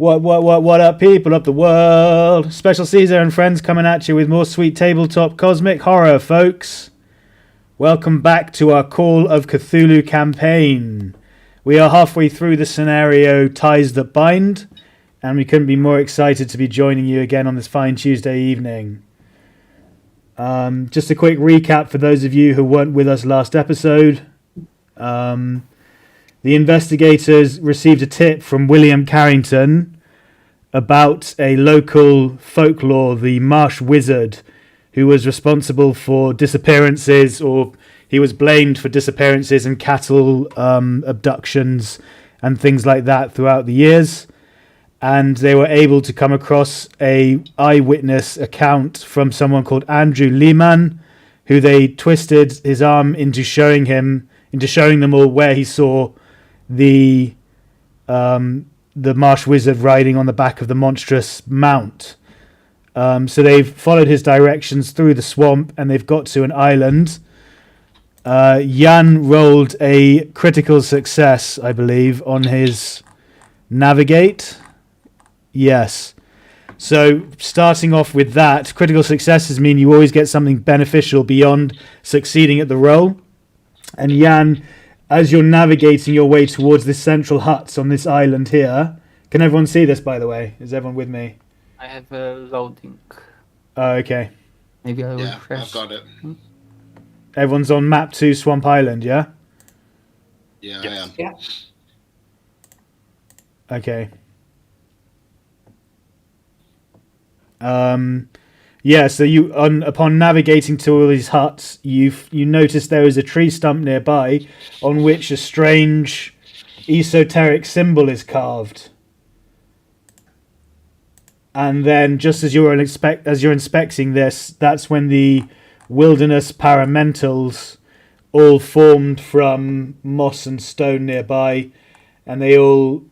What up, people of the world? Special Caesar and friends coming at you with more sweet tabletop cosmic horror, folks. Welcome back to our Call of Cthulhu campaign. We are halfway through the scenario Ties That Bind, and we couldn't be more excited to be joining you again on this fine Tuesday evening. Just a quick recap for those of you who weren't with us last episode. The investigators received a tip from William Carrington about a local folklore, the marsh wizard, who was responsible for disappearances, or he was blamed for disappearances and cattle abductions and things like that throughout the years. And they were able to come across a eyewitness account from someone called Andrew Lehman, who they twisted his arm into showing them all where he saw the marsh wizard riding on the back of the monstrous mount. So they've followed his directions through the swamp, and they've got to an island. Jan rolled a critical success, I believe, on his navigate. Yes. So starting off with that, critical successes mean you always get something beneficial beyond succeeding at the roll. And Jan, as you're navigating your way towards the central huts on this island here, can everyone see this, by the way? Is everyone with me? I have a loading. Oh, okay. Maybe I will Yeah, refresh. I've got it. Everyone's on map 2 Swamp Island, yeah? Yeah, I am. Yeah. Okay. Yeah, so you upon navigating to all these huts, you notice there is a tree stump nearby on which a strange esoteric symbol is carved. And then, just as you're inspecting this, that's when the wilderness paramentals all formed from moss and stone nearby, and they all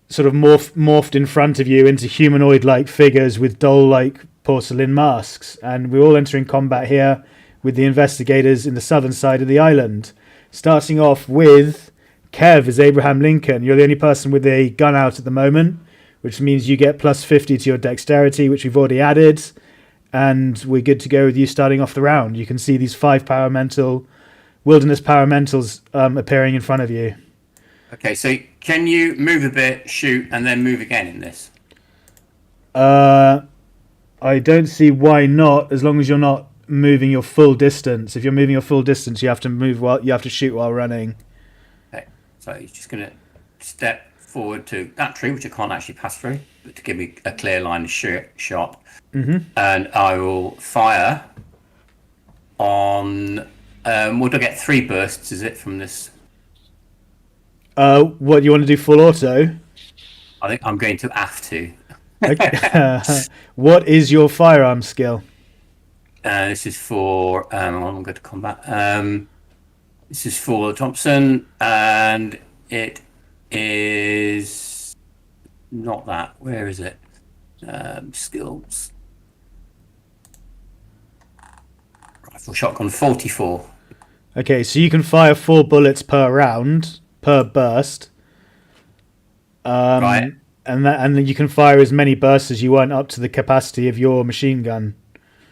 sort of morphed in front of you into humanoid-like figures with doll-like porcelain masks. And we're all entering combat here with the investigators in the southern side of the island. Starting off with Kev as Abraham Lincoln. You're the only person with a gun out at the moment, which means you get plus 50 to your dexterity, which we've already added. And we're good to go with you starting off the round. You can see these 5 wilderness paramentals appearing in front of you. Okay, so can you move a bit, shoot, and then move again in this? I don't see why not, as long as you're not moving your full distance. If you're moving your full distance, you have to shoot while running. Okay, so you're just going to step forward to that tree, which I can't actually pass through, but to give me a clear line of shot. Mm-hmm. And I will fire on... would I get 3 bursts, is it, from this? What, you want to do full auto? I think I'm going to have to. Okay. What is your firearm skill? This is for... I'm going to combat. This is for Thompson, and it is not that. Where is it? Skills. Rifle shotgun 44. Okay, so you can fire 4 bullets per round, per burst. Right. And then you can fire as many bursts as you want up to the capacity of your machine gun.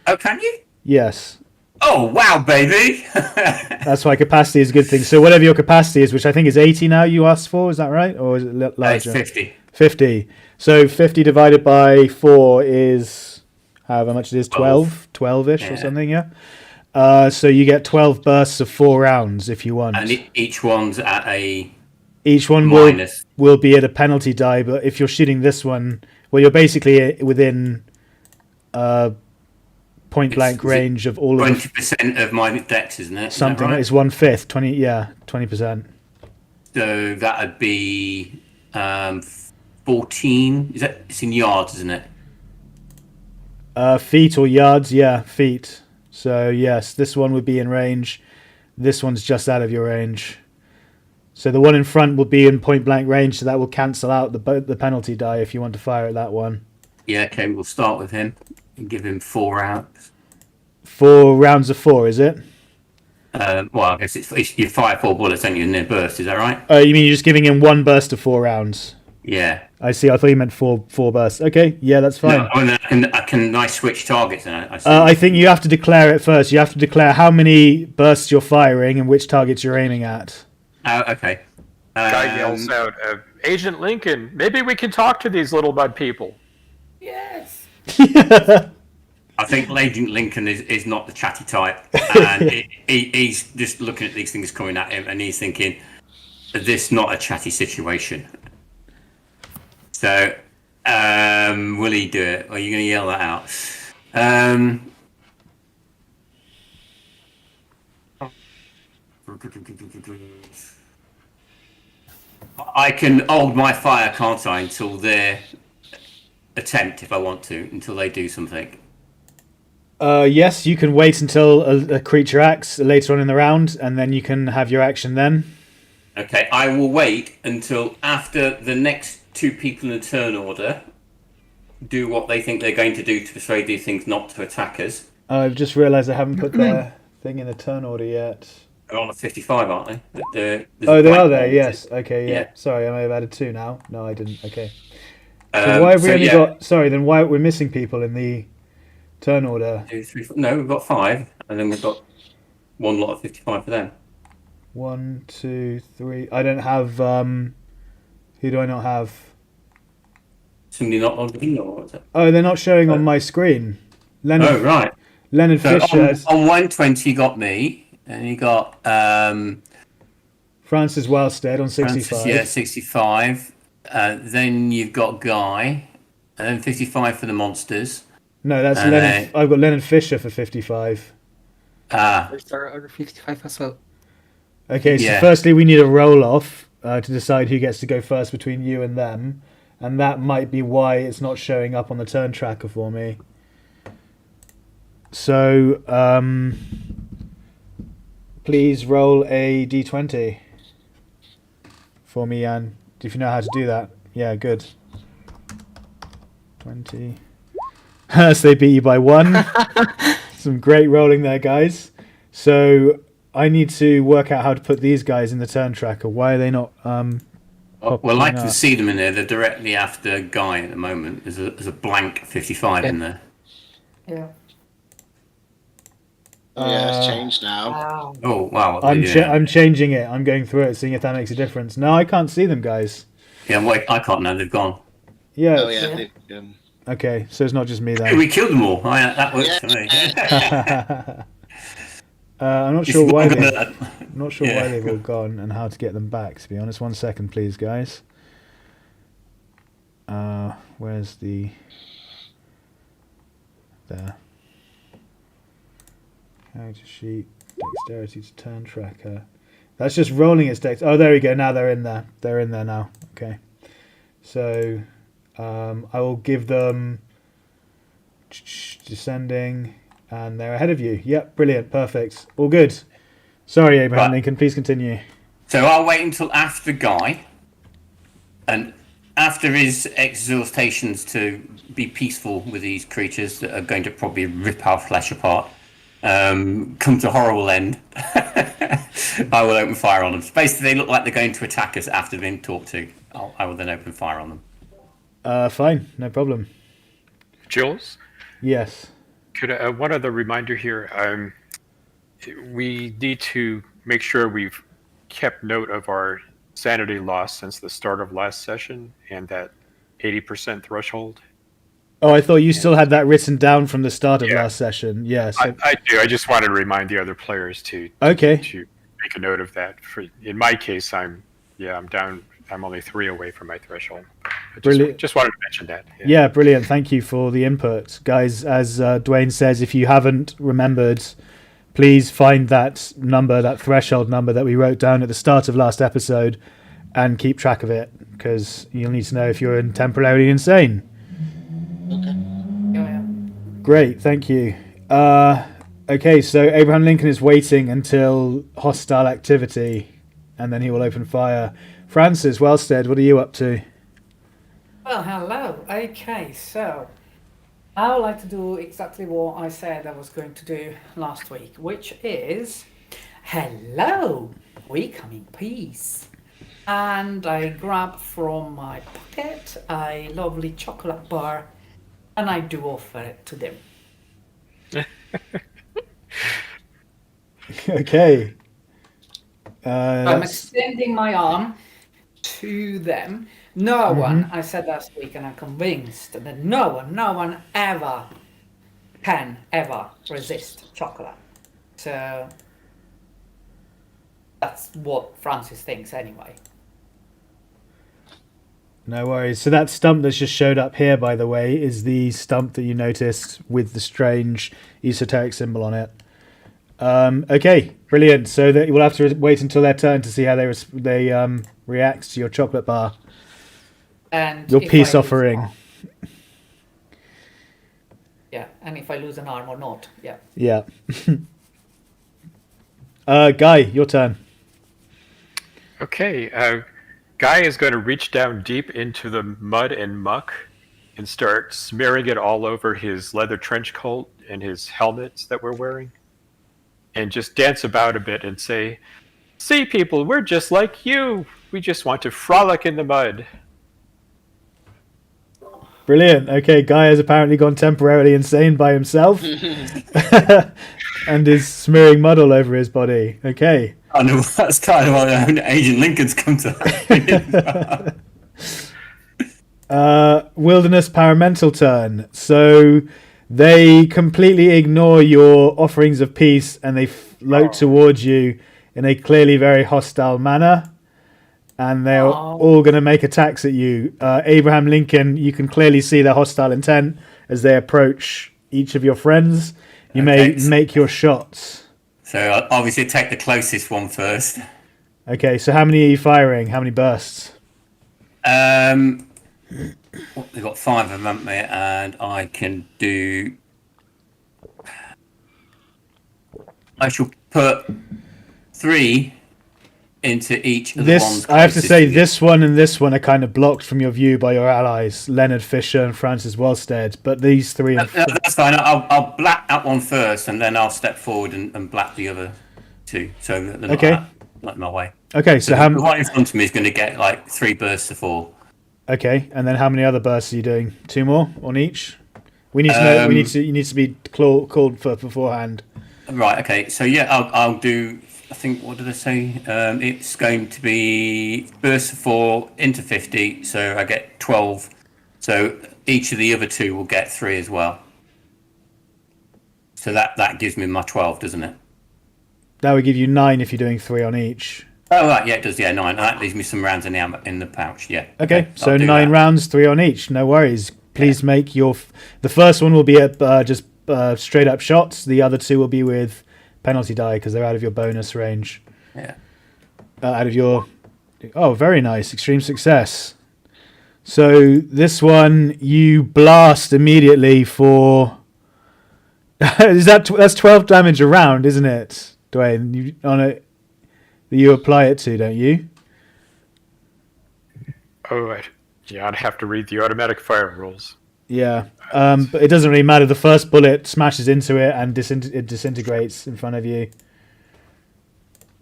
Oh, can you? Yes. Oh, wow, baby! That's why capacity is a good thing. So whatever your capacity is, which I think is 80 now you asked for, is that right? Or is it larger? It's 50. 50. So 50 divided by 4 is however much it is, 12? 12-ish or something, yeah? So you get 12 bursts of 4 rounds if you want. And each one's at a... Each one will be at a penalty die, but if you're shooting this one, well, you're basically within point blank range of all 20% of 20% of my dex, isn't it? Something right? It's 1/5, 20%. So that'd be 14. It's in yards, isn't it? Feet or yards, yeah, feet. So yes, this one would be in range. This one's just out of your range. So the one in front will be in point blank range, so that will cancel out the penalty die if you want to fire at that one. Yeah, okay, we'll start with him and give him 4 rounds. 4 rounds of 4, is it? Well, I guess it's you fire 4 bullets, don't you, in their burst, is that right? You mean you're just giving him 1 burst of 4 rounds? Yeah. I see. I thought you meant four bursts. Okay, yeah, that's fine. No, I switch targets then. I think you have to declare it first. You have to declare how many bursts you're firing and which targets you're aiming at. Oh, okay. Guy yells out, Agent Lincoln, maybe we can talk to these little mud people. Yes. I think Agent Lincoln is not the chatty type, and he's just looking at these things coming at him, and he's thinking, "This is not a chatty situation." So, will he do it? Or are you going to yell that out? I can hold my fire, can't I, until their attempt, if I want to, until they do something. Yes, you can wait until a creature acts later on in the round, and then you can have your action then. Okay, I will wait until after the next two people in the turn order do what they think they're going to do to persuade these things not to attack us. I've just realised I haven't put their thing in the turn order yet. They're on a 55, aren't they? They are there, yes. Okay, yeah. Sorry, I may have added 2 now. No, I didn't. Okay. So why have we only got... Sorry, then why we're missing people in the turn order? 2, 3, 4, no, we've got 5, and then we've got one lot of 55 for them. 1, 2, 3... I don't have... Who do I not have? Somebody not logged in, or what's it? Oh, they're not showing on my screen. Right. Leonard So Fisher... on 120 you got me, and you got... Francis Wellstead on 65. Francis, yeah, 65. Then you've got Guy, and then 55 for the monsters. No, that's Leonard. I've got Leonard Fisher for 55. There's our 55 as well. Okay, so firstly we need a roll-off to decide who gets to go first between you and them. And that might be why it's not showing up on the turn tracker for me. So, please roll a d20 for me, Jan. If you know how to do that. Yeah, good. 20. So they beat you by 1. Some great rolling there, guys. So I need to work out how to put these guys in the turn tracker. Why are they not... well, I can see them in there. They're directly after Guy at the moment. There's a blank 55 in there. Yeah. Yeah, it's changed now. Wow. Oh, wow. I'm changing it. I'm going through it, seeing if that makes a difference. No, I can't see them, guys. Yeah, wait, I can't now. They've gone. Yeah. Oh, yeah. Okay, so it's not just me then. Hey, we killed them all. That works for me. I'm not sure why why they've all gone and how to get them back, to be honest. 1 second, please, guys. Where's the... There. Character sheet, dexterity to turn tracker. That's just rolling its dex. Oh, there we go. Now they're in there. They're in there now. Okay. So, I will give them descending, and they're ahead of you. Yep, brilliant, perfect, all good. Sorry, Abraham Lincoln. Please continue. So I'll wait until after Guy, and after his exhortations to be peaceful with these creatures that are going to probably rip our flesh apart, come to a horrible end. I will open fire on them. So basically, they look like they're going to attack us after being talked to. I will then open fire on them. Fine, no problem. Jules? Yes. Could one other reminder here? We need to make sure we've kept note of our sanity loss since the start of last session and that 80% threshold. Oh, I thought you still had that written down from the start of last session. Yes, I do. I just wanted to remind the other players to make a note of that. In my case, I'm down. I'm only 3 away from my threshold. Just wanted to mention that. Yeah, brilliant. Thank you for the input, guys. As Dwayne says, if you haven't remembered, please find that number, that threshold number that we wrote down at the start of last episode, and keep track of it, because you'll need to know if you're temporarily insane. Okay. Yeah. Great, thank you. Okay, so Abraham Lincoln is waiting until hostile activity, and then he will open fire. Francis Wellstead, what are you up to? Well, hello. Okay, so I would like to do exactly what I said I was going to do last week, which is hello, we come in peace. and I grab from my pocket a lovely chocolate bar, and I do offer it to them. Okay. I'm That's- extending my arm to them. No one, I said last week, and I'm convinced that no one ever can ever resist chocolate. So that's what Francis thinks anyway. No worries. So that stump that's just showed up here, by the way, is the stump that you noticed with the strange esoteric symbol on it. Okay, brilliant. So that we'll have to wait until their turn to see how they react to your chocolate bar, And your if peace I lose offering. an arm- Yeah, and if I lose an arm or not. Yeah. Yeah. Guy, your turn. Okay, Guy is going to reach down deep into the mud and muck and start smearing it all over his leather trench coat and his helmets that we're wearing. And just dance about a bit and say, "See, people, we're just like you. We just want to frolic in the mud." Brilliant. Okay, Guy has apparently gone temporarily insane by himself and is smearing mud all over his body. Okay. I know that's kind of what Agent Lincoln's come to. Wilderness Paramental turn. So they completely ignore your offerings of peace and they float towards you in a clearly very hostile manner. And they're all going to make attacks at you. Abraham Lincoln, you can clearly see their hostile intent as they approach each of your friends. You may make your shots. So I'll obviously take the closest one first. Okay, so how many are you firing? How many bursts? They've got 5 of them, haven't they? And I can do. I shall put 3 into each of the ones. I have to say, closest this one and this one are kind of blocked from your view by your allies, Leonard Fisher and Francis Wellstead. But these 3 and No, that's fine. I'll black that one first, and then I'll step forward and black the other 2. So they're not in my way. Okay, so the one in front of me is going to get like 3 bursts of 4. Okay, and then how many other bursts are you doing? 2 more on each. We need to know. You need to be called for beforehand. Right. Okay. So yeah, I'll do. I think, what did I say? It's going to be burst of 4 into 50, so I get 12. So each of the other 2 will get 3 as well. So that gives me my 12, doesn't it? That would give you 9 if you're doing 3 on each. Oh right, yeah, it does. Yeah, 9. That leaves me some rounds in the pouch. Yeah. Okay, so I'll do 9 that. rounds, 3 on each. No worries. Please make your. The first one will be at just straight up shots. The other 2 will be with penalty die because they're out of your bonus range. Yeah. Out of your. Oh, very nice. Extreme success. So this one you blast immediately for. That's 12 damage a round, isn't it, Dwayne? You on it. You apply it to, don't you? Oh, yeah, I'd have to read the automatic fire rules. Yeah, but it doesn't really matter. The first bullet smashes into it and it disintegrates in front of you.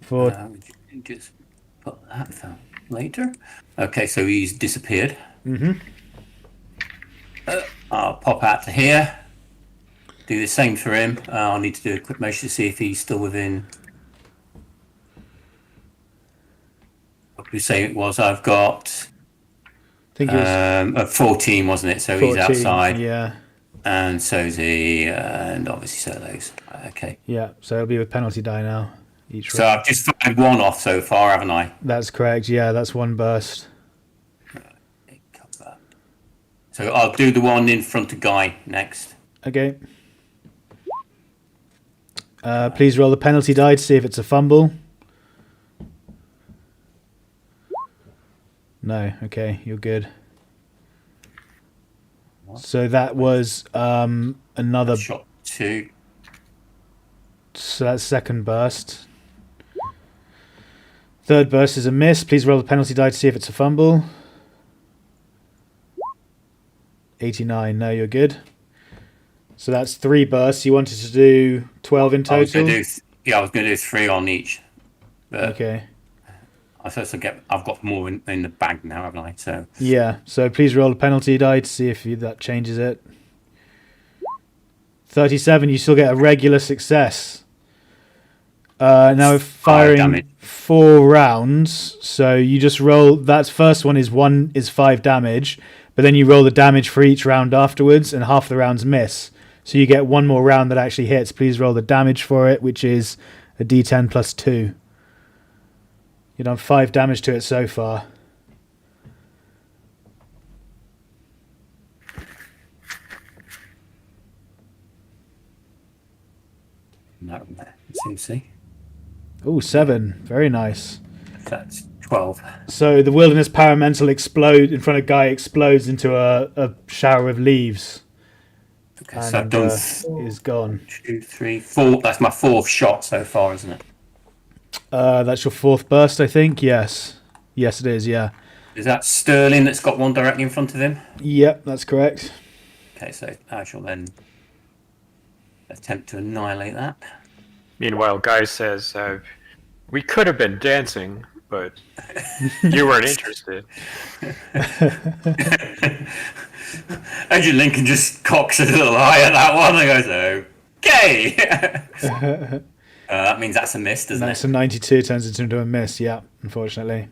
For Just put that for later. Okay, so he's disappeared. I'll pop out to here. Do the same for him. I'll need to do a quick motion to see if he's still within. What did we say it was? I've got. I think it was 14, wasn't it? So 14, he's outside. Yeah, And so's he, and obviously so those. Okay. yeah. So it'll be with penalty die now. Each So round. I've just fired 1 off so far, haven't I? That's correct. Yeah, that's 1 burst. So I'll do the one in front of Guy next. Okay. Please roll the penalty die to see if it's a fumble. No. Okay, you're good. So that was another. Shot 2. So that's second burst. Third burst is a miss. Please roll the penalty die to see if it's a fumble. 89. No, you're good. So that's 3 bursts. You wanted to do 12 in I was total? going to do 3 on each. But Okay. I've got more in the bag now, haven't I? So Yeah, so please roll a penalty die to see if that changes it. 37, you still get a regular success. Now we're firing damage. 4 rounds, so you just roll. That first one is 5 damage, but then you roll the damage for each round afterwards, and half the rounds miss. So you get one more round that actually hits. Please roll the damage for it, which is a D10 plus 2. You've done 5 damage to it so far. No, let's see. Oh, 7. Very nice. That's 12. So the wilderness paramental explodes into a shower of leaves. Okay, so I've done Is gone. 2, 3, 4. That's my 4th shot so far, isn't it? That's your 4th burst, I think. Yes, it is. Yeah. Is that Sterling that's got one directly in front of him? Yep, that's correct. Okay, so I shall then attempt to annihilate that. Meanwhile, Guy says, "We could have been dancing, but you weren't interested." Agent Lincoln just cocks a little eye at that one and goes, "Okay." That means that's a miss, doesn't That's it? a 92 turns it into a miss. Yeah, unfortunately.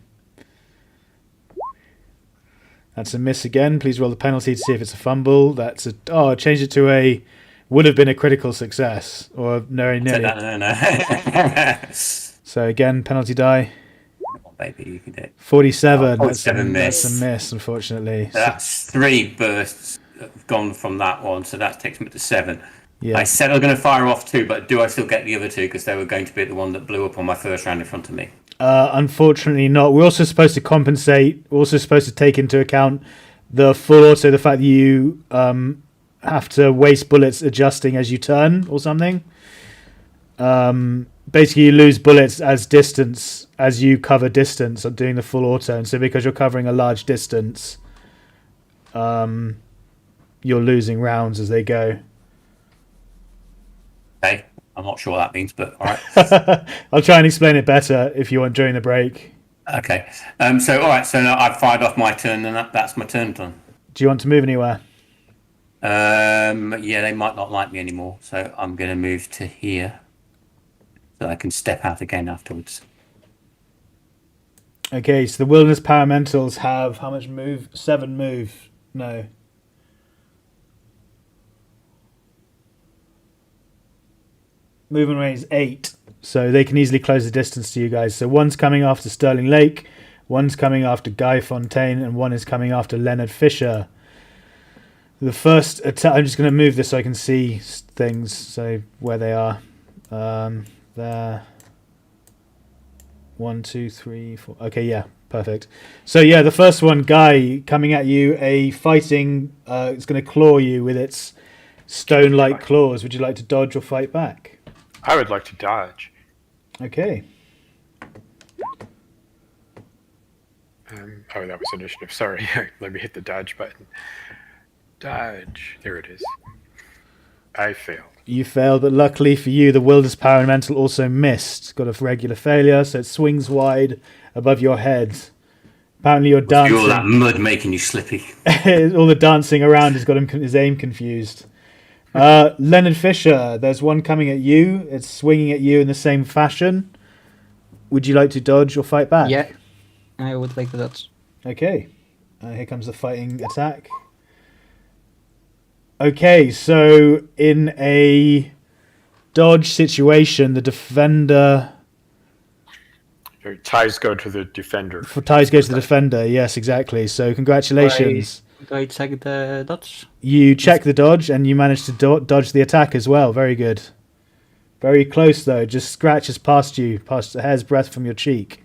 That's a miss again. Please roll the penalty to see if it's a fumble. Change it to a would have been a critical success or very nearly. No. So again, penalty die. Oh, baby, you can do it. 47. 47 That's a miss, unfortunately. So that's 3 bursts gone from that one, so that takes me to 7. Yeah. I said I was going to fire off 2, but do I still get the other 2 because they were going to be the one that blew up on my first round in front of me? Unfortunately not. We're also supposed to compensate. We're also supposed to take into account the full auto, the fact that you have to waste bullets adjusting as you turn or something. Basically, you lose bullets as you cover distance of doing the full auto. And so because you're covering a large distance, you're losing rounds as they go. Okay, I'm not sure what that means, but all right. I'll try and explain it better if you want during the break. Okay. So all right. So now I've fired off my turn, and that's my turn done. Do you want to move anywhere? Yeah, they might not like me anymore, so I'm going to move to here, so I can step out again afterwards. Okay, so the wilderness paramentals have how much move? 7 move. No. Movement range is 8, so they can easily close the distance to you guys. So one's coming after Sterling Lake, one's coming after Guy Fontaine, and one is coming after Leonard Fisher. The first attack, I'm just going to move this so I can see things, so where they are. There. 1, 2, 3, 4. Okay, yeah, perfect. So yeah, the first one, Guy, coming at you, it's going to claw you with its stone-like claws. Would you like to dodge or fight back? I would like to dodge. Okay. That was initiative. Sorry. Let me hit the dodge button. Dodge. There it is. I failed. You failed, but luckily for you, the wilderness paramental also missed. Got a regular failure, so it swings wide above your head. Apparently you're dancing. All that mud making you slippy. All the dancing around has got his aim confused. Leonard Fisher, there's one coming at you. It's swinging at you in the same fashion. Would you like to dodge or fight back? Yeah, I would like to dodge. Okay. Here comes the fighting attack. Okay, so in a dodge situation, the defender... Ties go to the defender. Ties go to the defender, yes, exactly. So congratulations. Do I check the dodge? You check the dodge and you manage to dodge the attack as well. Very good. Very close though. Just scratches past you, past a hair's breadth from your cheek.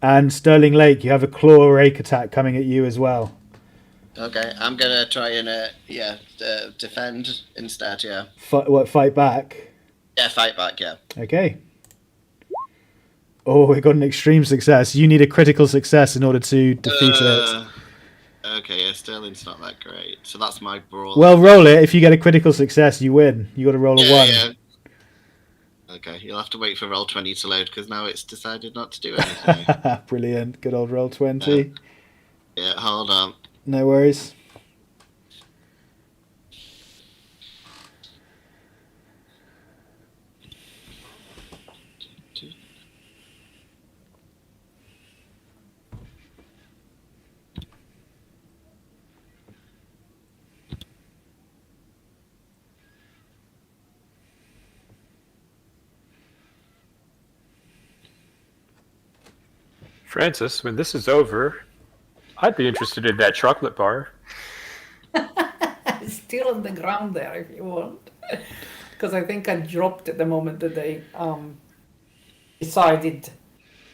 And Sterling Lake, you have a claw rake attack coming at you as well. Okay, I'm gonna try and defend instead. Yeah. Fight back? Yeah, fight back. Yeah. Okay. Oh, we got an extreme success. You need a critical success in order to defeat it. Okay, yeah, Sterling's not that great. So that's my brawl. Well, roll it. If you get a critical success, you win. You got to roll a 1. Yeah. Okay, you'll have to wait for Roll20 to load because now it's decided not to do anything. Brilliant. Good old Roll20. Yeah, hold on. No worries. Francis, when this is over, I'd be interested in that chocolate bar. It's still on the ground there if you want. Because I think I dropped it the moment that they decided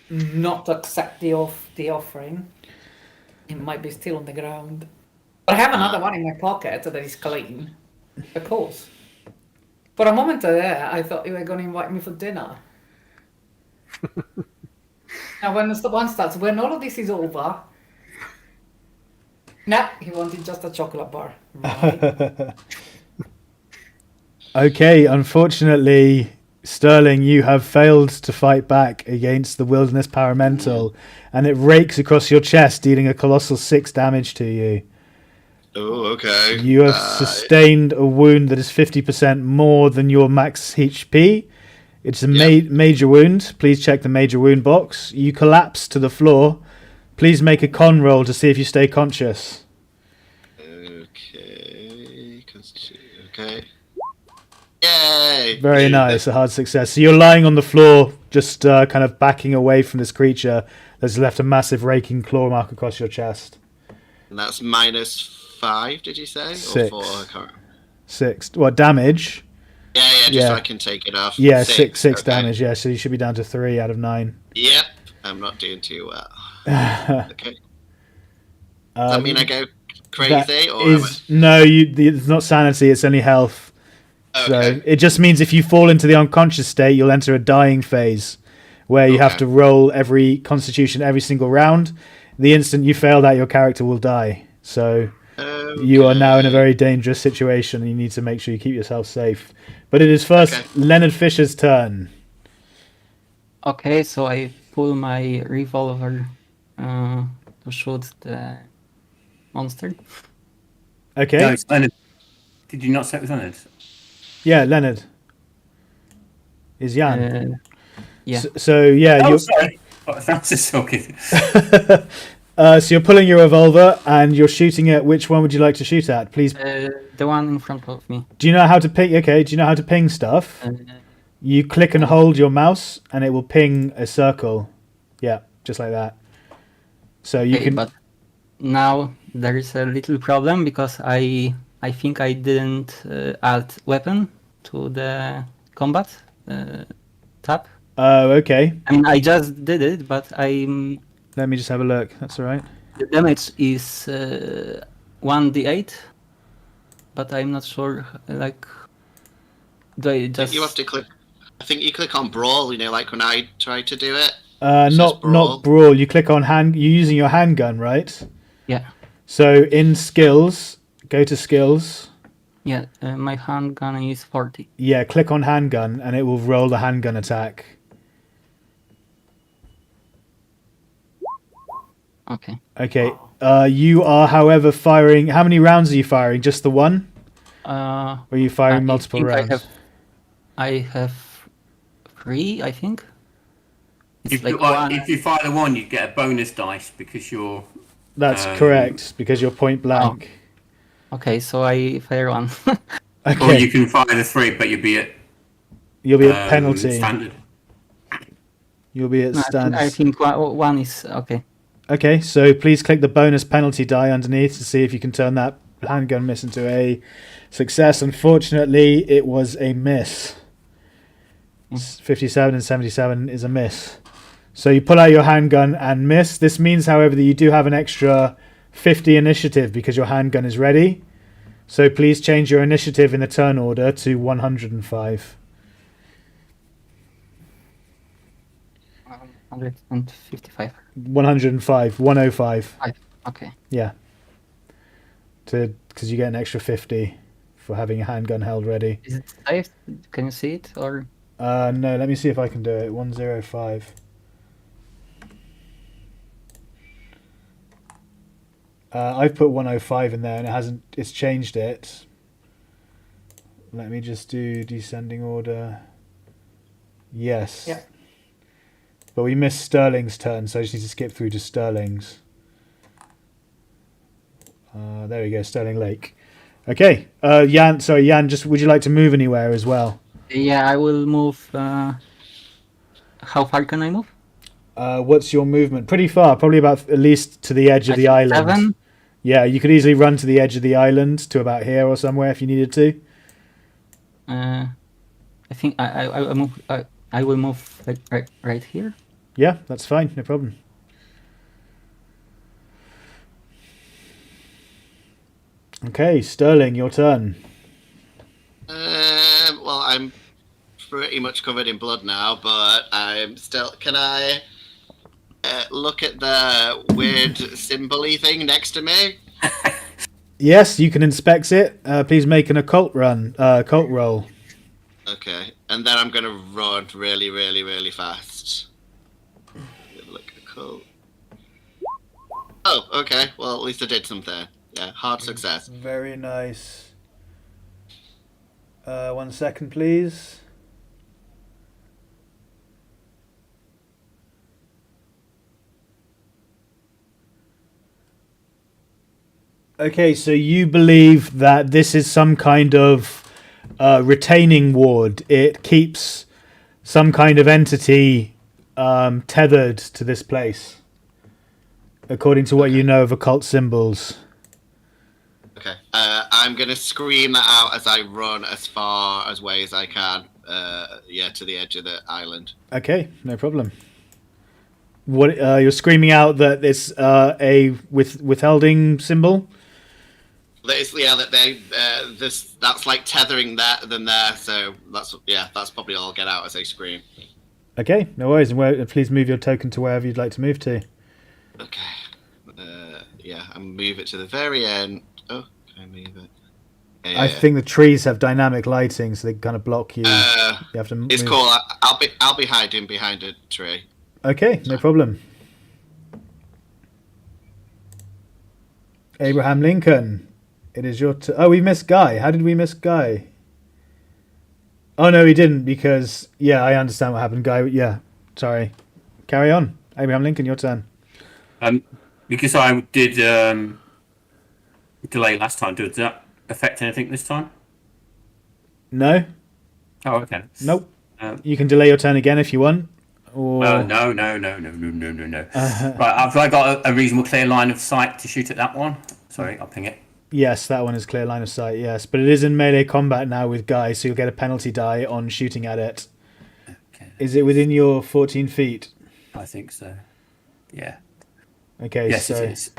not to accept the offering. It might be still on the ground. But I have another one in my pocket that is clean. Of course. For a moment there, I thought you were going to invite me for dinner. Now, when the one starts, when all of this is over... No, he wanted just a chocolate bar. Right. Okay, unfortunately, Sterling, you have failed to fight back against the Wilderness Paramental, and it rakes across your chest, dealing a colossal 6 damage to you. Oh, okay. You have sustained a wound that is 50% more than your max HP. It's a major wound. Please check the major wound box. You collapse to the floor. Please make a con roll to see if you stay conscious. Okay. Yay! Very nice, a hard success. So you're lying on the floor, just kind of backing away from this creature that's left a massive raking claw mark across your chest. And that's -5, did you say? 6. Or 4? I can't remember. 6. What, damage? Yeah, just so I can take it off. Yeah, 6 okay. damage, yeah, so you should be down to 3 out of 9. Yep, I'm not doing too well. Okay. Does that mean I go crazy? Or no, it's not sanity, it's only health. Okay. So it just means if you fall into the unconscious state, you'll enter a dying phase where you have to roll every constitution every single round. The instant you fail that, your character will die. So you are now in a very dangerous situation and you need to make sure you keep yourself safe. But it is first Leonard Fisher's turn. Okay, so I pull my revolver to shoot the monster. Okay. No, it's Leonard. Did you not say it was Leonard? Yeah, Leonard. Is Jan. Yeah. So yeah, Oh, you're... sorry. Francis talking. So you're pulling your revolver and you're shooting at which one would you like to shoot at? Please. The one in front of me. Do you know how to ping? Okay. Do you know how to ping stuff? You click and hold your mouse and it will ping a circle. Yeah, just like that. So you can. But now there is a little problem because I think I didn't add weapon to the combat tab. Oh, okay. I mean, I just did it, but I'm. Let me just have a look. That's all right. The damage is 1d8, but I'm not sure. Like, do I just? You have to click. I think you click on brawl. You know, like when I tried to do it. Not brawl. You click on hand. You're using your handgun, right? Yeah. So in skills, go to skills. Yeah, my handgun is 40. Yeah, click on handgun and it will roll the handgun attack. Okay. Okay. You are, however, firing. How many rounds are you firing? Just the one? Or are you firing multiple rounds? I have 3, I think. If you fire the one, you get a bonus dice because you're. That's correct, because you're point blank. Oh. Okay, so I fire 1. Okay. Or you can fire the 3, but you'll be at penalty. Standard. You'll be at standard. I think 1 is okay. Okay, so please click the bonus penalty die underneath to see if you can turn that handgun miss into a success. Unfortunately, it was a miss. 57 and 77 is a miss. So you pull out your handgun and miss. This means, however, that you do have an extra 50 initiative because your handgun is ready. So please change your initiative in the turn order to 105. 155. 105. 105. Okay. Yeah. Because you get an extra 50 for having a handgun held ready. Is it safe? Can you see it or? No, let me see if I can do it. 105. I've put 105 in there and it hasn't. It's changed it. Let me just do descending order. Yes. Yeah. But we missed Sterling's turn, so I just need to skip through to Sterling's. There we go, Sterling Lake. Okay. Jan, just would you like to move anywhere as well? Yeah, I will move. How far can I move? What's your movement? Pretty far, probably about at least to the edge of the island. 7? Yeah, you could easily run to the edge of the island to about here or somewhere if you needed to. I think I move. I will move right here. Yeah, that's fine, no problem. Okay, Sterling, your turn. Well, I'm pretty much covered in blood now, but I'm still. Can I look at the weird symbol-y thing next to me? Yes, you can inspect it. Please make an occult roll. Okay, and then I'm gonna run really, really, really fast. Look cool. Oh, okay. Well, at least I did something. Yeah, hard success. Very nice. 1 second, please. Okay, so you believe that this is some kind of retaining ward. It keeps some kind of entity tethered to this place, according to what you know of occult symbols. Okay. I'm gonna scream that out as I run as far away as I can. To the edge of the island. Okay, no problem. What you're screaming out that it's a withholding symbol? That they that's like tethering them there. So that's probably all I'll get out as I scream. Okay, no worries. And please move your token to wherever you'd like to move to. Okay. I move it to the very end. Oh, can I move it? I think the trees have dynamic lighting, so they kind of block you. You have to. It's move. cool. I'll be hiding behind a tree. Okay, no problem. Abraham Lincoln, it is your turn. Oh, we missed Guy. How did we miss Guy? Oh no, we didn't because I understand what happened. Guy, sorry. Carry on, Abraham Lincoln, your turn. Because I did delay last time. Does that affect anything this time? No. Oh, okay. Nope. You can delay your turn again if you want. Or... No. Right, have I got a reasonable clear line of sight to shoot at that one? Sorry, I'll ping it. Yes, that one is clear line of sight, yes. But it is in melee combat now with Guy, so you'll get a penalty die on shooting at it. Okay. Is it within your 14 feet? I think so. Yeah. Okay, yes, so... it is.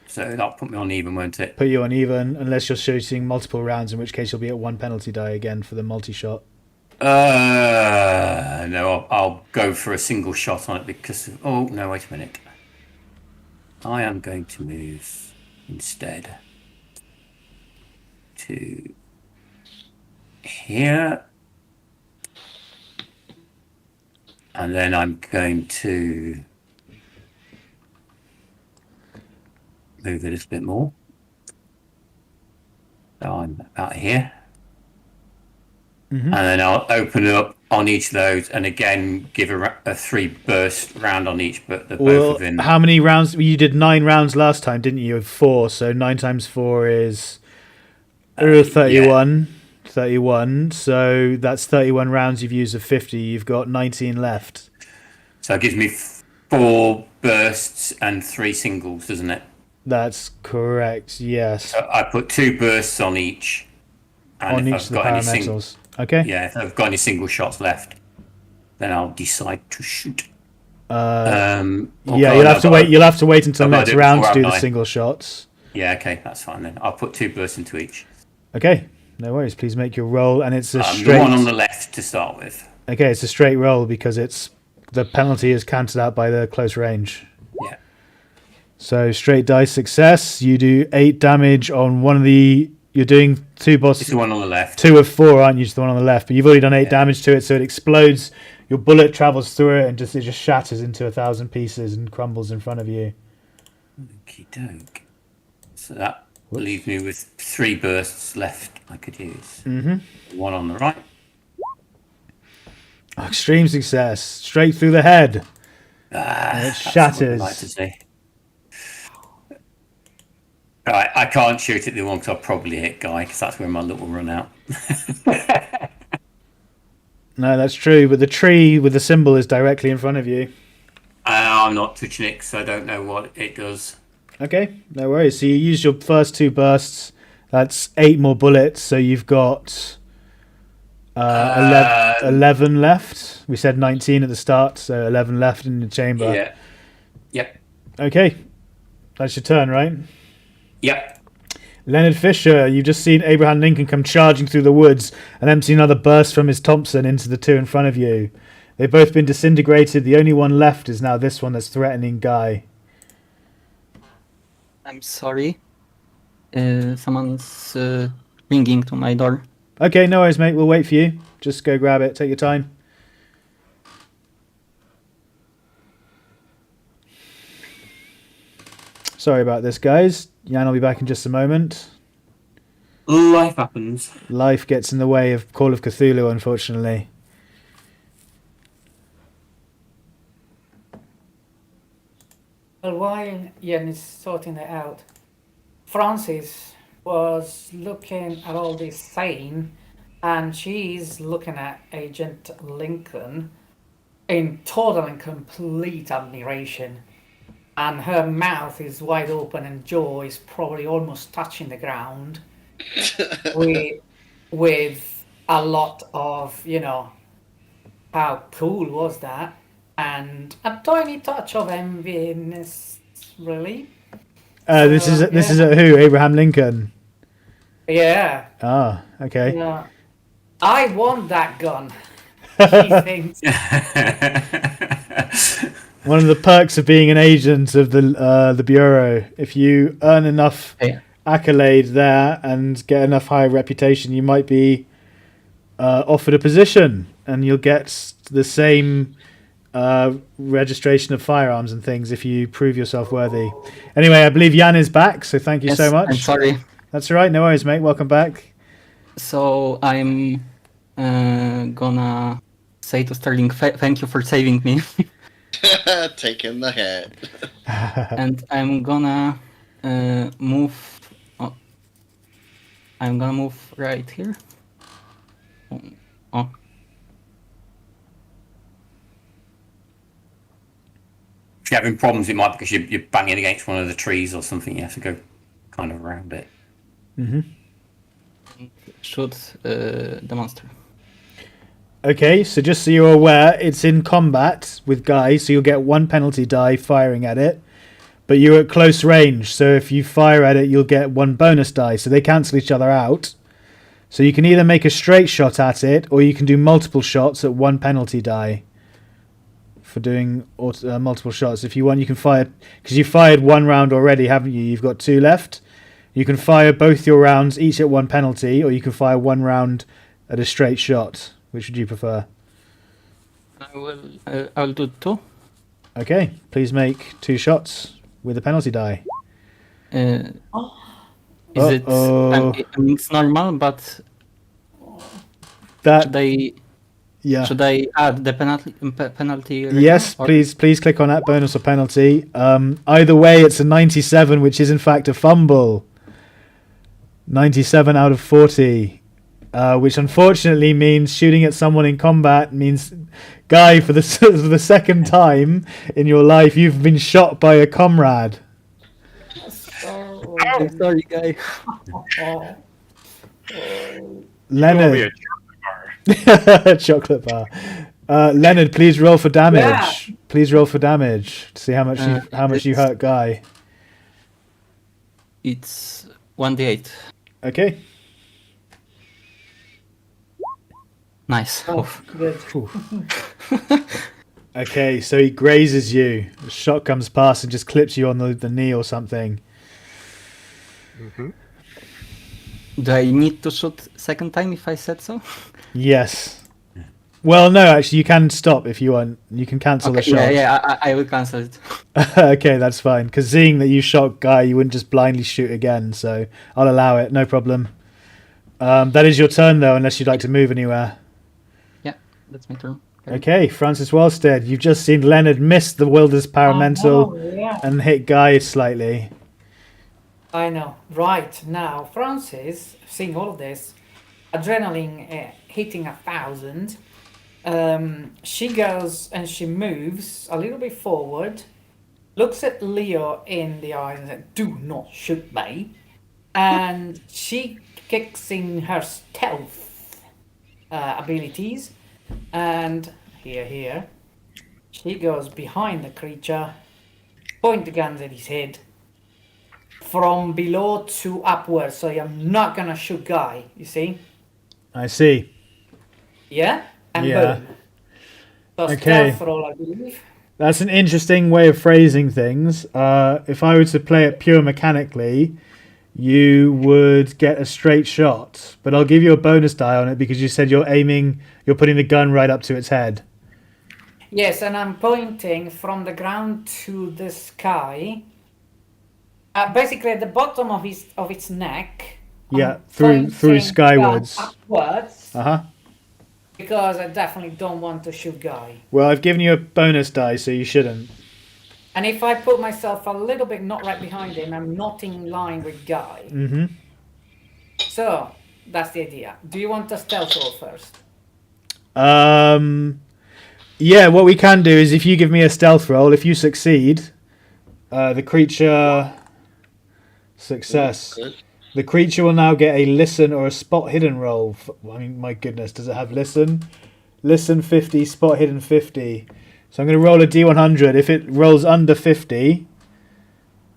So that'll put me on even, won't it? Put you on even, unless you're shooting multiple rounds, in which case you'll be at 1 penalty die again for the multi-shot. No, I'll go for a single shot on it because... Oh, no, wait a minute. I am going to move instead to here. And then I'm going to move it a little bit more. So I'm about here. Mm-hmm. And then I'll open it up on each of those and again give a 3 burst round on each, but they're both within... How many rounds? You did 9 rounds last time, didn't you? 4, so 9 times 4 is 31. Yeah. 31, so that's 31 rounds you've used of 50. You've got 19 left. So it gives me 4 bursts and 3 singles, doesn't it? That's correct, yes. So I put 2 bursts on each. And on each of the parametals. Okay. Yeah, if I've got any single shots left, then I'll decide to shoot. You'll have to wait. You'll have to wait until next round to do the single shots. Yeah, okay, that's fine then. I'll put 2 bursts into each. Okay, no worries. Please make your roll, and it's a straight. The one on the left to start with. Okay, it's a straight roll because the penalty is cancelled out by the close range. Yeah. So straight dice success. You do 8 damage on one of the You're doing two It's bosses. the one on the left. 2 of 4, aren't you? Just the one on the left. But you've already done 8 damage to it, so it explodes. Your bullet travels through it and it just shatters into 1,000 pieces and crumbles in front of you. Okie doke. So that leaves me with 3 bursts left I could use. Mm-hmm. One on the right. Extreme success. Straight through the head. And it That's what shatters. I'd like to see. Right, I can't shoot at the one because I'll probably hit Guy because that's where my look will run out. No, that's true. But the tree with the symbol is directly in front of you. I'm not touching it because I don't know what it does. Okay, no worries. So you use your first 2 bursts. That's 8 more bullets. So you've got 11 left. We said 19 at the start, so 11 left in the chamber. Yeah. Yep. Okay, that's your turn, right? Yep. Leonard Fisher, you've just seen Abraham Lincoln come charging through the woods and empty another burst from his Thompson into the 2 in front of you. They've both been disintegrated. The only one left is now this one that's threatening Guy. I'm sorry. Someone's ringing to my door. Okay, no worries, mate. We'll wait for you. Just go grab it. Take your time. Sorry about this, guys. Jan will be back in just a moment. Life happens. Life gets in the way of Call of Cthulhu, unfortunately. Well, while Ian is sorting it out, Francis was looking at all this saying, and she's looking at Agent Lincoln in total and complete admiration. And her mouth is wide open and jaw is probably almost touching the ground with a lot of, how cool was that? And a tiny touch of enviness, really. This is who? Abraham Lincoln. Yeah. Ah, okay. Yeah. I want that gun. She thinks. One of the perks of being an agent of the bureau, if you earn enough accolade there and get enough high reputation, you might be offered a position, and you'll get the same registration of firearms and things if you prove yourself worthy. Anyway, I believe Jan is back, so thank you so much. I'm sorry. That's all right. No worries, mate. Welcome back. So I'm gonna say to Sterling, thank you for saving me. Taking the hit. And I'm gonna move. I'm gonna move right here. Oh. If you're having problems, it might be because you're banging against one of the trees or something. You have to go kind of around it. Mm-hmm. Shoot the monster. Okay, so just so you're aware, it's in combat with Guy, so you'll get 1 penalty die firing at it. But you're at close range, so if you fire at it, you'll get 1 bonus die, so they cancel each other out. So you can either make a straight shot at it, or you can do multiple shots at 1 penalty die for doing multiple shots. If you want, you can fire, because you fired 1 round already, haven't you? You've got 2 left. You can fire both your rounds, each at 1 penalty, or you can fire 1 round at a straight shot. Which would you prefer? I'll do 2. Okay, please make 2 shots with a penalty die. Is it? I mean, it's normal, but that should I add the penalty? Right yes, now, please click on that bonus or penalty. Either way, it's a 97, which is in fact a fumble. 97 out of 40. Which unfortunately means shooting at someone in combat means, Guy, for the second time in your life, you've been shot by a comrade. I'm sorry, Guy. Leonard. Chocolate bar. Leonard, please roll for damage. Yeah. Please roll for damage to see how much you hurt Guy. It's 1d8. Okay. Nice. Oh, good. Okay, so he grazes you. The shot comes past and just clips you on the knee or something. Mm-hmm. Do I need to shoot second time if I said so? Yes. Well, no, actually, you can stop if you want. You can cancel the Okay, shot. I will cancel it. Okay, that's fine. Because seeing that you shot Guy, you wouldn't just blindly shoot again. So I'll allow it. No problem. That is your turn, though, unless you'd like to move anywhere. Yeah, that's my turn. Okay, Francis Wellstead, you've just seen Leonard miss the Wilderness Paramental yeah. and hit Guy slightly. I know. Right now, Francis, seeing all of this, adrenaline hitting 1,000. She goes and she moves a little bit forward, looks at Leo in the eyes and says, "Do not shoot me." And she kicks in her stealth abilities. And here, she goes behind the creature, point the guns at his head, from below to upwards. So I'm not gonna shoot Guy, you see? I see. Yeah? And Yeah. boom. So Okay. stealth roll, I believe. That's an interesting way of phrasing things. If I were to play it pure mechanically, you would get a straight shot. But I'll give you a bonus die on it because you said you're putting the gun right up to its head. Yes, and I'm pointing from the ground to the sky. Basically at the bottom of its neck. Yeah, I'm through pointing skywards. upwards. Uh-huh. Because I definitely don't want to shoot Guy. Well, I've given you a bonus die, so you shouldn't. And if I put myself a little bit not right behind him, I'm not in line with Guy. Mm-hmm. So, that's the idea. Do you want a stealth roll first? Yeah, what we can do is if you give me a stealth roll, if you succeed, the creature... Success. Good. The creature will now get a listen or a spot hidden roll. I mean, my goodness, does it have listen? Listen 50, spot hidden 50. So I'm going to roll a D100. If it rolls under 50,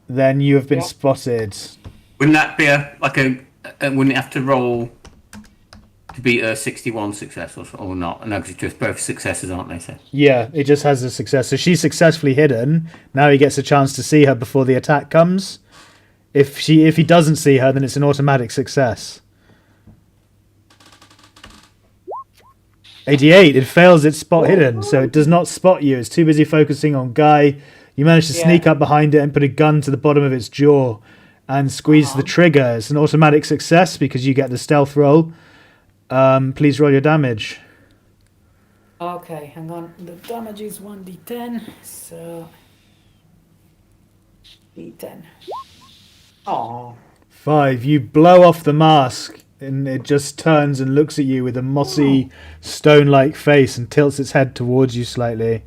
then you have been Yeah. spotted. Wouldn't that be wouldn't it have to roll to beat a 61 success or not? No, because it's just both successes, aren't they? So. Yeah, it just has a success. So she's successfully hidden. Now he gets a chance to see her before the attack comes. If he doesn't see her, then it's an automatic success. 88. It fails its spot hidden, so it does not spot you. It's too busy focusing on Guy. You manage to sneak up behind it and put a gun to the bottom of its jaw and squeeze the trigger. It's an automatic success because you get the stealth roll. Please roll your damage. Okay, hang on. The damage is 1d10, so... d10. Oh, 5. You blow off the mask and it just turns and looks at you with a mossy, stone-like face and tilts its head towards you slightly.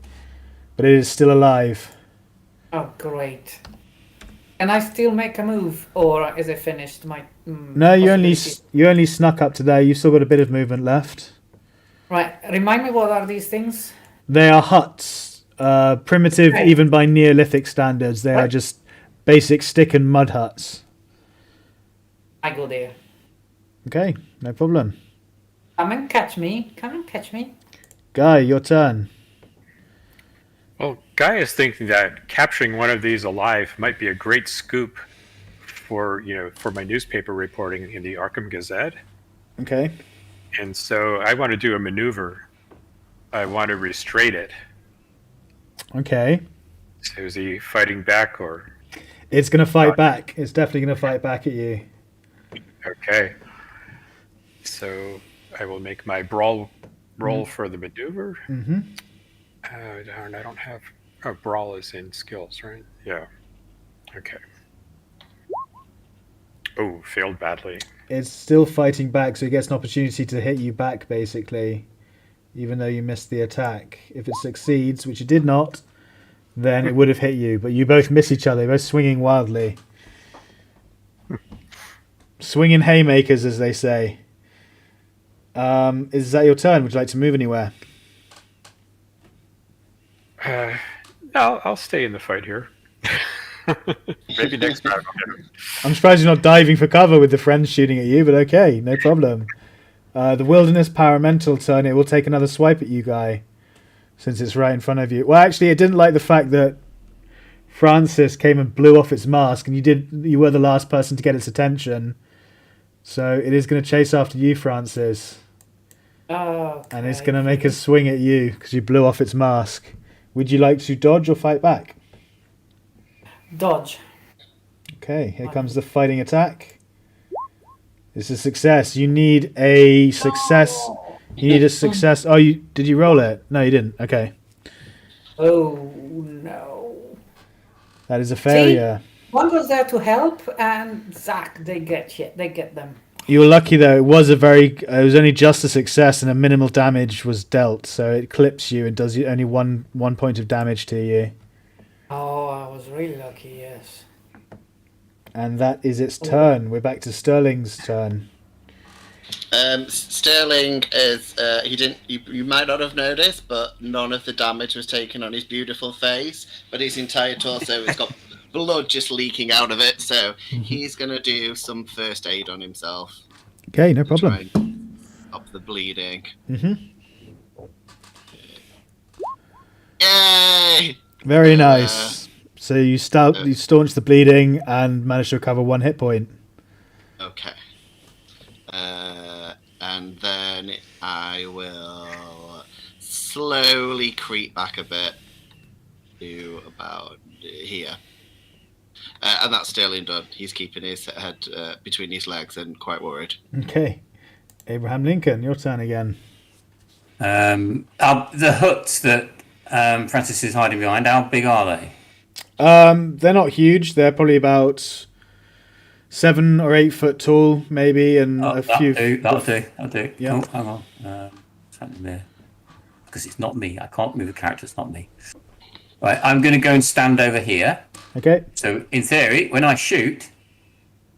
But it is still alive. oh, great. Can I still make a move, or is it finished? No, you only possibility? snuck up to there. You've still got a bit of movement left. Right, remind me what are these things? They are huts. Primitive, Okay. even by Neolithic standards. They are What? just basic stick and mud huts. I go there. Okay, no problem. Come and catch me. Come and catch me. Guy, your turn. Well, Guy is thinking that capturing one of these alive might be a great scoop for my newspaper reporting in the Arkham Gazette. Okay. And so I want to do a maneuver. I want to restrain it. Okay. So is he fighting back or? It's going to fight back. It's definitely going to fight back at you. Okay. So I will make my brawl roll for the maneuver. Mm-hmm. Darn, I don't have. Oh, brawl is in skills, right? Yeah. Okay. Oh, failed badly. It's still fighting back, so it gets an opportunity to hit you back, basically, even though you missed the attack. If it succeeds, which it did not, then it would have hit you. But you both miss each other, both swinging wildly. Swinging haymakers, as they say. Is that your turn? Would you like to move anywhere? No, I'll stay in the fight here. Maybe next time I'll get him. I'm surprised you're not diving for cover with the friends shooting at you, but okay, no problem. The Wilderness Paramental turn, it will take another swipe at you, Guy, since it's right in front of you. Well, actually, it didn't like the fact that Francis came and blew off its mask, and you were the last person to get its attention. So it is going to chase after you, Francis. Okay. And it's going to make a swing at you because you blew off its mask. Would you like to dodge or fight back? Dodge. Okay, here comes the fighting attack. It's a success. You need a success. You need a success. Oh, did you roll it? No, you didn't. Okay. Oh no. That is a failure. One was there to help, and Zach, they get shit. They get them. You were lucky though. It was only just a success, and a minimal damage was dealt. So it clips you and does you only one point of damage to you. Oh, I was really lucky. Yes. And that is its turn. We're back to Sterling's turn. Sterling is he didn't. You might not have noticed, but none of the damage was taken on his beautiful face. But his entire torso has got blood just leaking out of it. So he's gonna do some first aid on himself. Okay, no Try problem. and stop the bleeding. Yay! Very nice. So you staunch the bleeding and manage to recover 1 hit point. Okay. And then I will slowly creep back a bit to about here. And that's Sterling done. He's keeping his head between his legs and quite worried. Okay. Abraham Lincoln, your turn again. The huts that Francis is hiding behind, how big are they? They're not huge. They're probably about 7 or 8 foot tall, maybe, and a few. That'll do. Yeah. Oh, hang on. Something there. Because it's not me. I can't move a character. It's not me. Right, I'm going to go and stand over here. Okay. So, in theory, when I shoot,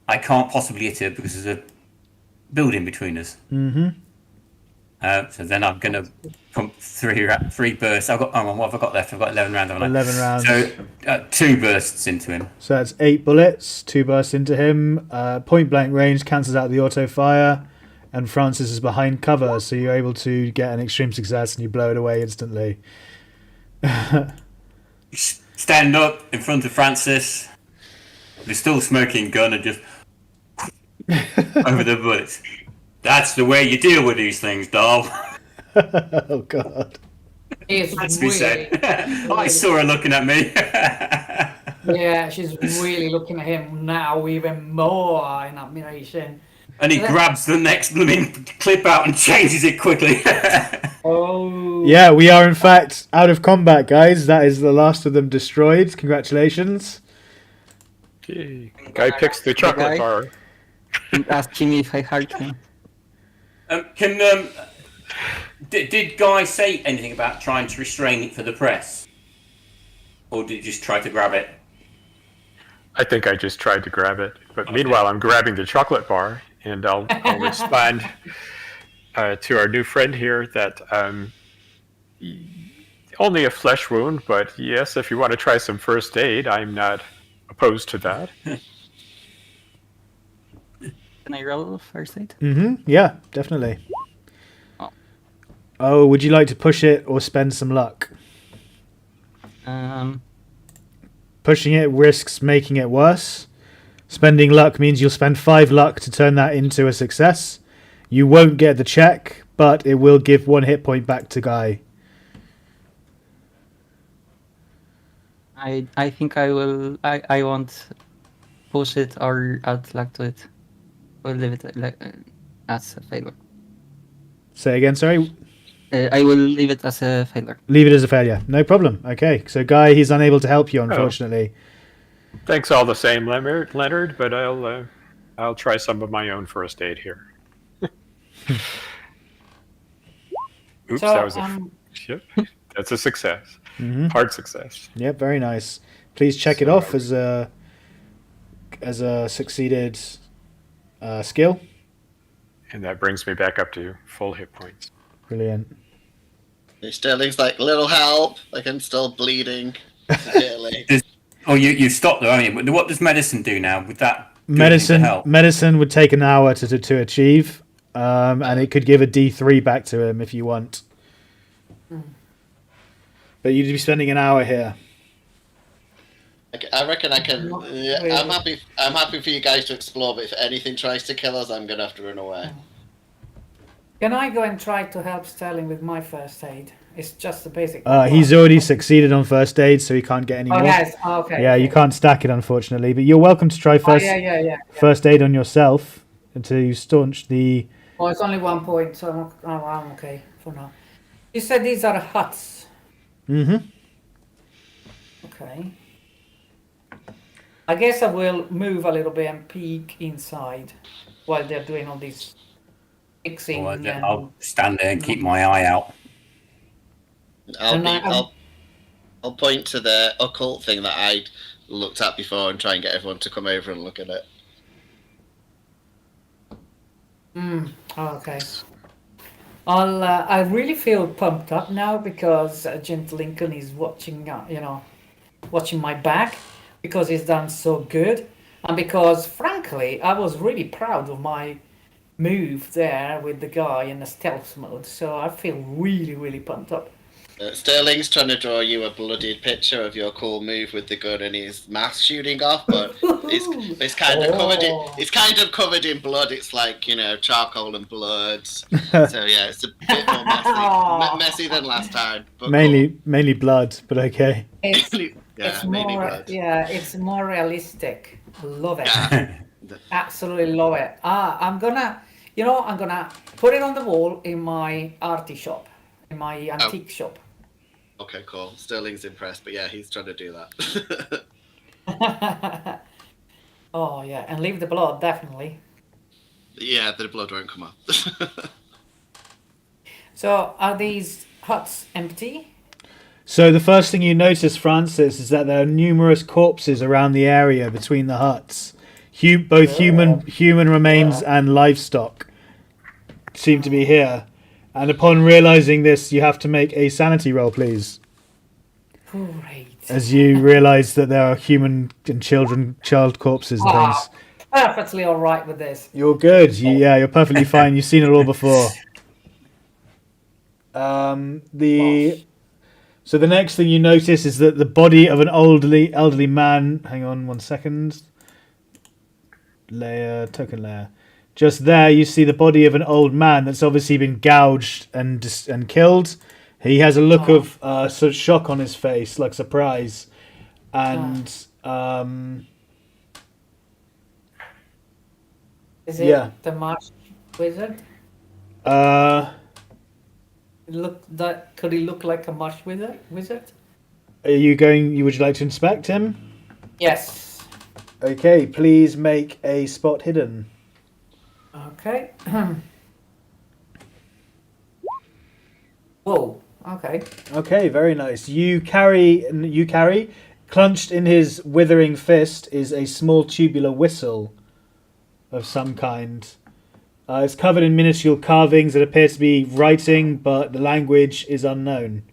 I can't possibly hit her because there's a building between us. So then I'm going to pump 3 bursts. What have I got left? I've got 11 rounds. 11 rounds. So 2 bursts into him. So that's 8 bullets, 2 bursts into him. Point blank range cancels out the auto fire, and Francis is behind cover, so you're able to get an extreme success and you blow it away instantly. Stand up in front of Francis. We're still smoking gun and just over the bullets. That's the way you deal with these things, doll. Oh God. It's That's what he said. really, I saw her looking at me. yeah, she's really looking at him now even more in admiration. And he grabs the next blooming clip out and changes it quickly. Oh. Yeah, we are in fact out of combat, guys. That is the last of them destroyed. Congratulations. Okay. Guy picks the chocolate bar. Ask him if I hurt him. Did Guy say anything about trying to restrain it for the press? Or did you just try to grab it? I think I just tried to grab it. But meanwhile, I'm grabbing the chocolate bar, and I'll respond to our new friend here that only a flesh wound, but yes, if you want to try some first aid, I'm not opposed to that. Can I roll first aid? Yeah, definitely. Oh. Oh, would you like to push it or spend some luck? Pushing it risks making it worse. Spending luck means you'll spend 5 luck to turn that into a success. You won't get the check, but it will give 1 hit point back to Guy. I think I will. I won't push it or add luck to it. We'll leave it as a failure. Say again, sorry. I will leave it as a failure. Leave it as a failure. No problem. Okay, so Guy, he's unable to help you, unfortunately. Thanks all the same, Leonard, but I'll try some of my own first aid here. Oops, So, that was yep, that's a success. Hard success. Yep, very nice. Please check it off as a succeeded skill. And that brings me back up to full hit points. Brilliant. Sterling's like, little help. Like, I'm still bleeding. Severely. Oh, you stopped though, haven't you? But what does medicine do now? Would that do anything to help? Medicine would take an hour to achieve, and it could give a D3 back to him if you want. But you'd be spending an hour here. I reckon I can. Not Yeah, really. I'm happy for you guys to explore, but if anything tries to kill us, I'm gonna have to run away. Can I go and try to help Sterling with my first aid? It's just the basic. He's already succeeded on first aid, so he can't get any Oh, more. yes. Oh, okay. Yeah, okay. you can't stack it, unfortunately. But you're welcome to try Oh, yeah. first aid on yourself until you staunch the. Oh, it's only 1 point, so I'm okay for now. You said these are huts. Mm-hmm. Okay. I guess I will move a little bit and peek inside while they're doing all this fixing. Or and... I'll stand there and keep my eye out. I'll point to the occult thing that I looked at before and try and get everyone to come over and look at it. Okay. I really feel pumped up now because Gent Lincoln is watching, watching my back because he's done so good, and because frankly I was really proud of my move there with the guy in the stealth mode. So I feel really, really pumped up. Sterling's trying to draw you a bloodied picture of your cool move with the gun and his mask shooting off, but it's kind of covered in blood. It's like, charcoal and blood. So yeah, it's a bit more messy than last time. But Mainly blood, but okay. It's mainly more, blood. it's more realistic. Love it. Yeah. Absolutely love it. I'm gonna put it on the wall in my arty shop, in my antique shop. Okay, cool. Sterling's impressed, but yeah, he's trying to do that. Oh yeah, and leave the blood definitely. Yeah, the blood won't come up. So are these huts empty? So the first thing you notice, Francis, is that there are numerous corpses around the area between the huts. Both human remains and livestock seem to be here. And upon realizing this, you have to make a sanity roll, please. Great. As you realize that there are human and child corpses and things. Perfectly all right with this. You're good. You're perfectly fine. You've seen it all before. So the next thing you notice is that the body of an elderly man. Hang on 1 second. Token layer. Just there, you see the body of an old man that's obviously been gouged and killed. He has a look of sort of shock on his face, like surprise, and is it the Marsh Wizard? Could he look like a Marsh Wizard? Are you going? Would you like to inspect him? Yes. Okay, please make a spot hidden. Okay. Whoa. Okay. Okay, very nice. You carry, clenched in his withering fist is a small tubular whistle of some kind. It's covered in minuscule carvings that appear to be writing, but the language is unknown.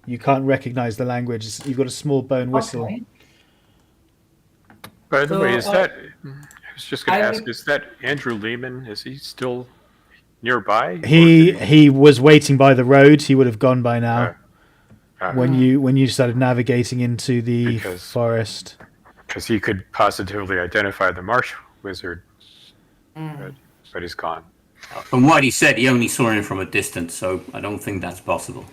You can't recognize the language. You've got a small bone whistle. Okay. By the way, I was just going to ask, is that Andrew Lehman? Is he still nearby? He was waiting by the road. He would have gone by now. When you started navigating into the forest. Because he could positively identify the marsh wizard, but he's gone. From what he said, he only saw him from a distance, so I don't think that's possible.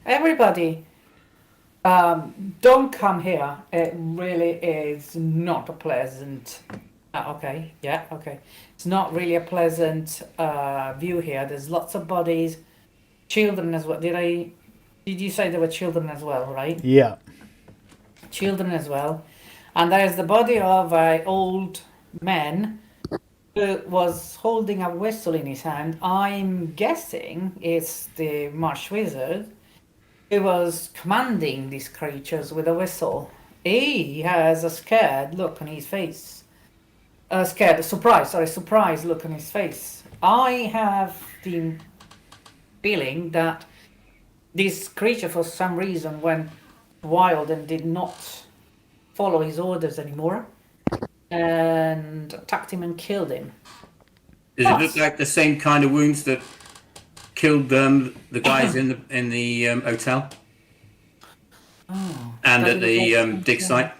Everybody, don't come here. It really is not a pleasant. Okay. It's not really a pleasant view here. There's lots of bodies, children as well. Did you say there were children as well, right? Yeah. Children as well, and there's the body of an old man who was holding a whistle in his hand. I'm guessing it's the Marsh Wizard who was commanding these creatures with a whistle. He has a scared look on his face. Surprise look on his face. I have the feeling that this creature, for some reason, went wild and did not follow his orders anymore, and attacked him and killed him. Does it look like the same kind of wounds that killed the guys in the hotel? Oh, and at the dig site?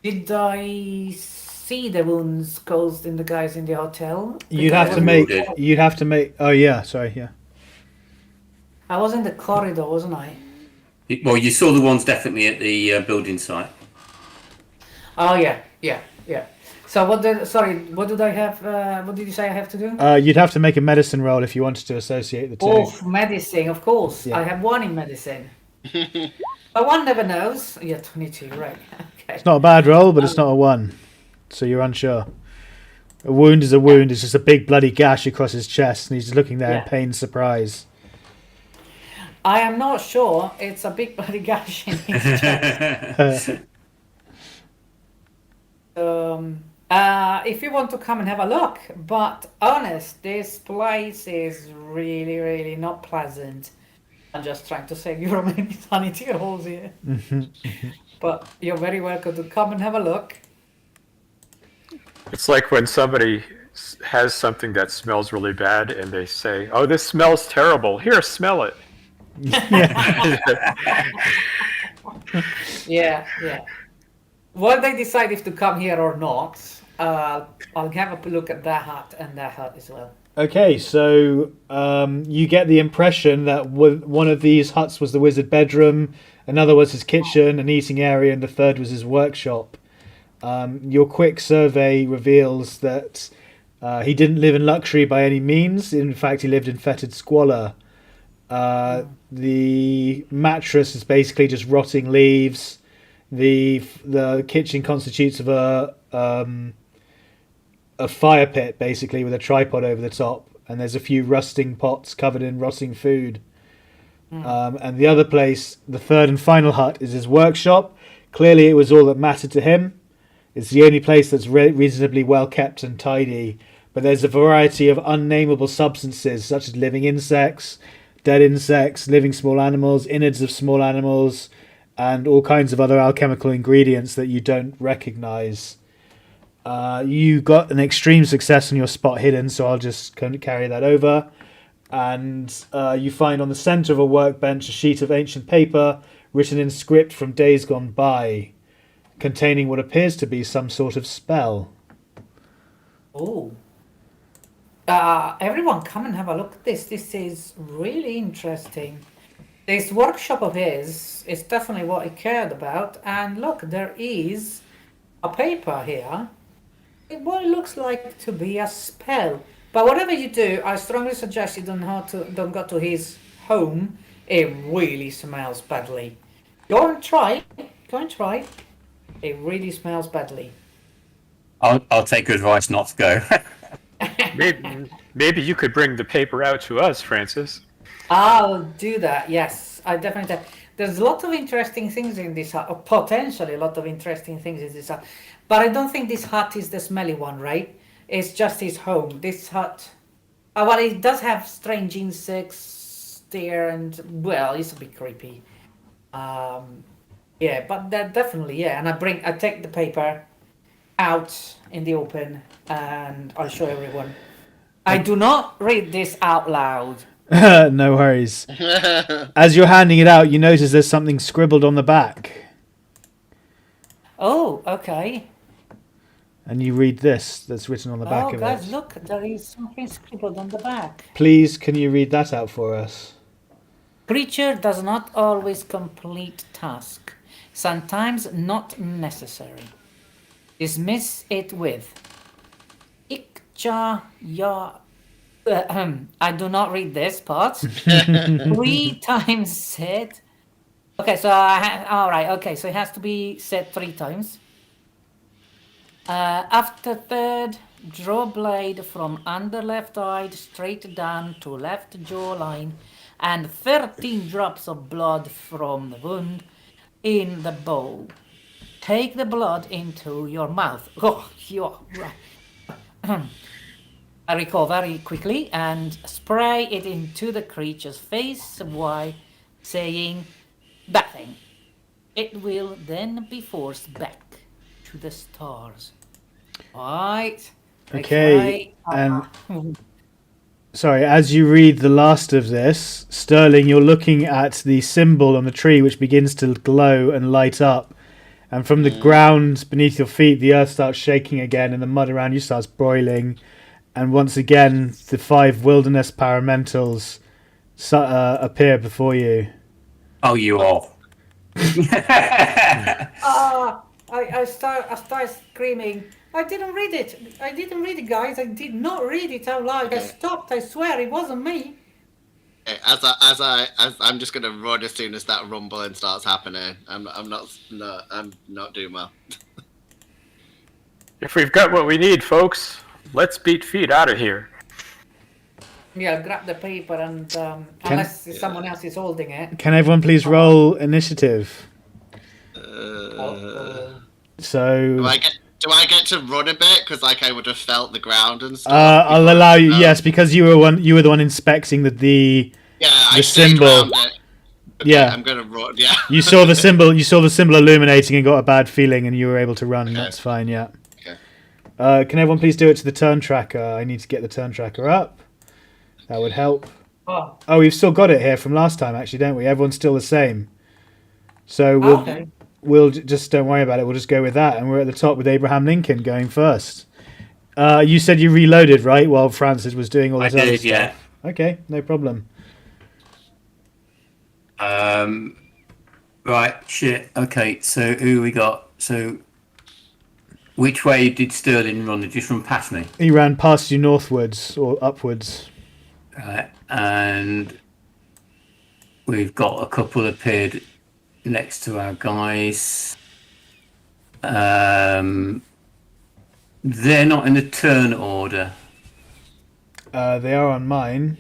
Did I see the wounds caused in the guys in the hotel? You'd have to Because make. did. You'd have to make. Oh yeah, sorry, yeah. I was in the corridor, wasn't I? Well, you saw the ones definitely at the building site. Oh yeah. So what did I have? What did you say I have to do? You'd have to make a medicine roll if you wanted to associate the two. Oh, medicine, of course. Yeah. I have one in medicine. But one never knows. Yeah, 22, right. Okay. It's not a bad roll, but it's not a 1, so you're unsure. A wound is a wound. It's just a big bloody gash across his chest, and he's just looking there in Yeah. pained surprise. I am not sure it's a big bloody gash in his chest. If you want to come and have a look, but honest, this place is really, really not pleasant. I'm just trying to save you from any sanity rolls here. But you're very welcome to come and have a look. It's like when somebody has something that smells really bad and they say, "Oh, this smells terrible. Here, smell it." Yeah. Well, they decide if to come here or not. I'll have a look at that hut and that hut as well. Okay, so you get the impression that one of these huts was the wizard bedroom, another was his kitchen and eating area, and the third was his workshop. Your quick survey reveals that he didn't live in luxury by any means. In fact, he lived in fetid squalor. The mattress is basically just rotting leaves. The kitchen constitutes of a fire pit, basically, with a tripod over the top, and there's a few rusting pots covered in rotting food. And the other place, the third and final hut, is his workshop. Clearly, it was all that mattered to him. It's the only place that's reasonably well kept and tidy, but there's a variety of unnameable substances, such as living insects, dead insects, living small animals, innards of small animals, and all kinds of other alchemical ingredients that you don't recognize. You got an extreme success on your spot hidden, so I'll just carry that over. And you find on the center of a workbench a sheet of ancient paper written in script from days gone by, containing what appears to be some sort of spell. Oh. Everyone come and have a look at this. This is really interesting. This workshop of his is definitely what he cared about. And look, there is a paper here. What it looks like to be a spell. But whatever you do, I strongly suggest you don't go to his home. It really smells badly. Go and try. It really smells badly. I'll take your advice not to go. Maybe you could bring the paper out to us, Francis. I'll do that, yes. I definitely. There's a lot of interesting things in this hut, or potentially a lot of interesting things in this hut. But I don't think this hut is the smelly one, right? It's just his home. This hut. Well, it does have strange insects there, and, well, it's a bit creepy. Yeah, but that definitely, yeah. And I take the paper out in the open, and I'll show everyone. I do not read this out loud. No worries. As you're handing it out, you notice there's something scribbled on the back. Oh, okay. And you read this that's written on the back Oh, of guys, it. look, there is something scribbled on the back. Please, can you read that out for us? Creature does not always complete task. Sometimes not necessary. Dismiss it with Ikcha ya. I do not read this part. 3 times said. Okay, so all right. Okay, so it has to be said 3 times. After third, draw blade from under left eye straight down to left jawline, and 13 drops of blood from the wound in the bowl. Take the blood into your mouth. Oh, you're right. I recall very quickly and spray it into the creature's face while saying nothing. It will then be forced back to the stars. Right. Okay, and sorry, as you read the last of this, Sterling, you're looking at the symbol on the tree which begins to glow and light up, And from the ground beneath your feet, the earth starts shaking again, and the mud around you starts boiling. And once again, the 5 wilderness paramentals appear before you. Oh, you all. I start screaming. I didn't read it, guys. I did not read it out loud. I stopped. I swear it wasn't me. As I'm just gonna run as soon as that rumbling starts happening. I'm not doing well. If we've got what we need, folks, let's beat feet out of here. Yeah, I'll grab the paper and unless someone else is holding it. Can everyone please roll initiative? So Do I get to run a bit because like I would have felt the ground and stuff? I'll allow you. Yes, because you were the one inspecting the symbol. Okay, yeah, I'm gonna run. Yeah. You saw the symbol. You saw the symbol illuminating and got a bad feeling, and you were able to run. Okay. That's fine. Yeah. Okay. Can everyone please do it to the turn tracker? I need to get the turn tracker up. That would help. Oh, we've still got it here from last time, actually, don't we? Everyone's still the same. So we'll just don't worry about it. We'll just go with that, and we're at the top with Abraham Lincoln going first. You said you reloaded, right? While Francis was doing all this other stuff. Yeah. Okay, no problem. Right, shit. Okay, so who we got? So, which way did Sterling run? Did he just run past me? He ran past you northwards or upwards. Right, and we've got a couple appeared next to our guys. They're not in the turn order. They are on mine.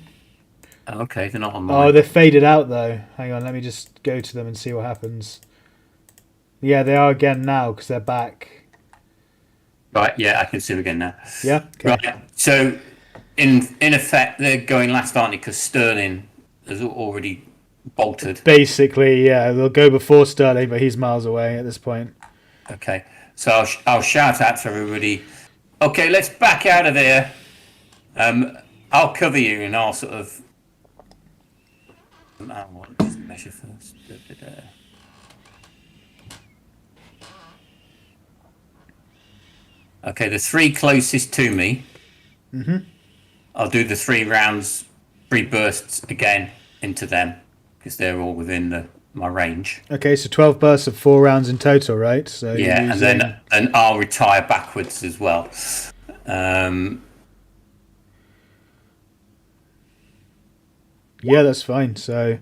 Okay, they're not on mine. Oh, they're faded out though. Hang on, let me just go to them and see what happens. Yeah, they are again now because they're back. Right, yeah, I can see them again now. Yeah. Okay. Right, so in effect, they're going last, aren't they? Because Sterling has already bolted. Basically, yeah, they'll go before Sterling, but he's miles away at this point. Okay, so I'll shout out to everybody. Okay, let's back out of there. I'll cover you, and I'll sort of. I want to measure first. Okay, the 3 closest to me. I'll do the 3 rounds, 3 bursts again into them because they're all within my range. Okay, so 12 bursts of 4 rounds in total, right? So yeah, and I'll retire backwards as well. Yeah, that's fine. So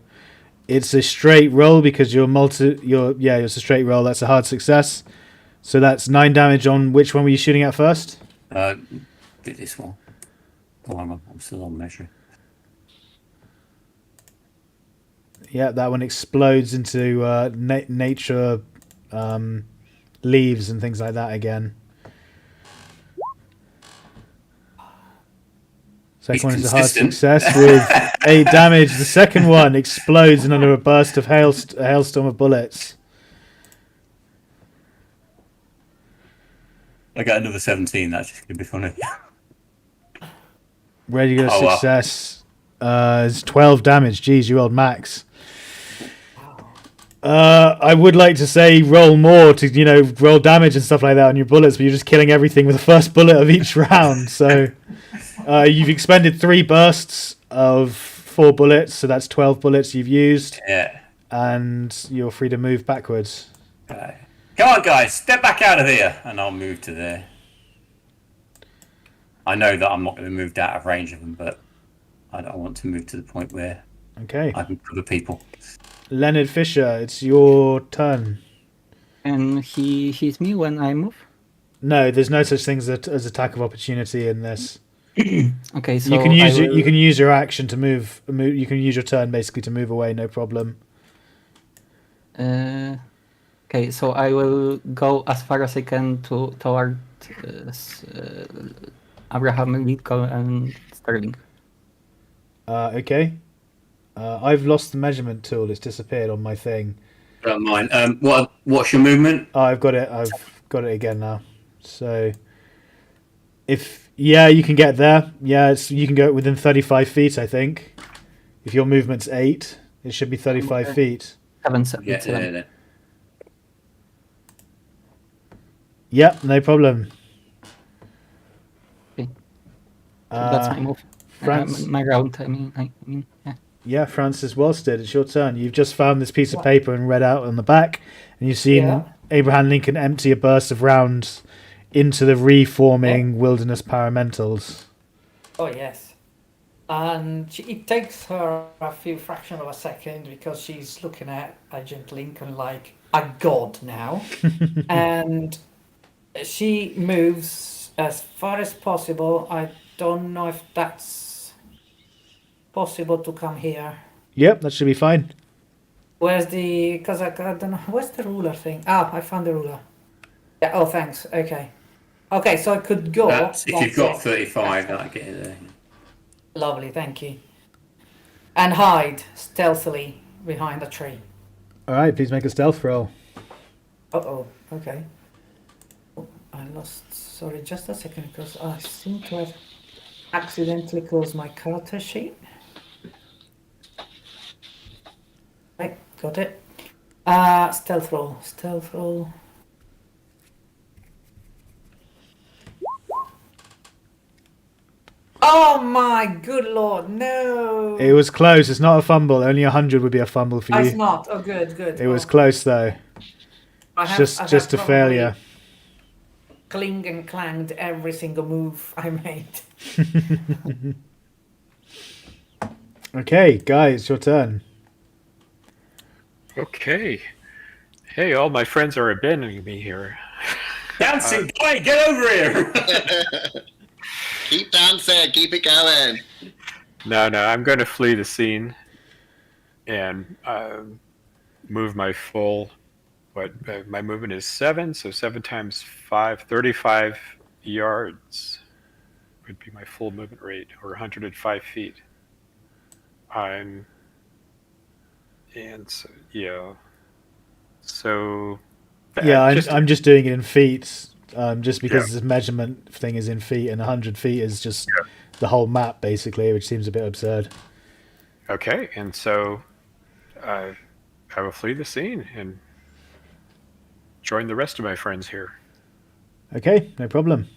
it's a straight roll because it's a straight roll. That's a hard success. So that's 9 damage on which one were you shooting at first? This one. Oh, I'm still on measure. Yeah, that one explodes into nature leaves and things like that again. Second one is a hard success with 8 damage. The second one explodes and under a burst of a hailstorm of bullets. I got another 17. That's just gonna be funny. Regular success. It's 12 damage. Jeez, you old Max. I would like to say roll more to roll damage and stuff like that on your bullets, but you're just killing everything with the first bullet of each round. So you've expended 3 bursts of 4 bullets, so that's 12 bullets you've used. Yeah. And you're free to move backwards. Okay. Come on, guys, step back out of here, and I'll move to there. I know that I'm not going to move out of range of them, but I want to move to the point where I can cover people. Leonard Fisher, it's your turn. And he hits me when I move? No, there's no such thing as attack of opportunity in this. Okay, so you can use your action to move. You can use your turn basically to move away, no problem. Okay, so I will go as far as I can toward Abraham Lincoln and Sterling. Okay. I've lost the measurement tool. It's disappeared on my thing. Don't mind. What's your movement? I've got it. I've got it again now. So, you can get there. Yeah, you can go within 35 feet. I think. If your movement's 8, it should be 35 feet. 7. Yeah. Yep, no problem. Okay. So that's my move. France. My round. I mean, yeah. Yeah, Francis Worsted, it's your turn. You've just found this piece of paper and read out on the back, and you've seen Yeah. Abraham Lincoln empty a burst of rounds into the reforming wilderness paramentals. Oh yes. And it takes her a few fraction of a second because she's looking at Agent Lincoln like a god now. And she moves as far as possible. I don't know if that's possible to come here. Yep, that should be fine. Where's the... because I don't know. Where's the ruler thing? Ah, I found the ruler. Yeah, oh, thanks. Okay. Okay, so I could go... If you've got 35, that'll get you there. Lovely, thank you. And hide stealthily behind a tree. Alright, please make a stealth roll. Uh-oh, okay. Oh, I lost... Sorry, just a second, because I seem to have accidentally closed my character sheet. Right, got it. Stealth roll. Stealth roll. Oh my good lord, no! It was close, it's not a fumble. Only 100 would be a fumble for It's you. not. Oh, good, good. It was close though. I have Just a probably failure. Cling and clanged every single move I made. Okay, guys, your turn. Okay. Hey, all my friends are abandoning me here. Dancing guy, get over here! Keep dancing, keep it going. No, I'm going to flee the scene and move my full. My movement is 7, so 7 times 5, 35 yards would be my full movement rate, or 105 feet. And so, yeah. So. Yeah, I'm just doing it in feet, just because this measurement thing is in feet, and 100 feet is just the whole map, basically, which seems a bit absurd. Okay, and so I will flee the scene and join the rest of my friends here. Okay, no problem.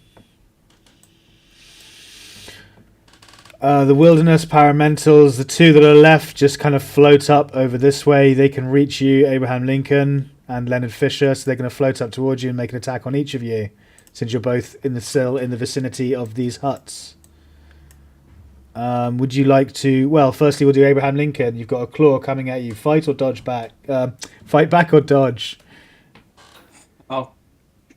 The wilderness paramentals, the two that are left, just kind of float up over this way. They can reach you, Abraham Lincoln and Leonard Fisher, so they're going to float up towards you and make an attack on each of you, since you're both in the vicinity of these huts. Would you like to... Well, firstly, we'll do Abraham Lincoln. You've got a claw coming at you. Fight or dodge back? Fight back or dodge? Let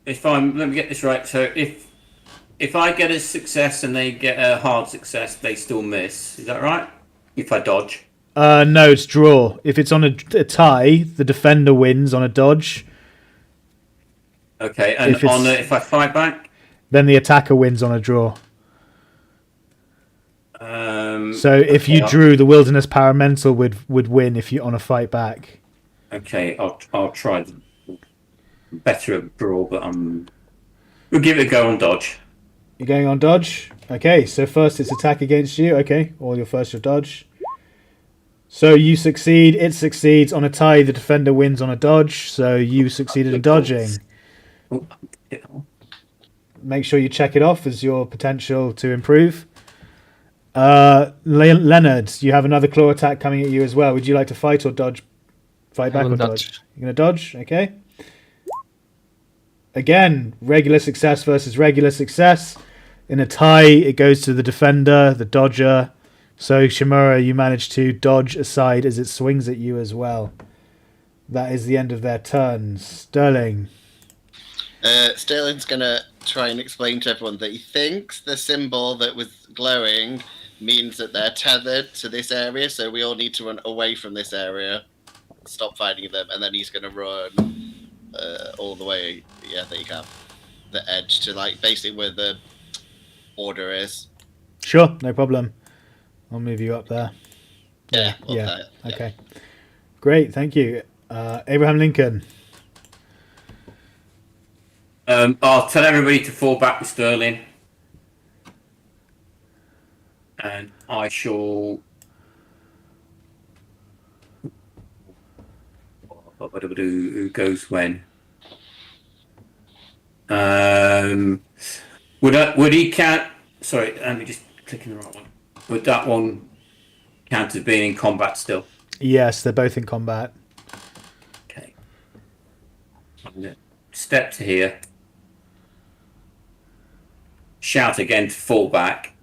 me get this right. So if I get a success and they get a hard success, they still miss. Is that right? If I dodge? No, it's draw. If it's on a tie, the defender wins on a dodge. Okay, and if I fight back? Then the attacker wins on a draw. So if you drew, the wilderness paramental would win if you on a fight back. Okay, I'll try the better at brawl, but we'll give it a go on dodge. You're going on dodge? Okay, so first it's attack against you. Okay, or your dodge. So you succeed, it succeeds. On a tie, the defender wins on a dodge, so you succeeded in dodging. Make sure you check it off as your potential to improve. Leonard, you have another claw attack coming at you as well. Would you like to fight or dodge? Fight back or dodge? You're going to dodge? Okay. Again, regular success versus regular success. In a tie, it goes to the defender, the dodger. So, Shimura, you manage to dodge aside as it swings at you as well. That is the end of their turns. Sterling. Sterling's going to try and explain to everyone that he thinks the symbol that was glowing means that they're tethered to this area, so we all need to run away from this area, stop fighting them, and then he's going to run all the way, there you go, the edge to basically where the border is. Sure, no problem. I'll move you up there. Yeah. Okay. Great, thank you. Abraham Lincoln. I'll tell everybody to fall back with Sterling. And I shall... Who goes when? Would he count? Sorry, let me just click in the right one. Would that one count as being in combat still? Yes, they're both in combat. Okay. I'm gonna step to here. Shout again to fall back.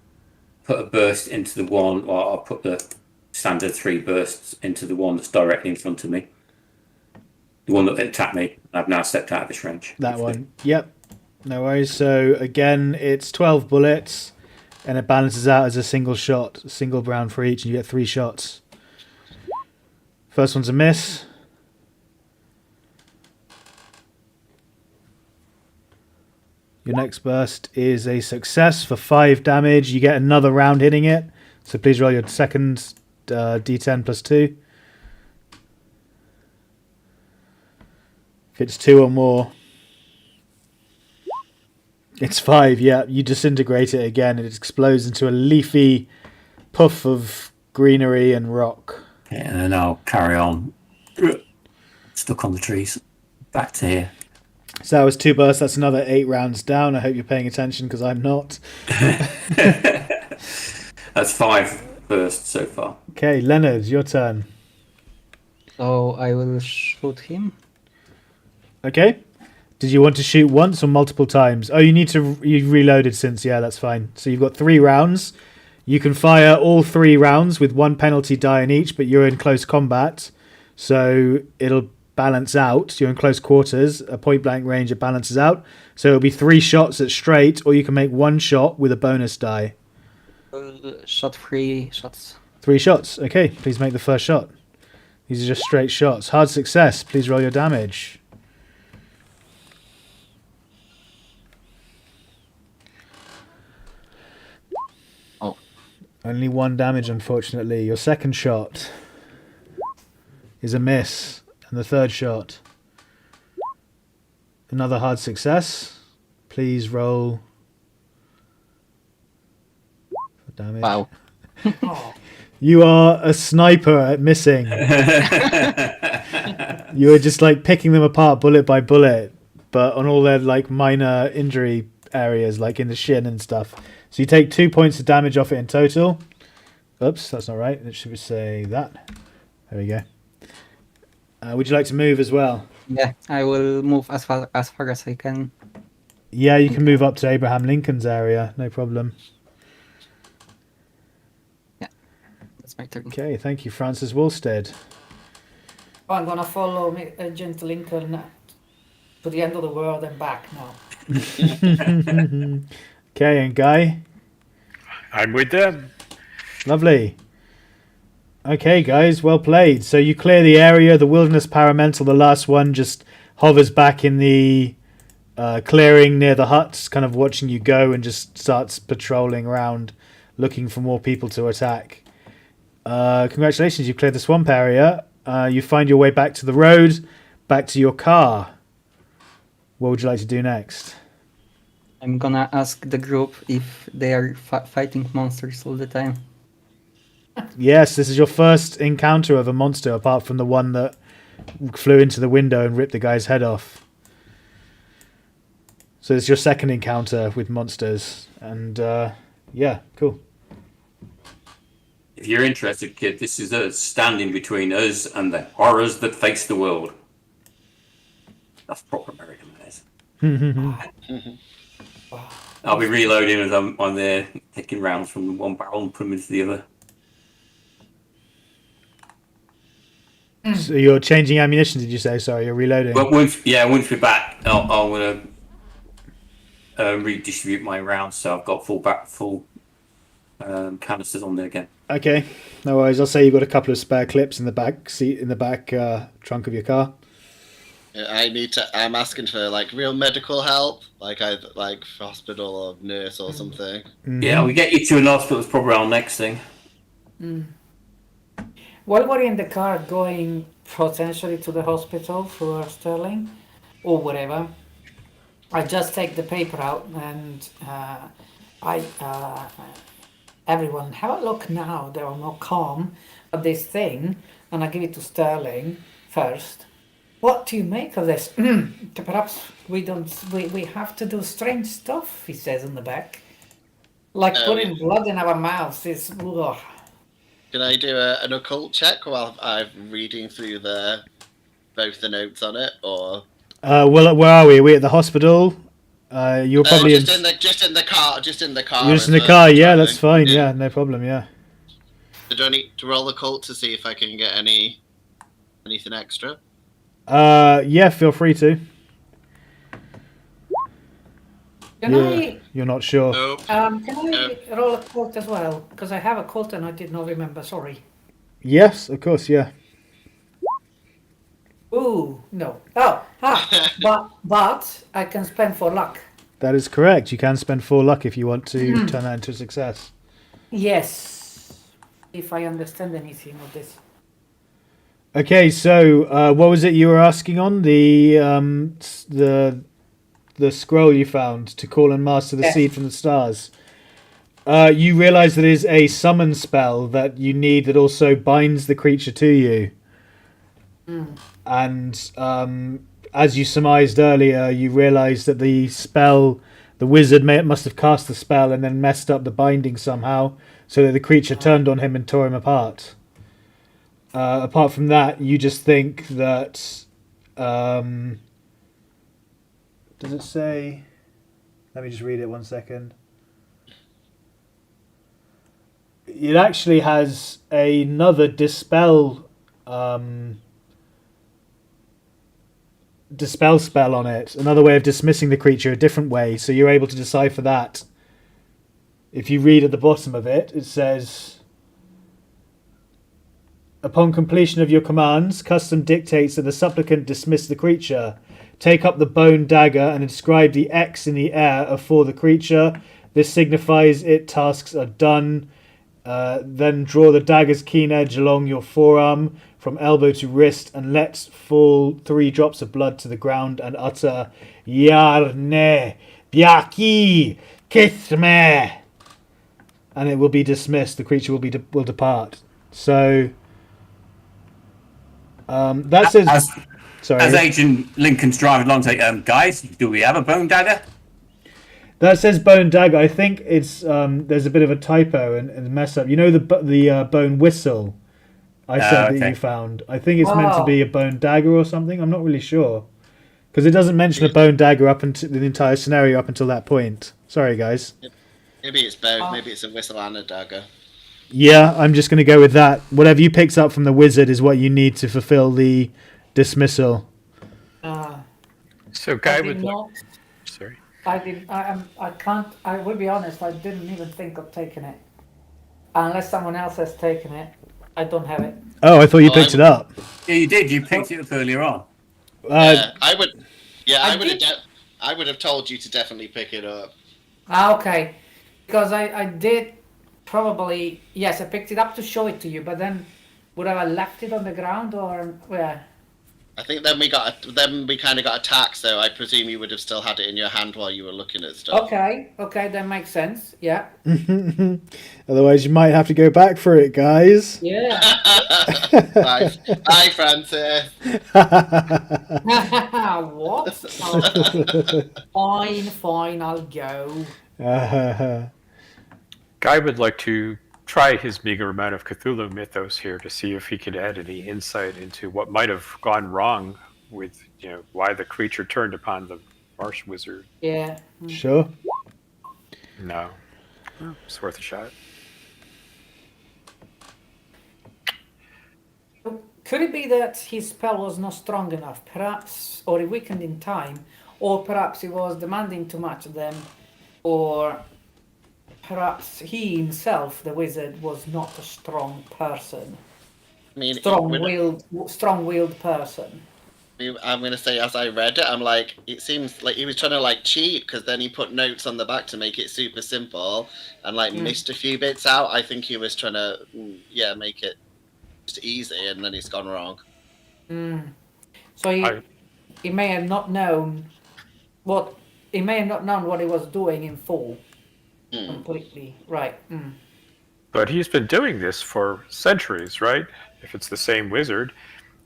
Put a burst into the one, or I'll put the standard 3 bursts into the one that's directly in front of me. The one that attacked me. I've now stepped out of its range. That one. Yep. No worries. So again, it's 12 bullets, and it balances out as a single shot, a single round for each, and you get 3 shots. First one's a miss. Your next burst is a success for 5 damage. You get another round hitting it. So please roll your second d10 plus 2. If it's 2 or more, it's 5. Yeah, you disintegrate it again. It explodes into a leafy puff of greenery and rock. Okay, and then I'll carry on. Stuck on the trees. Back to here. So that was 2 bursts. That's another 8 rounds down. I hope you're paying attention because I'm not. That's 5 bursts so far. Okay, Leonard, your turn. So I will shoot him. Okay. Did you want to shoot once or multiple times? Oh, you reloaded since. Yeah, that's fine. So you've got 3 rounds. You can fire all 3 rounds with 1 penalty die in each, but you're in close combat. So it'll balance out. You're in close quarters. A point blank range, it balances out. So it'll be 3 shots at straight, or you can make 1 shot with a bonus die. Shot 3 shots. 3 shots. Okay, please make the first shot. These are just straight shots. Hard success. Please roll your damage. Oh. Only 1 damage, unfortunately. Your second shot is a miss. And the third shot, another hard success. Please roll for damage. Wow. You are a sniper at missing. You were just like picking them apart bullet by bullet, but on all their like minor injury areas, like in the shin and stuff. So you take 2 points of damage off it in total. Oops, that's not right. It should say that. There we go. Would you like to move as well? Yeah, I will move as far as I can. Yeah, you can move up to Abraham Lincoln's area. No problem. Yeah, that's my turn. Okay, thank you, Francis Wolstead. I'm gonna follow Agent Lincoln to the end of the world and back now. Okay, and Guy? I'm with them. Lovely. Okay, guys, well played. So you clear the area. The Wilderness Paramental, the last one, just hovers back in the clearing near the huts, kind of watching you go, and just starts patrolling around, looking for more people to attack. Congratulations, you cleared the swamp area. You find your way back to the road, back to your car. What would you like to do next? I'm gonna ask the group if they are fighting monsters all the time. Yes, this is your first encounter of a monster, apart from the one that flew into the window and ripped the guy's head off. So it's your second encounter with monsters, and yeah, cool. If you're interested, kid, this is us standing between us and the horrors that face the world. That's proper American, that is. I'll be reloading as I'm on there, taking rounds from one barrel and putting them into the other. So you're changing ammunition, did you say? Sorry, you're reloading. But once we're back, I'm gonna redistribute my rounds, so I've got full canisters on there again. Okay, no worries. I'll say you've got a couple of spare clips in the back seat, in the back trunk of your car. I'm asking for like real medical help, like either like hospital or nurse or something. Mm-hmm. Yeah, we get you to an hospital. It's probably our next thing. While we're in the car going potentially to the hospital for Sterling or whatever, I just take the paper out and everyone have a look now. They are more calm at this thing, and I give it to Sterling first. What do you make of this? Perhaps we have to do strange stuff, he says on the back. Like Oh, putting blood in our mouths is... Ugh. Can I do an occult check while I'm reading through both the notes on it, or Well, where are we? Are we at the hospital? You're probably just in the car? Just in the car. You're just in as the car. we're Yeah, that's traveling. fine. Yeah, no problem. Yeah. So do I need to roll occult to see if I can get anything extra? Yeah, feel free to. You're not sure. Nope. Can I roll a cult as well? Because I have a cult and I did not remember, sorry. Yes, of course. Yeah. Ooh, no. But I can spend for luck. That is correct. You can spend 4 luck if you want to turn that into a success. Yes. If I understand anything of this. Okay, so what was it you were asking on the scroll you found to call and master the seed from the stars? You realise that it is a summon spell that you need that also binds the creature to you. And as you surmised earlier, you realise that the wizard must have cast the spell and then messed up the binding somehow, so that the creature turned on him and tore him apart. Apart from that, you just think that... does it say... Let me just read it 1 second. It actually has another dispel spell on it. Another way of dismissing the creature a different way. So you're able to decipher that. If you read at the bottom of it, it says... Upon completion of your commands, custom dictates that the supplicant dismiss the creature. Take up the bone dagger and inscribe the X in the air for the creature. This signifies its tasks are done. Then draw the dagger's keen edge along your forearm from elbow to wrist and let fall 3 drops of blood to the ground and utter Yarne Biaki Kithme, and it will be dismissed. The creature will depart. So that says. As Agent Lincoln's driving along, say, guys, do we have a bone dagger? That says bone dagger. I think it's there's a bit of a typo and mess up. You know the bone whistle I said that you found. I think it's meant to be a bone dagger or something. I'm not really sure because it doesn't mention a bone dagger up until the entire scenario up until that point. Sorry, guys. Maybe it's both. Maybe it's a whistle and a dagger. Yeah, I'm just going to go with that. Whatever you picked up from the wizard is what you need to fulfill the dismissal. So, Guy would. Sorry. I can't. I will be honest. I didn't even think of taking it, unless someone else has taken it. I don't have it. Oh, I thought you picked it up. Yeah, you did. You picked it up earlier on. I would. Yeah, I would have told you to definitely pick it up. Okay, because I did probably. Yes, I picked it up to show it to you, but then would I have left it on the ground or where? I think then we kind of got attacked, so I presume you would have still had it in your hand while you were looking at stuff. Okay, that makes sense. Yeah. Otherwise, you might have to go back for it, guys. Yeah. Bye, Francis. What? Fine, I'll go. Guy would like to try his meager amount of Cthulhu mythos here to see if he could add any insight into what might have gone wrong with, why the creature turned upon the marsh wizard. Yeah. Sure. No. It's worth a shot. Could it be that his spell was not strong enough, perhaps, or it weakened in time, or perhaps he was demanding too much of them, or perhaps he himself, the wizard, was not a strong person. I mean, strong-willed person. I'm going to say, as I read it, I'm like, it seems like he was trying to cheat, because then he put notes on the back to make it super simple and missed a few bits out. I think he was trying to make it just easy, and then it's gone wrong. So he may have not known what he was doing in full. Completely right. But he's been doing this for centuries, right? If it's the same wizard,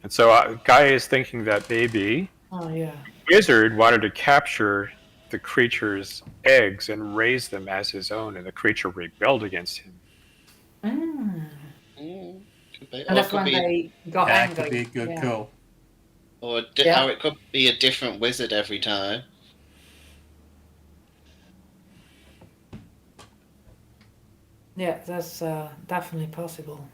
And so Guy is thinking that maybe Oh yeah. the wizard wanted to capture the creature's eggs and raise them as his own, and the creature rebelled against him. Could be, And that's when they got That angry. could be a good Yeah. call. or Yeah. it could be a different wizard every time. Yeah, that's definitely possible.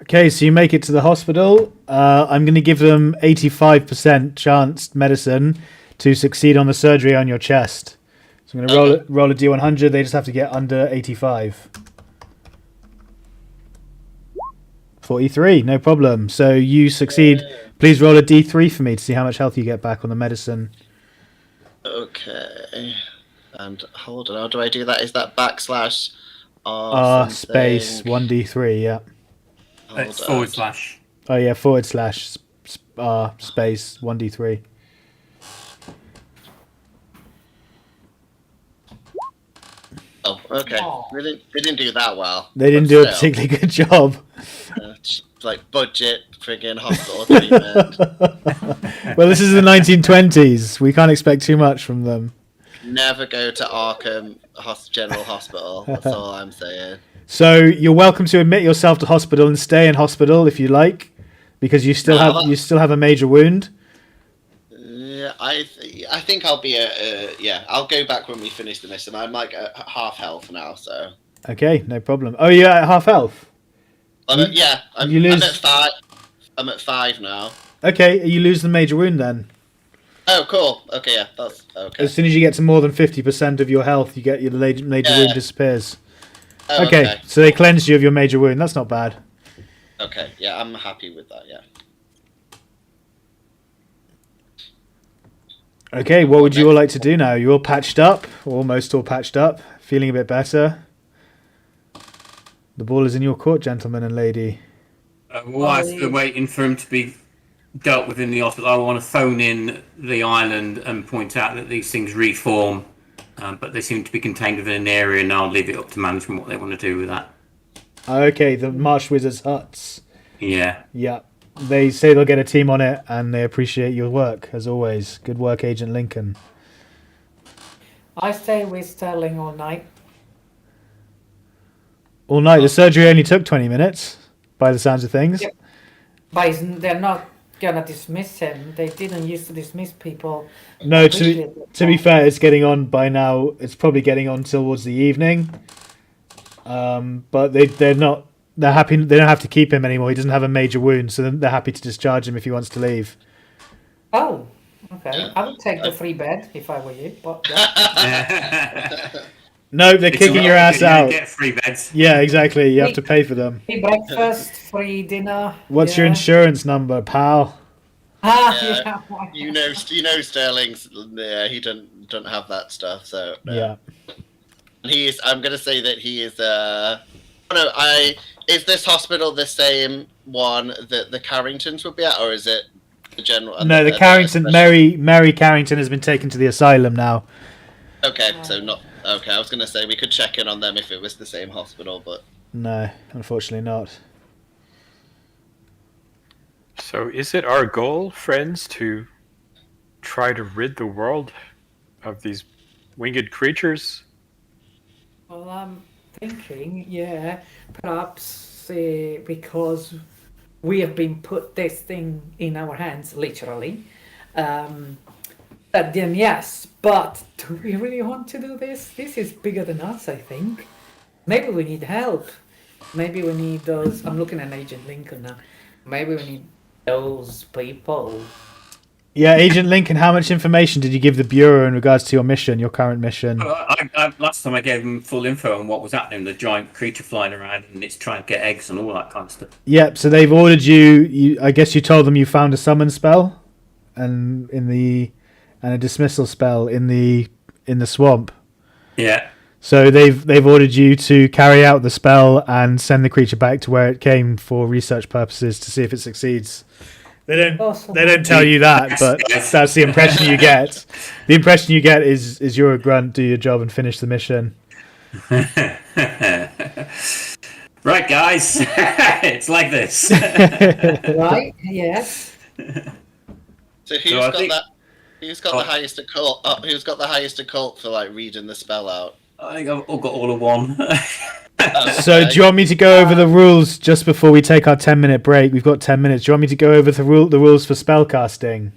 Okay, so you make it to the hospital. I'm going to give them 85% chance medicine to succeed on the surgery on your chest. So I'm going to roll a D100. They just have to get under 85. 43, no problem. So you succeed. Please roll a D3 for me to see how much health you get back on the medicine. Okay. And hold on, how do I do that? Is that backslash Space 1D3, yeah. It's forward slash. Oh yeah, forward slash space 1D3. Oh, okay. Oh. They didn't do that well. They didn't but do a still. particularly good job. Like budget friggin' hospital treatment. Well, this is the 1920s. We can't expect too much from them. Never go to Arkham General Hospital. That's all I'm saying. So you're welcome to admit yourself to hospital and stay in hospital if you like, because you still have a major wound. Yeah, I think I'll be I'll go back when we finish the mission. I'm like at half health now, so. Okay, no problem. Oh, you're at half health. I'm at 5. I'm at 5 now. Okay, you lose the major wound then. Oh, cool. Okay, yeah, that's okay. As soon as you get to more than 50% of your health, you get your major wound disappears. Oh, Okay, so they cleansed you of your major wound. That's not bad. Okay, yeah, I'm happy with that. Yeah. Okay, what would you all like to do now? You're all patched up, almost all patched up, feeling a bit better. The ball is in your court, gentlemen and lady. Whilst we're waiting for him to be dealt with in the hospital, I want to phone in the island and point out that these things reform, but they seem to be contained within an area, and I'll leave it up to management what they want to do with that. Okay, the Marsh Wizards huts. Yeah. Yeah, they say they'll get a team on it, and they appreciate your work, as always. Good work, Agent Lincoln. I stay with Sterling all night. All night. The surgery only took 20 minutes, by the sounds of things. Yeah. But they're not gonna dismiss him. They didn't used to dismiss people. No, to be fair, it's getting on by now. It's probably getting on towards the evening. But they're not. They're happy. They don't have to keep him anymore. He doesn't have a major wound, so they're happy to discharge him if he wants to leave. Oh, okay. I would take the free bed if I were you. But yeah. No, they're kicking your ass out. Get free beds. Yeah, exactly. You have to pay for them. free breakfast, free dinner. What's your insurance number, pal? Yeah. You know Sterling's. Yeah, he don't have that stuff. So Yeah. He's. I'm gonna say that he is. Is this hospital the same one that the Carringtons would be at, or is it the general? No, the Carrington. Mary Carrington has been taken to the asylum now. Okay, so not. Okay, I was gonna say we could check in on them if it was the same hospital, but No, unfortunately not. So is it our goal, friends, to try to rid the world of these winged creatures? Well, I'm thinking, yeah, perhaps because we have been put this thing in our hands, literally. But then yes, but do we really want to do this? This is bigger than us, I think. Maybe we need help. Maybe we need those. I'm looking at Agent Lincoln now. Maybe we need those people. Yeah, Agent Lincoln, how much information did you give the Bureau in regards to your mission, your current mission? Last time I gave them full info on what was happening, the giant creature flying around and it's trying to get eggs and all that kind of stuff. Yep, so they've ordered you. I guess you told them you found a summon spell, and a dismissal spell in the swamp. Yeah. So they've ordered you to carry out the spell and send the creature back to where it came for research purposes to see if it succeeds. They don't tell you that, but that's the impression you get. The impression you get is you're a grunt, do your job and finish the mission. Right, guys, it's like this. Right? Yes. So who's So I got think- that? Who's got the highest occult? Who's got the highest occult for like reading the spell out? I think I've all got all of one. So, do you want me to go over the rules just before we take our 10-minute break? We've got 10 minutes. Do you want me to go over the rules for spellcasting?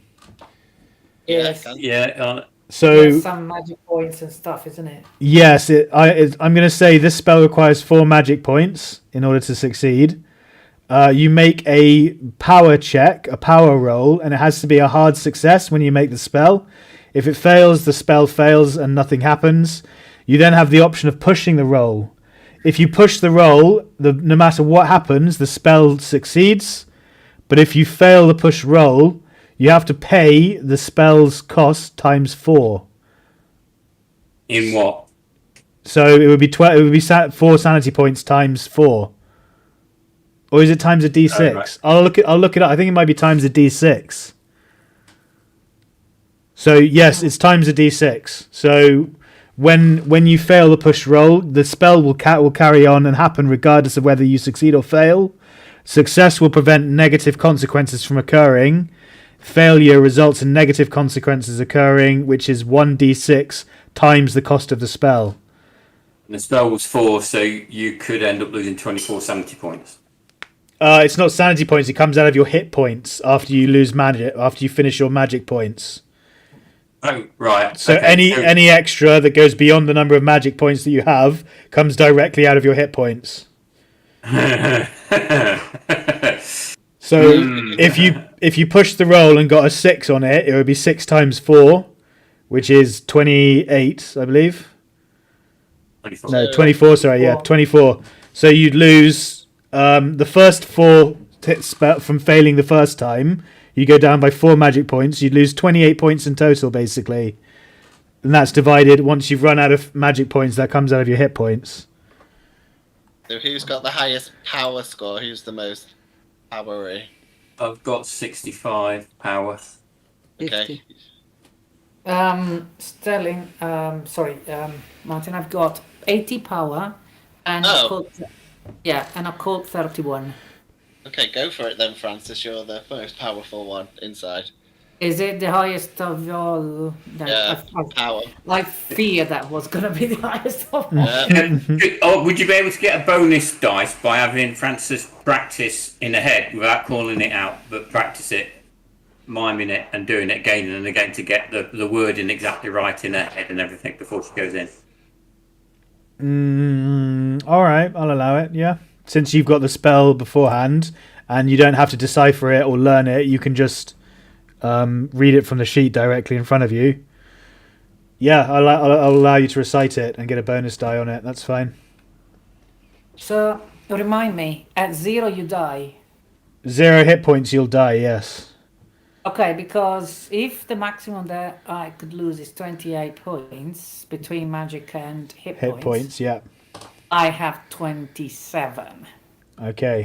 Yes. can- Yeah, So, There's some magic points and stuff, isn't it? yes, I'm going to say this spell requires 4 magic points in order to succeed. You make a power check, a power roll, and it has to be a hard success when you make the spell. If it fails, the spell fails and nothing happens. You then have the option of pushing the roll. If you push the roll, no matter what happens, the spell succeeds. But if you fail the push roll, you have to pay the spell's cost times 4. in what? So it would be 4 sanity points times 4. Or is it times a d6? Right. I'll look it up. I think it might be times a d6. So yes, it's times a d6. So when you fail the push roll, the spell will carry on and happen regardless of whether you succeed or fail. Success will prevent negative consequences from occurring. Failure results in negative consequences occurring, which is 1d6 times the cost of the spell. The spell was 4, so you could end up losing 24 sanity points. It's not sanity points. It comes out of your hit points after you lose magic. After you finish your magic points. Oh, right. So okay. any extra that goes beyond the number of magic points that you have comes directly out of your hit points. So if you push the roll and got a 6 on it, it would be 6 times 4, which is 28, I believe. 24. No, 24. Sorry, yeah, 24. So you'd lose the first 4 from failing the first time. You go down by 4 magic points. You'd lose 28 points in total, basically. And that's divided. Once you've run out of magic points, that comes out of your hit points. So who's got the highest power score? Who's the most powery? I've got 65 power. Okay. 50. Sterling, Martin, I've got 80 power and Oh. and occult 31. Okay, go for it then, Francis. You're the most powerful one inside. Is it the highest of all? Yeah, power. I fear that was going to be the highest of all. Would you be able to get a bonus dice by having Francis practice in the head without calling it out, but practice it, miming it, and doing it again and again to get the wording exactly right in her head and everything before she goes in? All right, I'll allow it. Yeah, since you've got the spell beforehand and you don't have to decipher it or learn it, you can just read it from the sheet directly in front of you. Yeah, I'll allow you to recite it and get a bonus die on it. That's fine. So, remind me, at 0 you die. 0 hit points, you'll die. Yes. Okay, because if the maximum that I could lose is 28 points between magic and hit Hit points. Yeah. I have 27. Okay.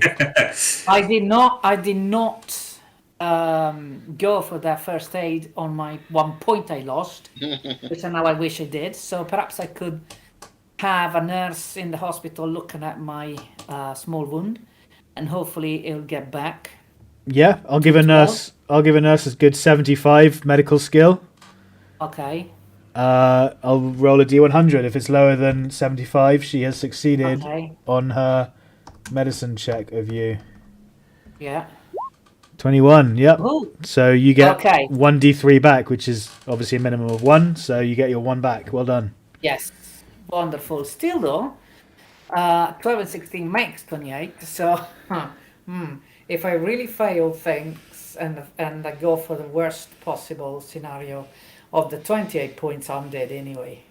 I did not go for that first aid on my 1 point I lost, which now I wish I did. So perhaps I could have a nurse in the hospital looking at my small wound, and hopefully it'll get back. Yeah, I'll give a nurse a good 75 medical skill. Okay. I'll roll a d100. If it's lower than 75, she has succeeded Okay. on her medicine check of you. Yeah. 21. Yep. Oh. So you get Okay. 1d3 back, which is obviously a minimum of 1. So you get your 1 back. Well done. Yes. Wonderful. Still though, 12 and 16 makes 28. So, if I really fail things and I go for the worst possible scenario of the 28 points, I'm dead anyway.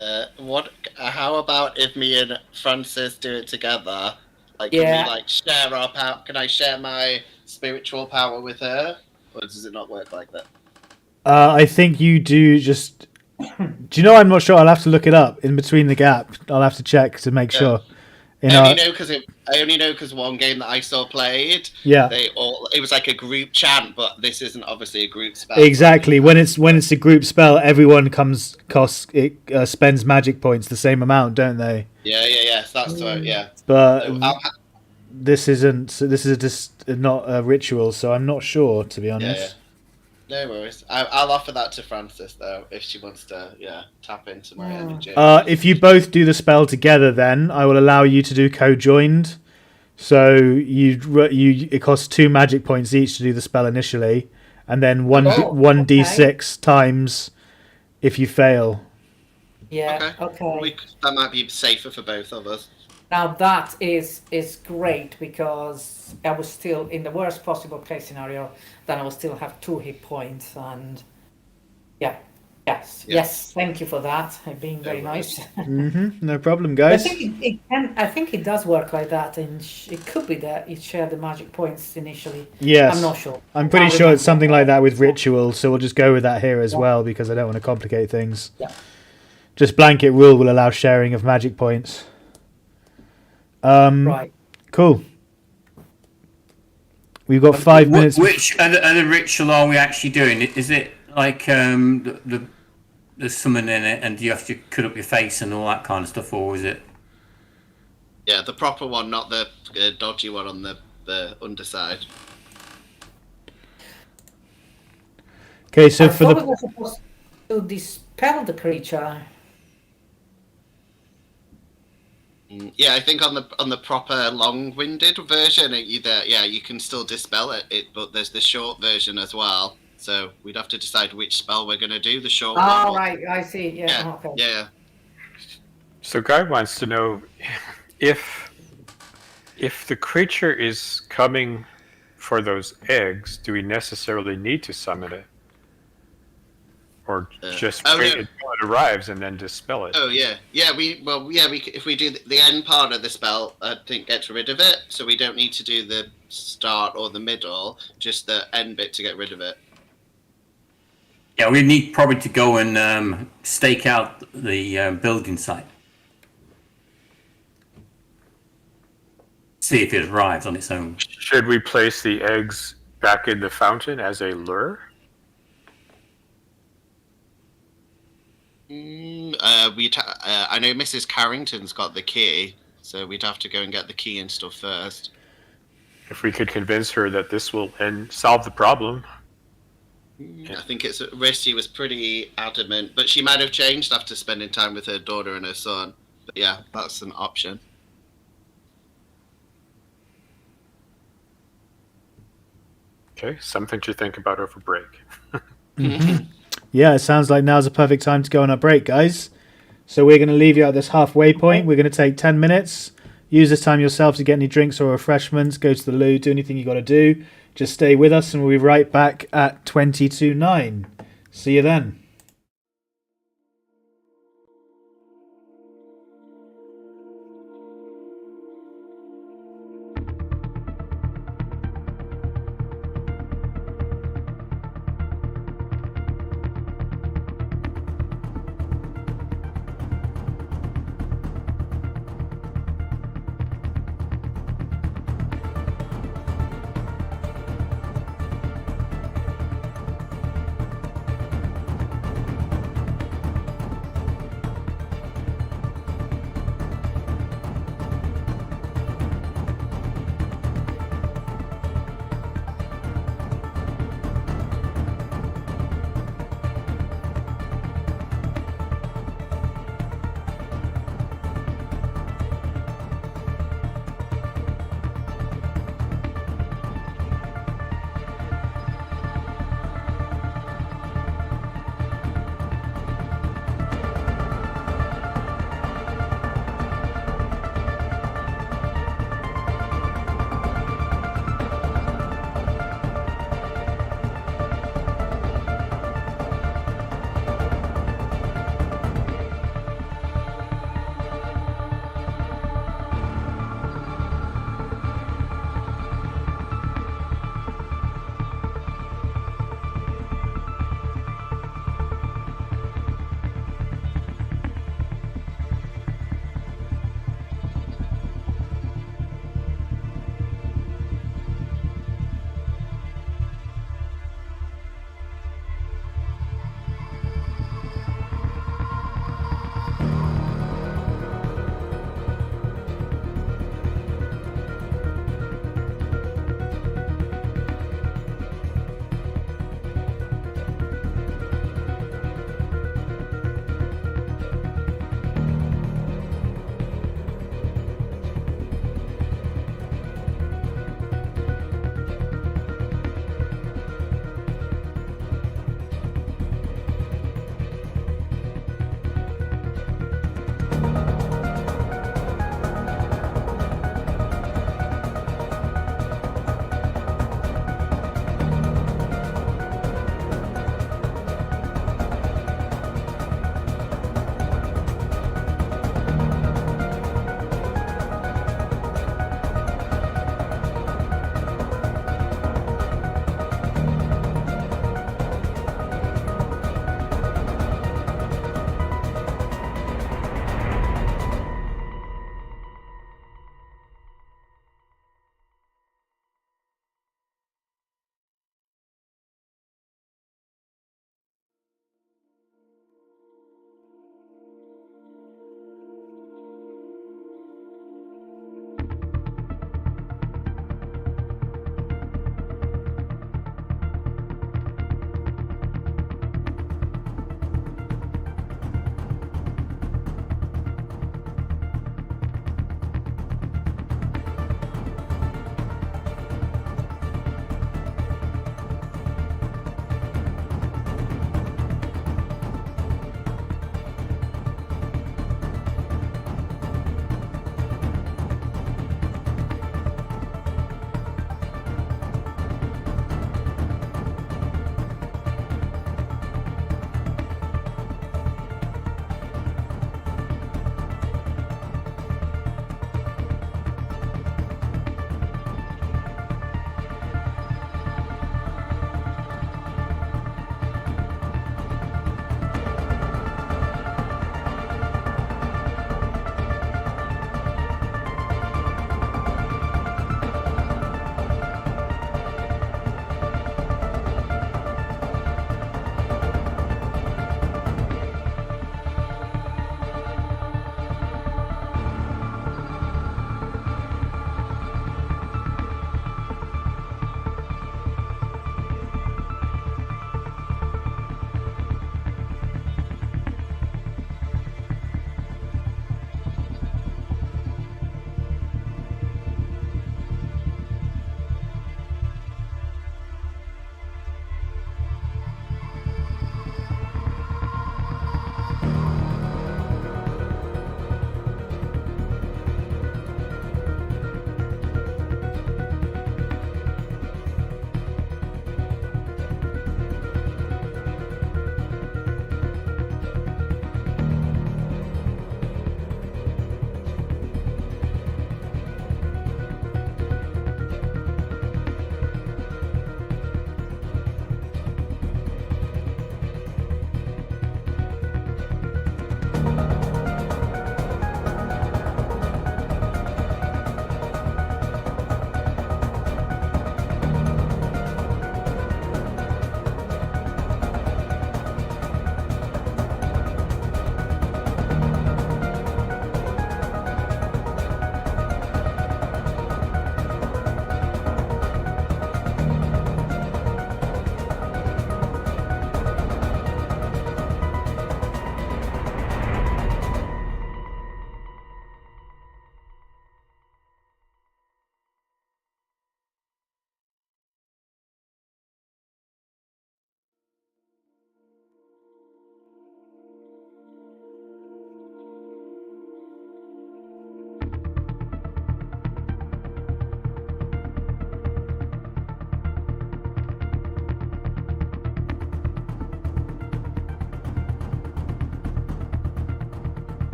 How about if me and Francis do it together? Like, Yeah. can we share our power? Can I share my spiritual power with her, or does it not work like that? I think you do just. Do you know? I'm not sure. I'll have to look it up in between the gap. I'll have to check to make sure. In I our, only know because one game that I saw played, yeah, it was like a group chant, but this isn't obviously a group spell. exactly. When it's a group spell, everyone spends magic points the same amount, don't they? Yeah. So that's right. Yeah. But So this isn't. This is just not a ritual, so I'm not sure, to be yeah. honest. No worries. I'll offer that to Francis though, if she wants to. Yeah, tap into my energy. If you both do the spell together, then I will allow you to do co-joined. So it costs 2 magic points each to do the spell initially, and then one d6 times if you fail. Yeah. Okay. That might be safer for both of us. Now that is great because I was still in the worst possible case scenario. Then I will still have 2 hit points, and yes. Thank you for that. Being very nice. No problem, I guys. think I think it does work like that, and it could be that you share the magic points initially. Yes, I'm not sure. I'm pretty sure it's something like that with ritual, so we'll just go with that here as well because I don't want to complicate things. Yeah. Just blanket rule will allow sharing of magic points. Right. Cool. We've got 5 minutes. Which other ritual are we actually doing? Is it like the summon in it, and you have to cut up your face and all that kind of stuff, or is it? Yeah, the proper one, not the dodgy one on the underside. Okay, so I for thought the we were supposed to dispel the creature. Yeah, I think on the proper long-winded version, you can still dispel it, but there's the short version as well. So we'd have to decide which spell we're going to do. The short one. Oh, right, I see. Yeah. Okay. Yeah. So Guy wants to know if the creature is coming for those eggs, do we necessarily need to summon it? Or just wait until it arrives and then dispel it? Oh yeah, if we do the end part of the spell, I think gets rid of it, so we don't need to do the start or the middle, just the end bit to get rid of it. Yeah, we need probably to go and stake out the building site. See if it arrives on its own. Should we place the eggs back in the fountain as a lure? I know Mrs. Carrington's got the key, so we'd have to go and get the key and stuff first. If we could convince her that this will solve the problem. I think it's Risty was pretty adamant, but she might have changed after spending time with her daughter and her son. But yeah, that's an option. Okay, something to think about over break. Yeah, it sounds like now's a perfect time to go on a break, guys. So we're going to leave you at this halfway point. We're going to take 10 minutes. Use this time yourself to get any drinks or refreshments. Go to the loo, do anything you got to do. Just stay with us and we'll be right back at 22:09. See you then.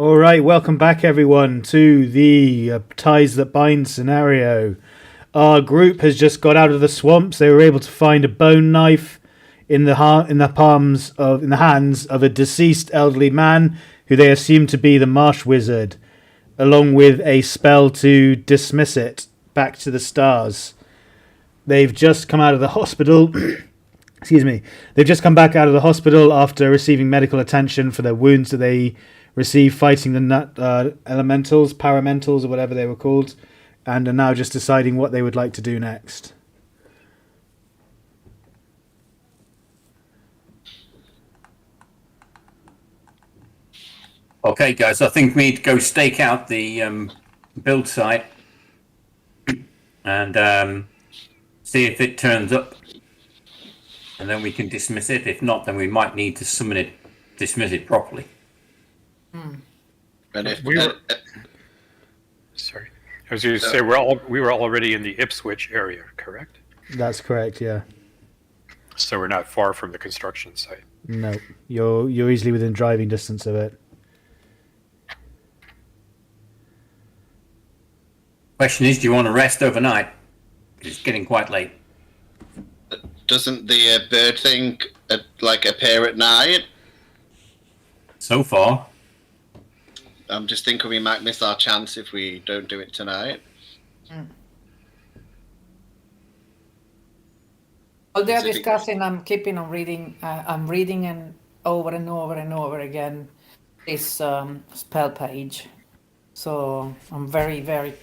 All right, welcome back, everyone, to the Ties That Bind scenario. Our group has just got out of the swamps. They were able to find a bone knife in the hands of a deceased elderly man who they assumed to be the marsh wizard, along with a spell to dismiss it back to the stars. They've just come out of the hospital. Excuse me. They've just come back out of the hospital after receiving medical attention for their wounds that they received fighting the elementals, paramentals, or whatever they were called, and are now just deciding what they would like to do next. Okay, guys, I think we need to go stake out the build site and see if it turns up, and then we can dismiss it. If not, then we might need to summon it, dismiss it properly. And if Sorry, I was going to say we were already in the Ipswich area, correct? That's correct, yeah. So we're not far from the construction site. No, you're easily within driving distance of it. Question is, do you want to rest overnight? It's getting quite late. doesn't the bird thing appear at night? So far. I'm just thinking we might miss our chance if we don't do it tonight. While they're discussing, I'm keeping on reading. I'm reading and over and over and over again this spell page. So I'm very, very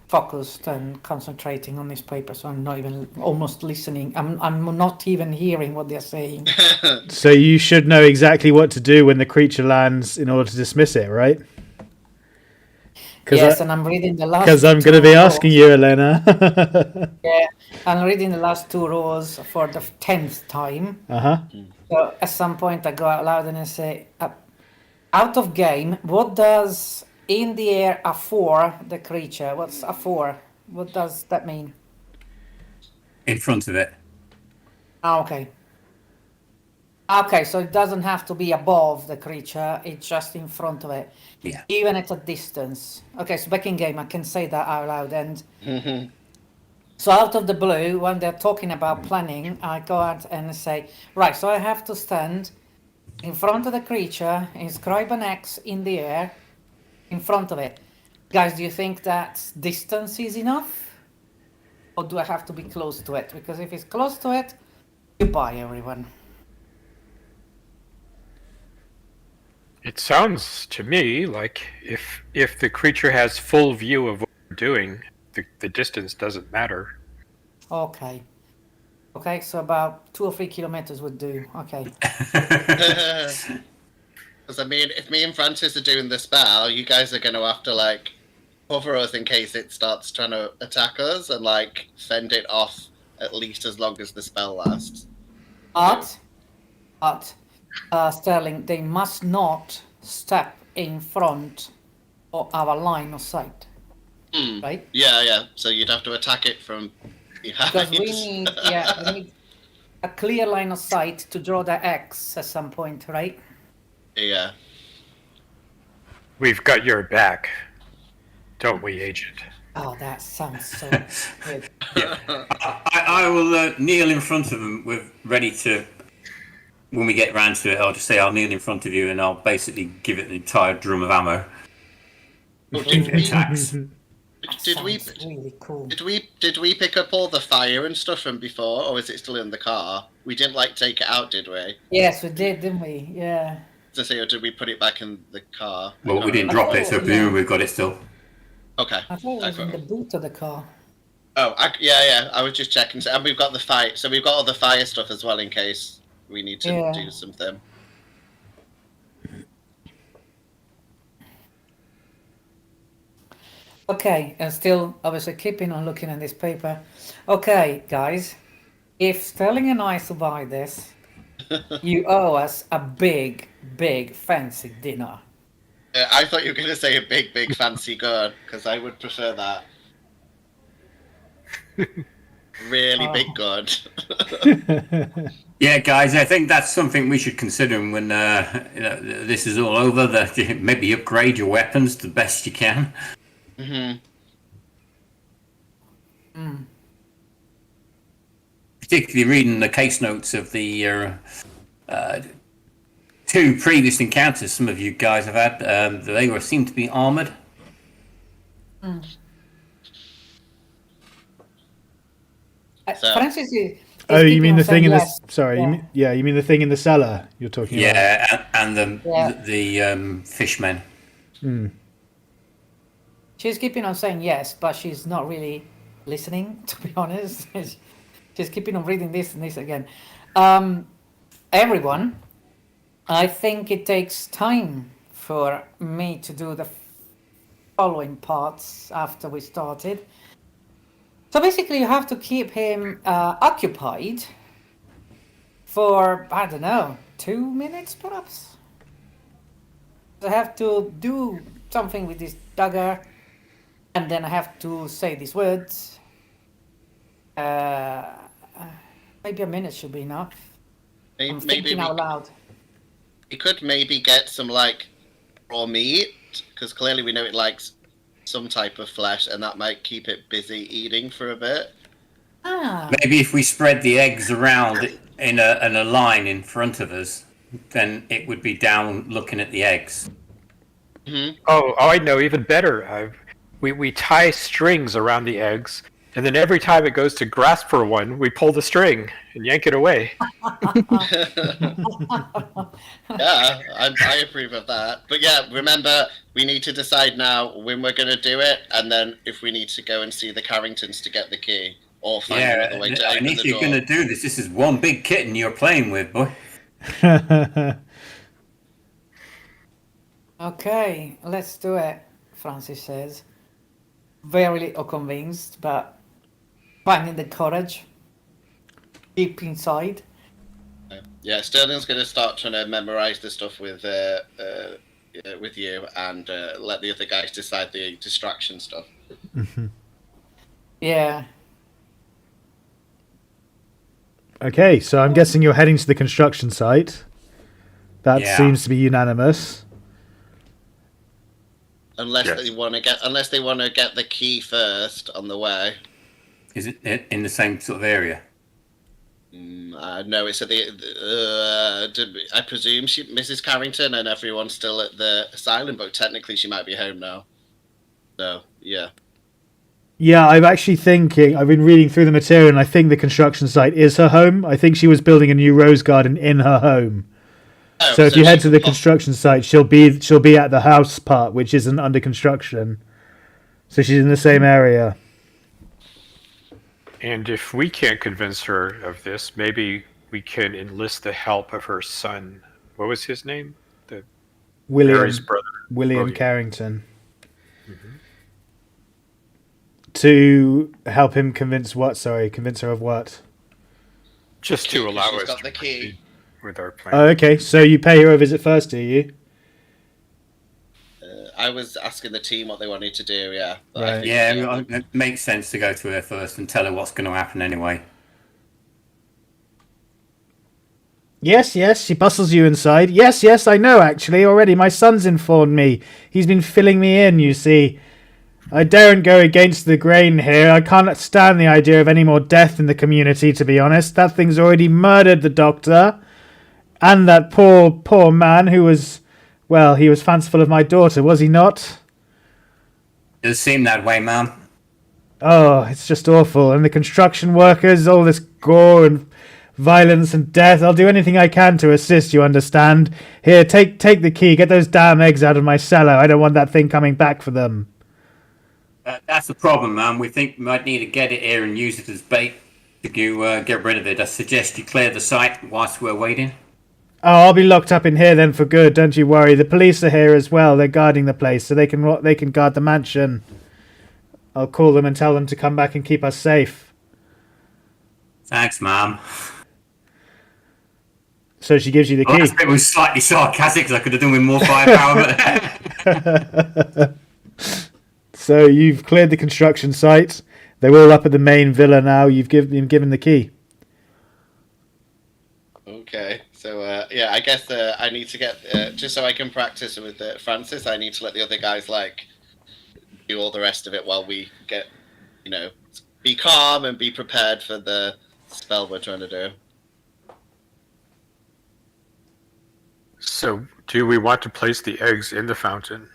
focused and concentrating on this paper. So I'm not even almost listening. I'm not even hearing what they're saying. So you should know exactly what to do when the creature lands in order to dismiss it, right? Yes, and I'm reading the last. Because I'm going to be asking you, Elena. Yeah, I'm reading the last 2 rows for the 10th time. So at some point I go out loud and I say, out of game, what does in the air A4, the creature, what's A4? What does that mean? In front of it. Oh, okay. Okay, so it doesn't have to be above the creature, it's just in front of it. Yeah. Even at a distance. Okay, so back in game I can say that out loud and... So out of the blue, when they're talking about planning, I go out and say, right, so I have to stand in front of the creature, inscribe an X in the air, in front of it. Guys, do you think that distance is enough? Or do I have to be close to it? Because if it's close to it, goodbye everyone. It sounds to me like if the creature has full view of what we're doing, the distance doesn't matter. Okay. Okay, so about 2 or 3 kilometers would do. Okay. Because I mean, if me and Francis are doing the spell, you guys are going to have to cover us in case it starts trying to attack us and fend it off at least as long as the spell lasts. But Sterling, they must not step in front of our line of sight. Right? Yeah. So you'd have to attack it from behind. Because we need a clear line of sight to draw the X at some point, right? Yeah. We've got your back, don't we, Agent? Oh, that sounds so good. Yeah. I will kneel in front of them ready to... When we get round to it, I'll just say I'll kneel in front of you and I'll basically give it the entire drum of ammo. If it attacks. Did we really cool. Did we pick up all the fire and stuff from before, or is it still in the car? We didn't take it out, did we? Yes, we did, didn't we? Yeah. To say, or did we put it back in the car? Well, we didn't drop it, so presumably we've got it still. Okay. I thought it was in the boot of the car. Oh, yeah. I was just checking. And we've got the fire. So we've got all the fire stuff as well in case we need to do something. Okay, and still obviously keeping on looking at this paper. Okay, guys, if Sterling and I survive this, you owe us a big, big fancy dinner. I thought you were going to say a big, big fancy gun, because I would prefer that. Really big gun. Yeah, guys, I think that's something we should consider when this is all over. That you maybe upgrade your weapons the best you can. Mm-hmm. Particularly reading the case notes of the two previous encounters some of you guys have had. They seem to be armored. So- Francis is Oh, you keeping mean on the thing saying in the yes. sorry? Yeah. You mean the thing in the cellar? You're talking about? Yeah, and Yeah. the fishmen. She's keeping on saying yes, but she's not really listening, to be honest. She's keeping on reading this and this again. Everyone, I think it takes time for me to do the following parts after we started. So basically, you have to keep him occupied for, I don't know, 2 minutes perhaps? I have to do something with this dagger, and then I have to say these words. Maybe a minute should be enough. I'm Maybe thinking out loud. we could maybe get some like raw meat, because clearly we know it likes some type of flesh, and that might keep it busy eating for a bit. Ah, Maybe if we spread the eggs around in a line in front of us, then it would be down looking at the eggs. Oh, I know, even better. We tie strings around the eggs, and then every time it goes to grasp for one, we pull the string and yank it away. Yeah, I approve of that. But yeah, remember, we need to decide now when we're going to do it, and then if we need to go and see the Carringtons to get the key, or find another way to and open if the you're door. going to do this, this is one big kitten you're playing with, boy. okay, let's do it, Francis says. Very little convinced, but finding the courage deep inside. Yeah, Sterling's going to start trying to memorize the stuff with you, and let the other guys decide the distraction stuff. Yeah. Okay, so I'm guessing you're heading to the construction site. That Yeah. seems to be unanimous. Unless Yes. they want to get the key first on the way. Is it in the same sort of area? No, it's at I presume Mrs. Carrington and everyone's still at the asylum, but technically she might be home now. So yeah. Yeah, I'm actually thinking. I've been reading through the material, and I think the construction site is her home. I think she was building a new rose garden in her home. Oh, So if you head she to the could construction site, she'll be at the house part, which isn't under construction. So she's in the same area. And if we can't convince her of this, maybe we can enlist the help of her son. What was his name? Mary's brother. William William. Carrington. To help him convince what? Sorry, convince her of what? Just to allow she's us got to the key. proceed with our plan. Oh, okay. So you pay her a visit first, do you? I was asking the team what they wanted to do. Yeah. But I Right. think, Yeah, it makes sense to go to her first and tell her what's going to happen anyway. Yes, yes. She bustles you inside. Yes, yes. I know. Actually, already my son's informed me. He's been filling me in. You see. I daren't go against the grain here. I can't stand the idea of any more death in the community, to be honest. That thing's already murdered the doctor. And that poor man who was... Well, he was fanciful of my daughter, was he not? Does seem that way, ma'am. Oh, it's just awful. And the construction workers, all this gore and violence and death. I'll do anything I can to assist, you understand. Here, take the key. Get those damn eggs out of my cellar. I don't want that thing coming back for them. That's the problem, ma'am. We think we might need to get it here and use it as bait to get rid of it. I suggest you clear the site whilst we're waiting. Oh, I'll be locked up in here then for good. Don't you worry. The police are here as well. They're guarding the place, so they can guard the mansion. I'll call them and tell them to come back and keep us safe. Thanks, ma'am. So she gives you the key. Last bit was slightly sarcastic because I could have done with more firepower. But So you've cleared the construction site. They're all up at the main villa now. You've been given the key. Okay, so yeah, I guess I need to get just so I can practice with Francis. I need to let the other guys like do all the rest of it while we get, be calm and be prepared for the spell we're trying to do. So, do we want to place the eggs in the fountain,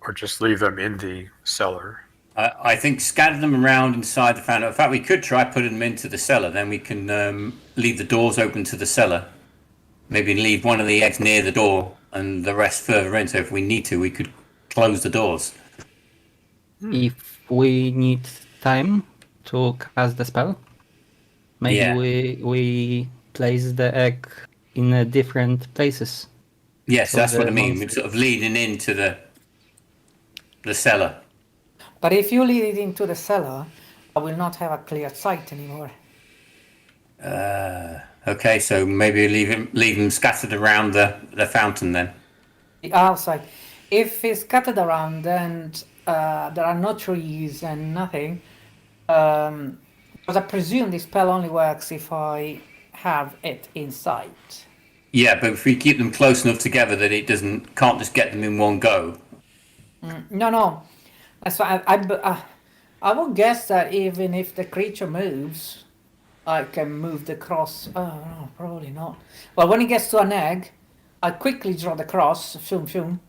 or just leave them in the cellar? I think scatter them around inside the fountain. In fact, we could try putting them into the cellar. Then we can leave the doors open to the cellar. Maybe leave one of the eggs near the door and the rest further in. So if we need to, we could close the doors. If we need time to cast the spell, maybe we place the egg in different places. Yes, So that's what the I mean. monster- We're sort of leading into the cellar. But if you lead it into the cellar, I will not have a clear sight anymore. Okay, so maybe leave them scattered around the fountain then. The outside. If it's scattered around and there are no trees and nothing, because I presume this spell only works if I have it inside. Yeah, but if we keep them close enough together that it can't just get them in one go. No. That's why I would guess that even if the creature moves, I can move the cross. Oh no, probably not. Well, when it gets to an egg, I quickly draw the cross, film,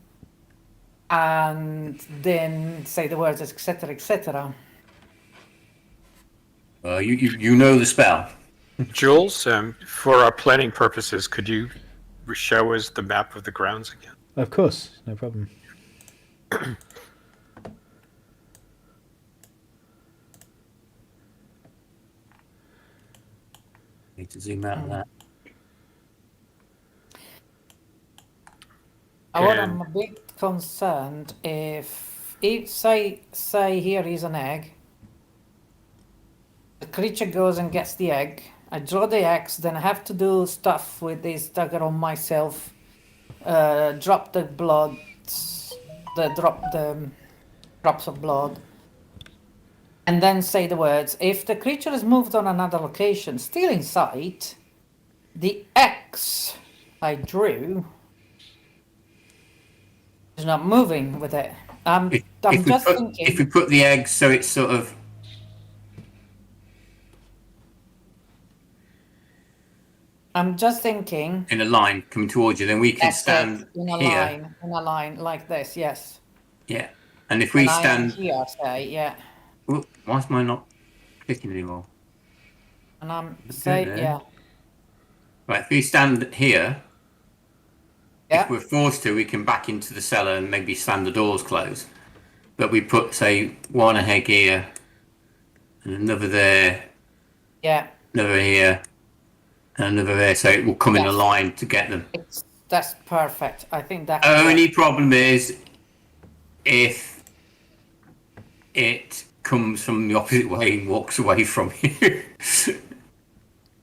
and then say the words, etc., etc. You know the spell. Jules, for our planning purposes, could you show us the map of the grounds again? Of course, no problem. Need to zoom out of that. I'm a bit concerned if say here is an egg. The creature goes and gets the egg. I draw the X, then I have to do stuff with this dagger on myself. Drop the blood, drop the drops of blood, and then say the words. If the creature has moved on another location, still in sight, the X I drew is not moving with it. If we put the eggs so it's sort of I'm just thinking in a line coming towards you, then we can stand in a here. line like this. Yes. Yeah, and if we And I am stand here, say yeah, Ooh, why is mine not clicking anymore? and I'm say there. yeah. Right, if we stand here, Yeah. if we're forced to, we can back into the cellar and maybe slam the doors closed. But we put, say, one egg here, and another there, Yeah. another here, and another there, so it will come in a Yes. line to get them. That's perfect. I think that. Only problem is if it comes from the opposite way and walks away from you.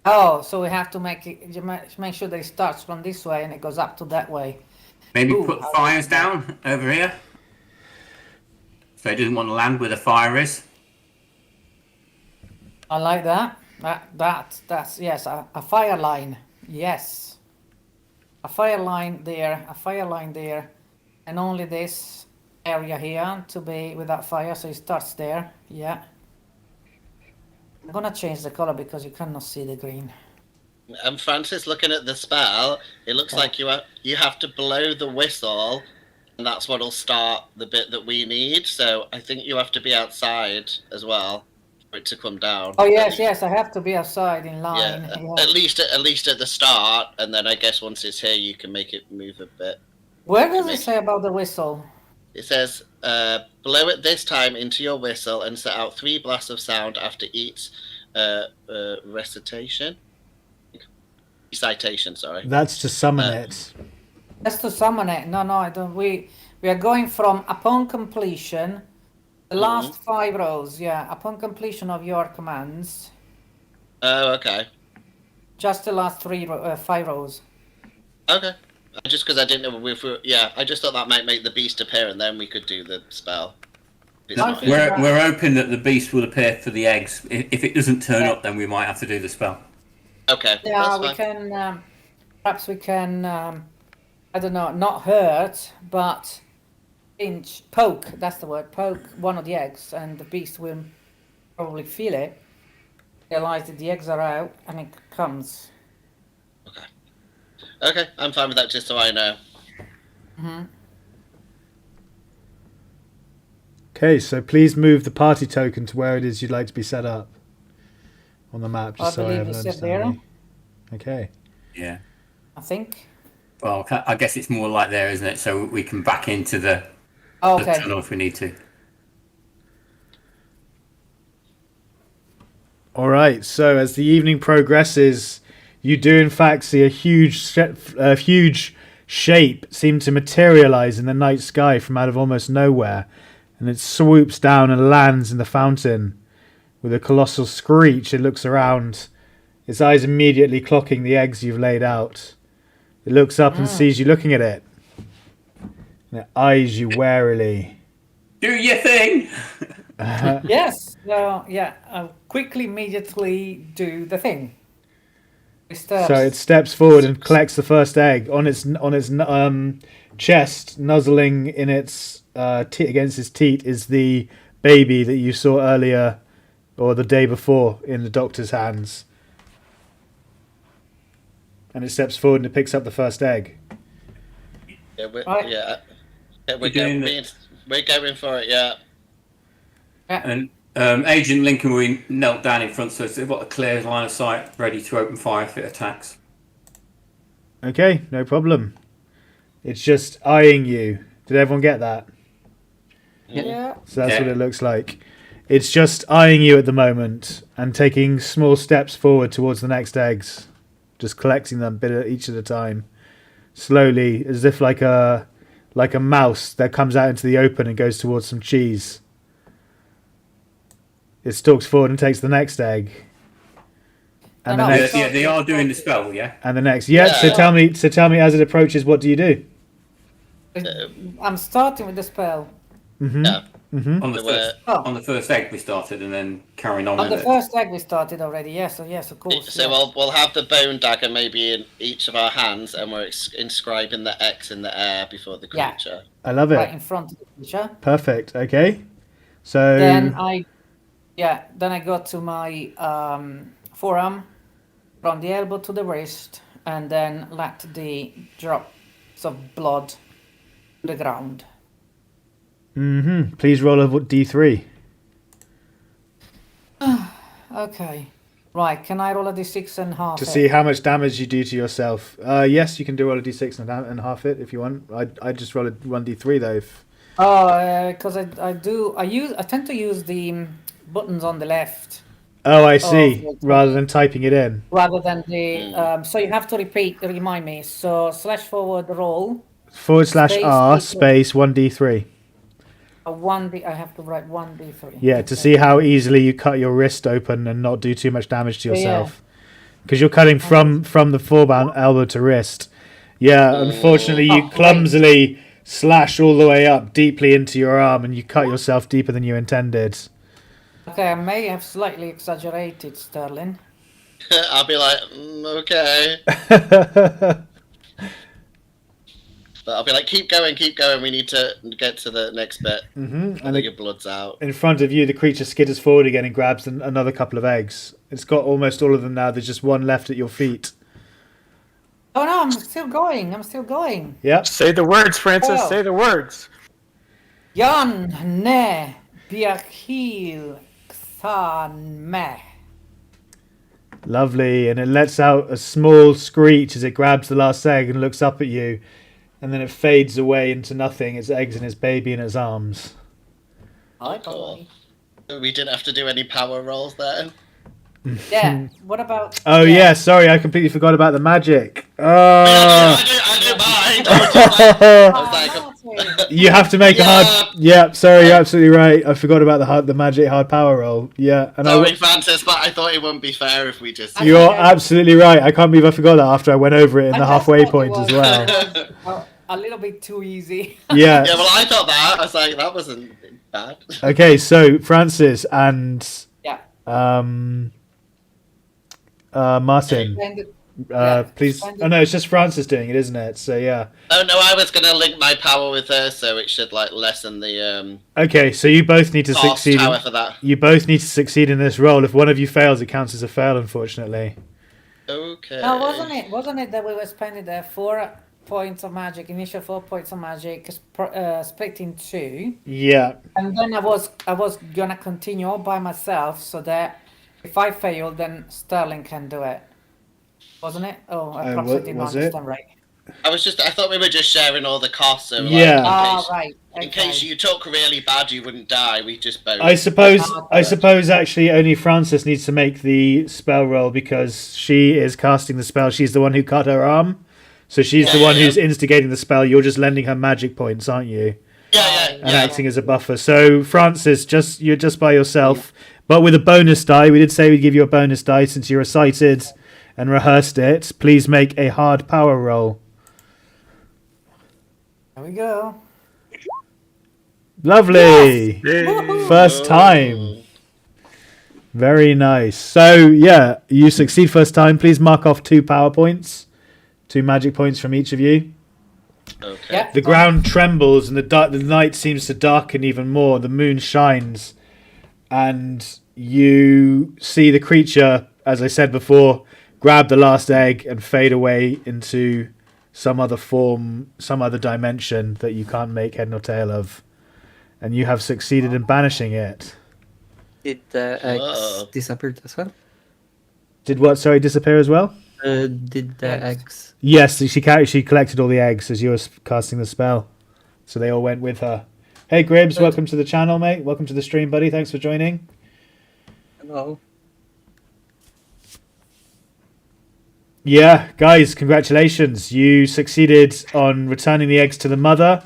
Oh, so we have to make sure that it starts from this way and it goes up to that way. Maybe Ooh, put I fires like that. down over here. So it doesn't want to land where the fire is. I like that. That's yes, a fire line. Yes. A fire line there, and only this area here to be without fire, so it starts there. Yeah. I'm gonna change the color because you cannot see the green. And Francis, looking at the spell, it looks like you have to blow the whistle, and that's what'll start the bit that we need. So I think you have to be outside as well for it to come down. Oh yes, I have to be outside in line. Yeah, Yeah. at least at the start, and then I guess once it's here, you can make it move a bit. Where does it say about the whistle? It says, blow it this time into your whistle and set out 3 blasts of sound after each recitation. Recitation, sorry. That's to summon it. That's to summon it. No, I don't. We are going from upon completion, the last 5 rows. Yeah, upon completion of your commands. Oh, okay. Just the last 5 rows. Okay. Just because I didn't know if I just thought that might make the beast appear, and then we could do the spell. It's not here. We're hoping that the beast will appear for the eggs. If it doesn't turn up, then we might have to do the spell. Okay. Yeah, that's we fine. can. Perhaps we can. I don't know, not hurt, but poke. That's the word. Poke one of the eggs, and the beast will probably feel it. Realize that the eggs are out, and it comes. Okay, I'm fine with that. Just so I know. Okay, so please move the party token to where it is you'd like to be set up on the map, just I so I believe have an you said there. understanding. Okay. Yeah. I think. Well, I guess it's more like there, isn't it? So we can back into the Okay. tunnel if we need to. All right. So as the evening progresses, you do in fact see a huge shape seem to materialize in the night sky from out of almost nowhere, and it swoops down and lands in the fountain. With a colossal screech, it looks around, its eyes immediately clocking the eggs you've laid out. It looks up and sees you looking at it, and it eyes you warily. Do your thing! Yes. So yeah, I'll immediately do the thing. So it steps forward and collects the first egg on its chest, nuzzling in its against its teat is the baby that you saw earlier or the day before in the doctor's hands. And it steps forward and it picks up the first egg. Yeah, Right. we're going for it. Yeah. And Agent Lincoln, we knelt down in front, so they've got a clear line of sight, ready to open fire if it attacks. Okay, no problem. It's just eyeing you. Did everyone get that? Yeah. So that's Yeah. what it looks like. It's just eyeing you at the moment and taking small steps forward towards the next eggs. Just collecting them each at a time. Slowly, as if like a mouse that comes out into the open and goes towards some cheese. It stalks forward and takes the next egg. And the No, no. next Yeah, they are doing the spell, yeah? and the next. Yeah, so Yeah. tell me as it approaches, what do you do? I'm starting with the spell. Yeah. On the first egg we started, and then carrying on On with the it. first egg we started already. Yes. So yes, of course. So yes. we'll have the bone dagger maybe in each of our hands, and we're inscribing the X in the air before the Yeah. creature. I love it. Right in front of the creature. Perfect. Okay. So Then I go to my forearm, from the elbow to the wrist, and then let the drops of blood to the ground. please roll a D3. Okay. Right, can I roll a d6 and half To it? see how much damage you do to yourself. Yes, you can do roll a d6 and half it if you want. I just roll a 1d3 though. Oh, because I tend to use the buttons on the left Oh, I see. well, Rather than typing it in. rather than the. So you have to remind me. So /forward roll /R D3. space 1d3. a 1d. I have to write 1d3. Yeah, to see how easily you cut your wrist open and not do too much damage to yourself. Because you're cutting from the forearm, elbow to wrist. Yeah, unfortunately, you clumsily slash all the way up deeply into your arm and you cut yourself deeper than you intended. Okay, I may have slightly exaggerated, Sterling. I'll be like, okay. But I'll be like, keep going. We need to get to the next bit. And And then your blood's out. in front of you, the creature skitters forward again and grabs another couple of eggs. It's got almost all of them now. There's just one left at your feet. Oh no, I'm still going. Yep. Say the words, Francis. Oh. Say the words. Jan ne biachil xan me. Lovely. And it lets out a small screech as it grabs the last egg and looks up at you. And then it fades away into nothing. Its eggs and its baby in its arms. Cool. We didn't have to do any power rolls then. Yeah. What about? Oh, yeah. Sorry, I completely forgot about the magic. I didn't mind. I was like, You have to make a hard. Yeah, sorry, you're absolutely right. I forgot about the magic hard power roll. Yeah, and sorry, Francis, but I thought it wouldn't be fair if we just. You're absolutely right. I can't believe I forgot that after I went over it in the halfway point as well. A little bit too easy. Yeah. Yeah, well, I thought that. I was like, that wasn't bad. Okay, so Francis and Yeah. Martin, Splendid. Yeah, please. splendid. Oh no, it's just Francis doing it, isn't it? So yeah. Oh no, I was gonna link my power with her, so it should like lessen the Okay, so you both need to cost. succeed. However, that You both need to succeed in this roll. If one of you fails, it counts as a fail, unfortunately. okay. No, wasn't it that we were spending the 4 points of magic, initial 4 points of magic, split in 2, Yeah. and then I was gonna continue all by myself, so that if I fail, then Sterling can do it, wasn't it? Oh, I perhaps I did not was it? understand right. I thought we were just sharing all the costs. So, like, Yeah. Right. in case you took really bad, you wouldn't die. We just both. I suppose. Oh, I good. suppose actually only Francis needs to make the spell roll because she is casting the spell. She's the one who cut her arm, so she's the Yeah, one yeah. who's instigating the spell. You're just lending her magic points, aren't you? Yeah, And acting as a buffer. So Francis, you're just by yourself, but with a bonus die. We did say we'd give you a bonus die since you recited and rehearsed it. Please make a hard power roll. There we go. Lovely. Woohoo! First time. Very nice. So yeah, you succeed first time. Please mark off 2 power points, 2 magic points from each of you. Okay. Yeah. The ground trembles and the night seems to darken even more. The moon shines, and you see the creature, as I said before, grab the last egg and fade away into some other form, some other dimension that you can't make head nor tail of. And you have succeeded in banishing it. Did the eggs Whoa. disappear as well? Did what? Sorry, disappear as well? Did the eggs? Yes, she collected all the eggs as you were casting the spell, so they all went with her. Hey, Gribbs, welcome to the channel, mate. Welcome to the stream, buddy. Thanks for joining. Hello. Yeah, guys, congratulations. You succeeded on returning the eggs to the mother.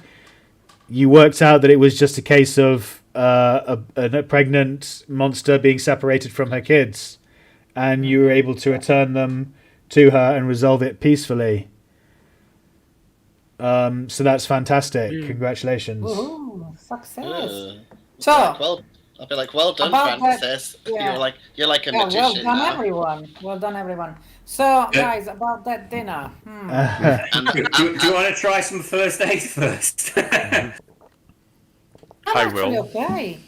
You worked out that it was just a case of a pregnant monster being separated from her kids, and you were able to return them to her and resolve it peacefully. So that's fantastic. Congratulations. Woohoo! Success. So, So, well, I'll be like, well done, About that- Francis. yeah. You're like a yeah, well magician done, now. everyone. Well done, everyone. So, guys, about that dinner. And, Do you want to try some first aid first? I'm I actually will. okay.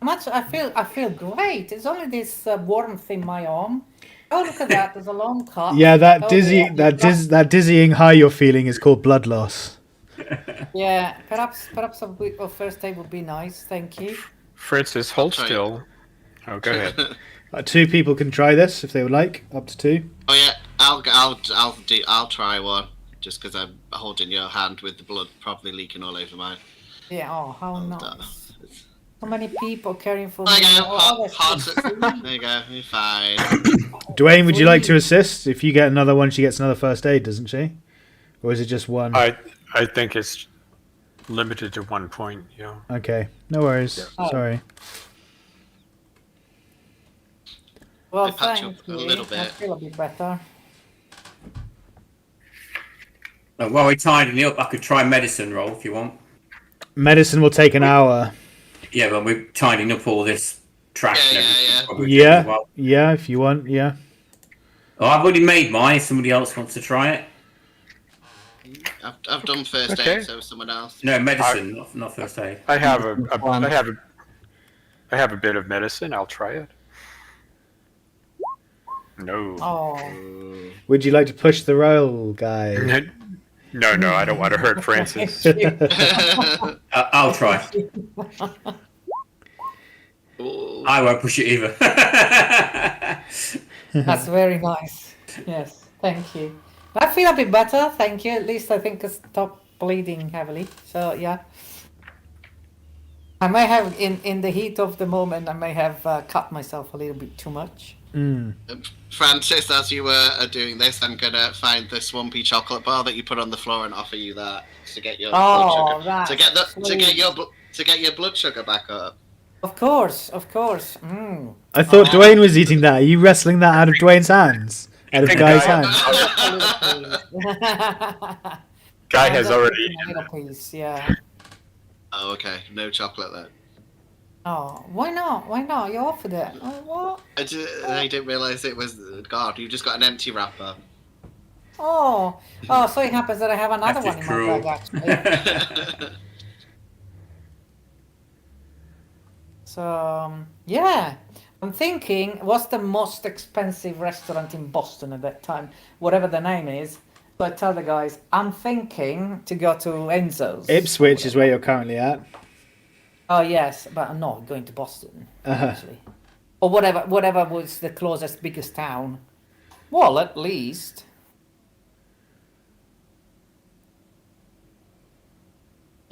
I feel great. It's only this warmth in my arm. Oh, look at that! There's a long cut. Yeah, that Oh, that dizzying high you're feeling is called blood loss. Yeah, perhaps a bit of first aid would be nice. Thank you. Francis, hold try it. still. Oh, go ahead. 2 people can try this if they would like, up to 2. oh yeah, I'll try one just because I'm holding your hand with the blood probably leaking all over mine. Yeah. Oh, how nice. So many people caring for me. There you go. Oh, that's Hard so to- sweet. There you go. You're fine. Dwayne, would you like to assist? If you get another one, she gets another first aid, doesn't she? Or is it just one? I think it's limited to 1 point. Yeah. Okay, no worries. Oh. Sorry. Well, I patch thank up a you. little I bit. feel a bit better. While we're tidying you up, I could try medicine roll if you want. Medicine will take an hour. Yeah, but we're tidying up all this trash Yeah, and everything. yeah. Probably do as Yeah, well. yeah, if you want, yeah. Oh, I've already made mine. If somebody else wants to try it. I've done first Okay. aid, so someone else. No, medicine, not first aid. I have a One. I have a bit of medicine. I'll try it. No. Oh. Would you like to push the roll, guy? No, I don't want to hurt Francis. I'll try. Ooh. I won't push it either. That's very nice. Yes, thank you. I feel a bit better, thank you. At least I think I stopped bleeding heavily. So yeah, I may have in the heat of the moment, I may have cut myself a little bit too much. Francis, as you were doing this, I'm gonna find the swampy chocolate bar that you put on the floor and offer you that to get your Oh, blood sugar that's to get sweet. to get your blood sugar back up. Of course, of course. Mm. I thought Dwayne was eating that. Are you wrestling that out of Dwayne's hands? Out of think Guy's I- hands? Guy has already A eaten. little piece, yeah. Oh, okay. No chocolate then. Oh, why not? Why not? You offered it. Oh, what? I didn't realise it was. God, you just got an empty wrapper. Oh, so it happens that I have another That one is in my bag, actually. So, yeah. I'm thinking, what's the most expensive restaurant in Boston at that time? Whatever the name is. So I tell the guys, I'm thinking to go to Enzo's. Ipswich is where you're currently at. Oh, yes, but I'm not going to Boston, Uh-huh. actually. Or whatever was the closest, biggest town. Well, at least.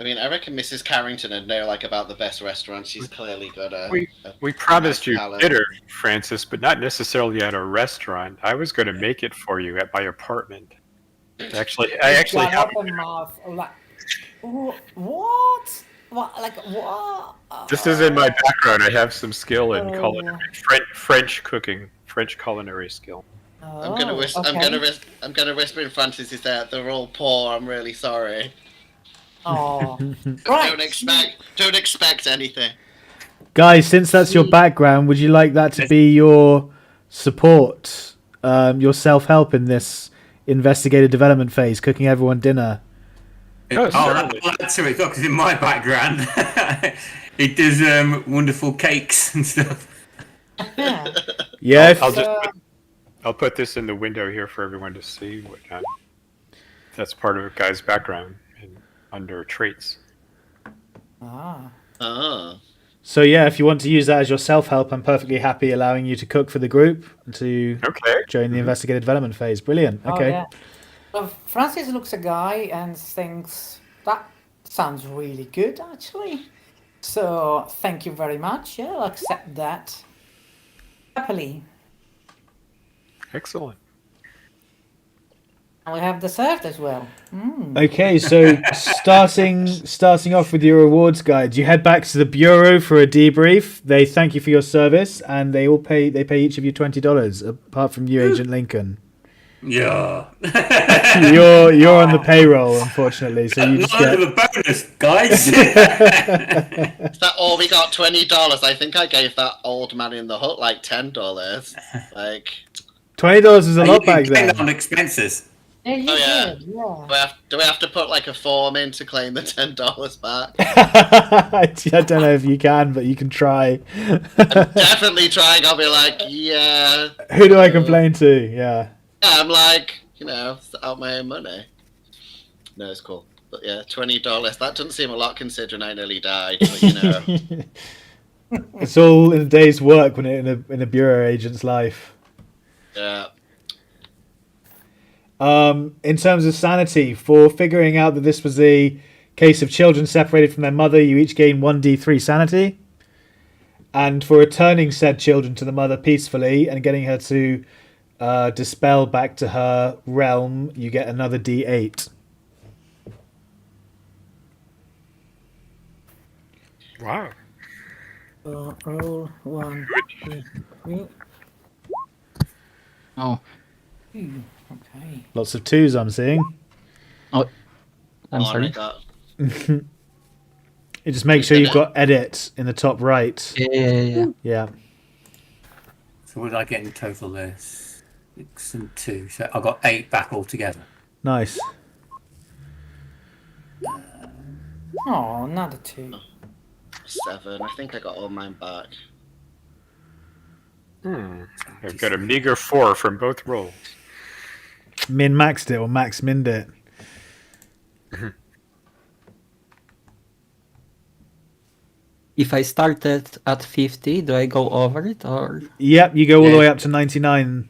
I mean, I reckon Mrs. Carrington would know about the best restaurants. She's clearly got a. We promised you palate. dinner, Francis, but not necessarily at a restaurant. I was going to make it for you at my apartment. I actually One have. open mouth, like, what? What? Like what? This is in my background. I have some skill in Oh. culinary, French cooking, French culinary skill. I'm gonna whisper. Okay. I'm gonna whisper in Francis's ear. They're all poor. I'm really sorry. Oh, right. Don't expect anything. Guys, since that's your background, would you like that to be your support, your self-help in this investigative development phase, cooking everyone dinner? Oh, certainly. I'll add to it because in my background, it does wonderful cakes and stuff. Yeah. Yeah. if- I'll put this in the window here for everyone to see. That's part of a guy's background under traits. Ah. Oh. So yeah, if you want to use that as your self-help, I'm perfectly happy allowing you to cook for the group and to Okay. join the investigative development phase. Brilliant. Oh, Okay. yeah. So Francis looks a guy and thinks that sounds really good, actually. So thank you very much. Yeah, I'll accept that happily. Excellent. And we have dessert as well. Okay, so starting off with your rewards guide, you head back to the bureau for a debrief. They thank you for your service, and they pay each of you $20, apart from you, Agent Lincoln. Yeah. You're on the payroll, unfortunately, so you just Not get. of a bonus, guys. Is that all we got? $20. I think I gave that old man in the hut like $10. Like. $20 is a lot You back can claim then. that on expenses. Yeah, you Oh, yeah. did. Yeah. Do we have to put like a form in to claim the $10 back? I don't know if you can, but you can try. Definitely trying. I'll be like, yeah. Who do I complain to? Yeah. I'm like, out my own money. No, it's cool. But yeah, $20. That doesn't seem a lot considering I nearly died. But It's all in a day's work when in a bureau agent's life. yeah. In terms of sanity, for figuring out that this was a case of children separated from their mother, you each gain 1d3 sanity. And for returning said children to the mother peacefully and getting her to dispel back to her realm, you get another d8. Wow. Roll 1, 2, 3. Oh, Okay. Lots of twos I'm seeing. I'm Oh, sorry. my God. You just make sure you've got edit in the top right. Yeah. Yeah. So what did I get in total there? 6 and 2. So I got 8 back altogether. Nice. Oh, another 2. 7. I think I got all mine back. I've got a meager 4 from both rolls. Min maxed it or max minned it. If I started at 50, do I go over it or? Yep, you go all the Yeah. way up to 99.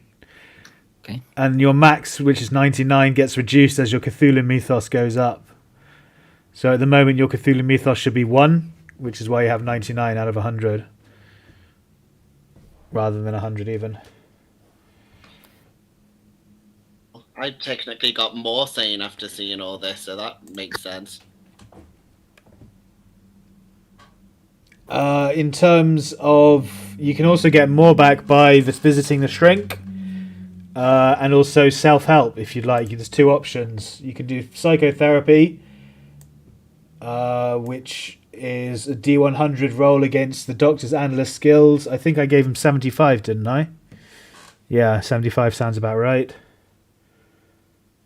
Okay. And your max, which is 99, gets reduced as your Cthulhu mythos goes up. So at the moment, your Cthulhu mythos should be 1, which is why you have 99 out of 100. Rather than 100 even. I technically got more sane after seeing all this, so that makes sense. In terms of, you can also get more back by visiting the shrink, and also self-help if you'd like. There's 2 options. You can do psychotherapy, which is a D100 roll against the Doctor's analyst skills. I think I gave him 75, didn't I? Yeah, 75 sounds about right.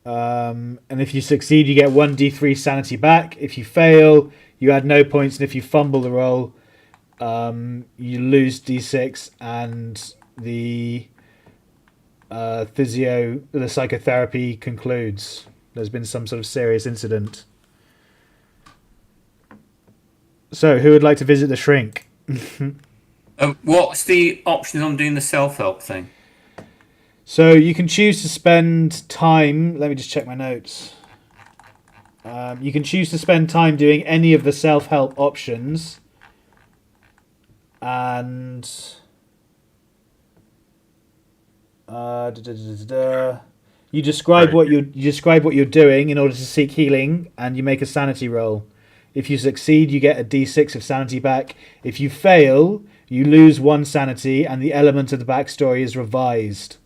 And if you succeed, you get 1d3 sanity back. If you fail, you add no points, and if you fumble the roll, you lose d6, and the the psychotherapy concludes. There's been some sort of serious incident. So, who would like to visit the shrink? What's the option on doing the self-help thing? So you can choose to spend time. Let me just check my notes. You can choose to spend time doing any of the self-help options, and you describe what you're doing in order to seek healing, and you make a sanity roll. If you succeed, you get a d6 of sanity back. If you fail, you lose 1 sanity, and the element of the backstory is revised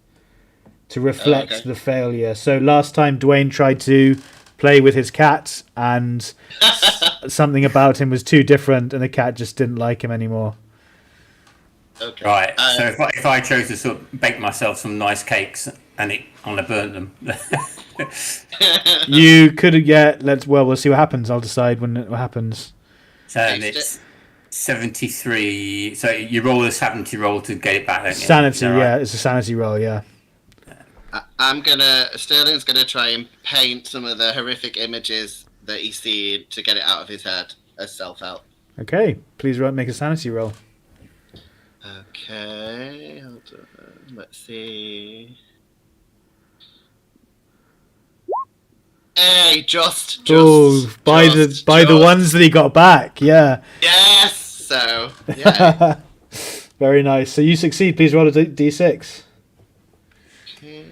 to reflect the failure. So last time Dwayne tried to play with his cat, and something about him was too different, and the cat just didn't like him anymore. Okay. Right. So if I chose to sort of bake myself some nice cakes and I burnt them. You could get. We'll see what happens. I'll decide when it happens. So it's 73. So you roll a 70 roll to get it back. Don't you? Sanity, Right? yeah, it's a sanity roll, yeah. Sterling's gonna try and paint some of the horrific images that he's seen to get it out of his head as self-help. Okay, please make a sanity roll. Okay, hold on. Let's see. Hey, just by the ones that he got back, yeah. Yes. So yeah. Very nice. So you succeed. Please roll a d6. Okay.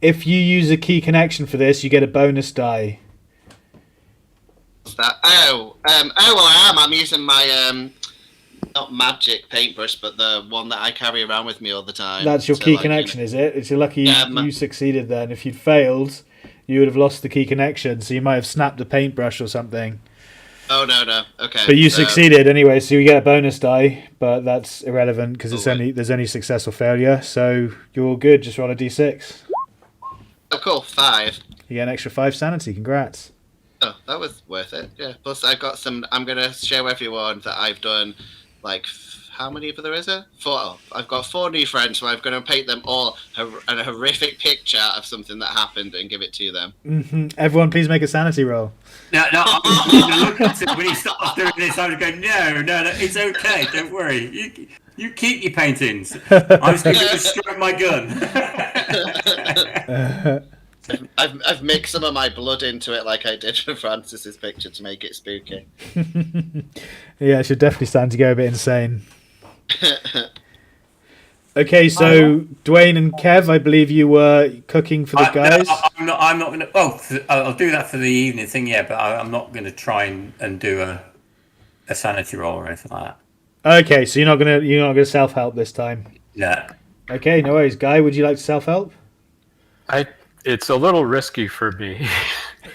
If you use a key connection for this, you get a bonus die. What's that? Well, I am. I'm using my not magic paintbrush, but the one that I carry around with me all the time. That's your key connection, is it? It's lucky you succeeded then. If you'd failed, you would have lost the key connection, so you might have snapped the paintbrush or something. Oh, no. Okay. But you succeeded anyway, so you get a bonus die, but that's irrelevant because there's only success or failure, so you're all good. Just roll a d6. Oh, cool. 5. You get an extra 5 sanity. Congrats. Oh, that was worth it. Yeah. Plus, I got some. I'm gonna show everyone that I've done. Like, how many of there is there? 4. I've got 4 new friends, so I'm gonna paint them all a horrific picture of something that happened and give it to them. Mm-hmm. Everyone, please make a sanity roll. No. When he starts doing this, I was going, no, it's okay. Don't worry. You keep your paintings. I'm just going to stroke my gun. I've mixed some of my blood into it, like I did for Francis's picture, to make it spooky. Yeah, it should definitely stand to go a bit insane. Okay, so Dwayne and Kev, I believe you were cooking for the guys. No, I'm not going to. Oh, I'll do that for the evening thing, yeah. But I'm not going to try and do a sanity roll or anything like that. Okay, so you're not gonna self-help this time. No. Okay, no worries. Guy, would you like to self-help? It's a little risky for me.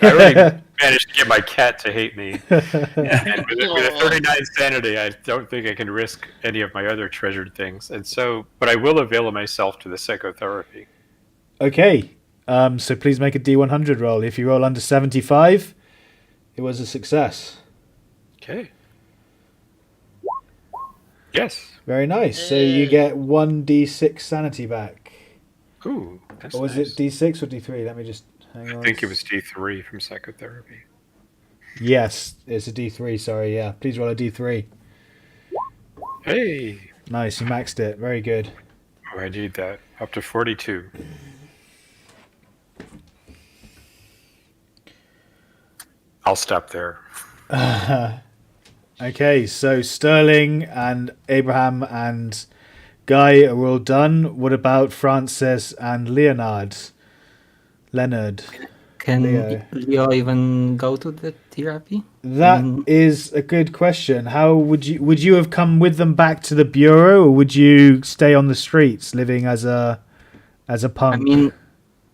I already managed to get my cat to hate me. And with a 39 sanity, I don't think I can risk any of my other treasured things. And so, but I will avail myself to the psychotherapy. Okay, so please make a D100 roll. If you roll under 75, it was a success. Okay. Yes. Very nice. So you get 1d6 sanity back. Ooh, that's Or was nice. it d6 or d3? Let me just hang on. I think it was D3 from psychotherapy. Yes, it's a d3. Sorry, yeah. Please roll a d3. Hey. Nice, you maxed it. Very good. Oh, I need that. Up to 42. I'll stop there. Okay, so Sterling and Abraham and Guy are all done. What about Francis and Leonard? Can Leo. Leo even go to the therapy? That is a good question. How would you have come with them back to the bureau, or would you stay on the streets living as a punk? I mean,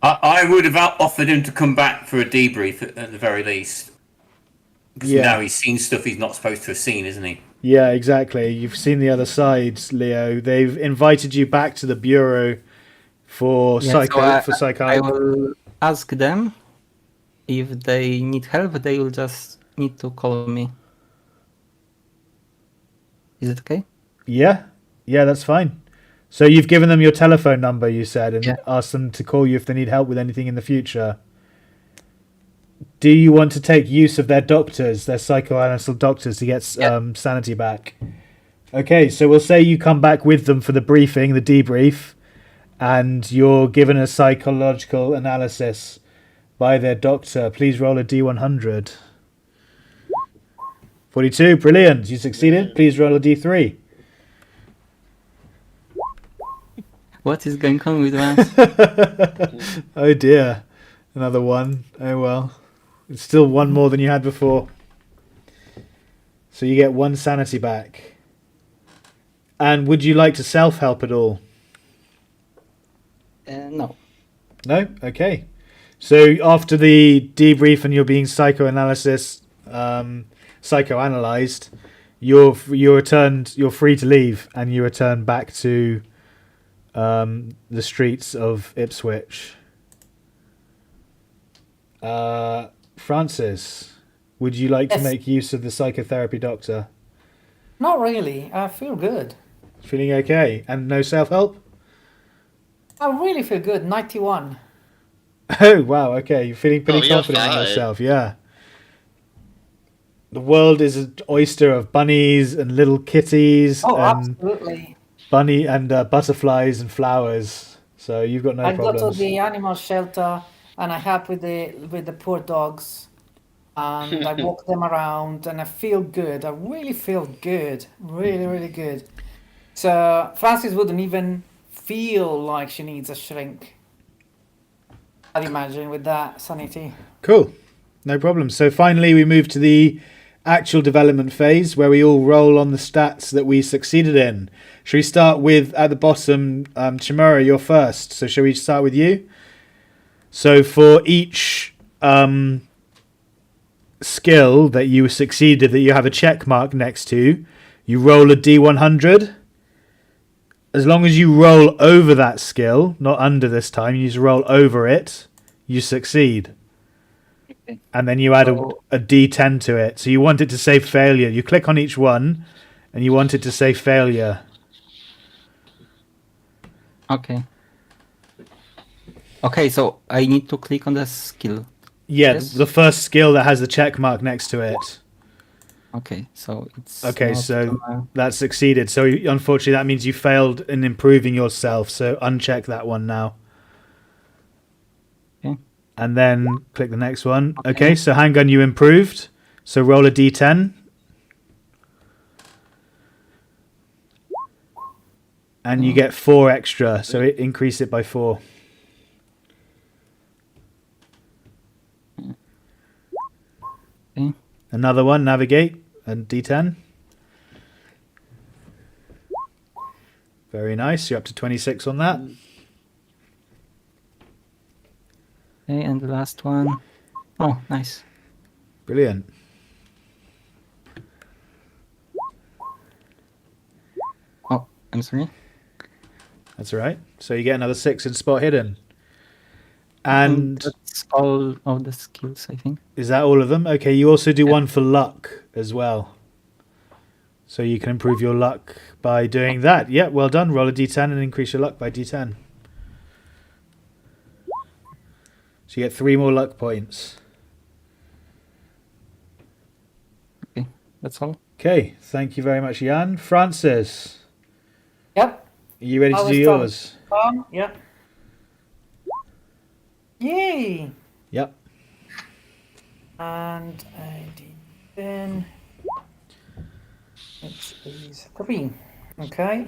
I would have offered him to come back for a debrief at the very least. Because Yeah. now he's seen stuff he's not supposed to have seen, isn't he? Yeah, exactly. You've seen the other side, Leo. They've invited you back to the bureau for Yeah, so I psychiatry. will ask them if they need help. They will just need to call me. Is it okay? Yeah, that's fine. So you've given them your telephone number, you said, and Yeah. asked them to call you if they need help with anything in the future. Do you want to take use of their doctors, their psychoanalytical doctors, to get sanity back? Okay, so we'll say you come back with them for the briefing, the debrief, and you're given a psychological analysis by their doctor. Please roll a D100. 42, brilliant. You succeeded. Please roll a D3. What is going on with us? Oh dear. Another one. Oh well. It's still one more than you had before. So you get 1 sanity back. And would you like to self-help at all? No. No? Okay. So after the debrief and you're being psychoanalyzed, you're free to leave and you return back to the streets of Ipswich. Francis, would you like to Yes. make use of the psychotherapy doctor? Not really. I feel good. Feeling okay? And no self-help? I really feel good. 91. Oh, wow, okay. You're feeling pretty you're confident in fine. yourself, yeah. The world is an oyster of bunnies and little kitties Oh, and absolutely. butterflies and flowers. So you've got no I go to problems. the animal shelter and I help with the poor dogs, and I walk them around, and I feel good. I really feel good, really, really good. So Francis wouldn't even feel like she needs a shrink. I'd imagine with that sanity. Cool. No problem. So finally we move to the actual development phase where we all roll on the stats that we succeeded in. Shall we start with, at the bottom, Chimera, you're first. So shall we start with you? So for each skill that you succeeded, that you have a check mark next to, you roll a D100. As long as you roll over that skill, not under this time, you just roll over it, you succeed. Okay. And then you add So- a D10 to it. So you want it to say failure. You click on each one, and you want it to say failure. Okay. Okay, so I need to click on the skill. Yeah, Yes. the first skill that has the check mark next to it. Okay, so it's Okay, not, so that succeeded. So unfortunately, that means you failed in improving yourself. So uncheck that one now. Okay. And then click the next one. Okay. Okay, so handgun, you improved. So roll a D10. And you get 4 extra. So increase it by 4. Okay. Another one, navigate, and D10. Very nice. You're up to 26 on that. Okay, and the last one. Oh, nice. Brilliant. Oh, I'm sorry. That's all right. So you get another 6 in spot hidden. And That's all of the skills, I think. is that all of them? Okay, you also do one for luck as well. So you can improve your luck by doing that. Yeah, well done. Roll a D10 and increase your luck by D10. So you get 3 more luck points. Okay, that's all. Okay, thank you very much, Jan. Francis, Yep. are you ready I to was do done. yours? Yep. Yay! Yep. And I did then. It is 3. Okay.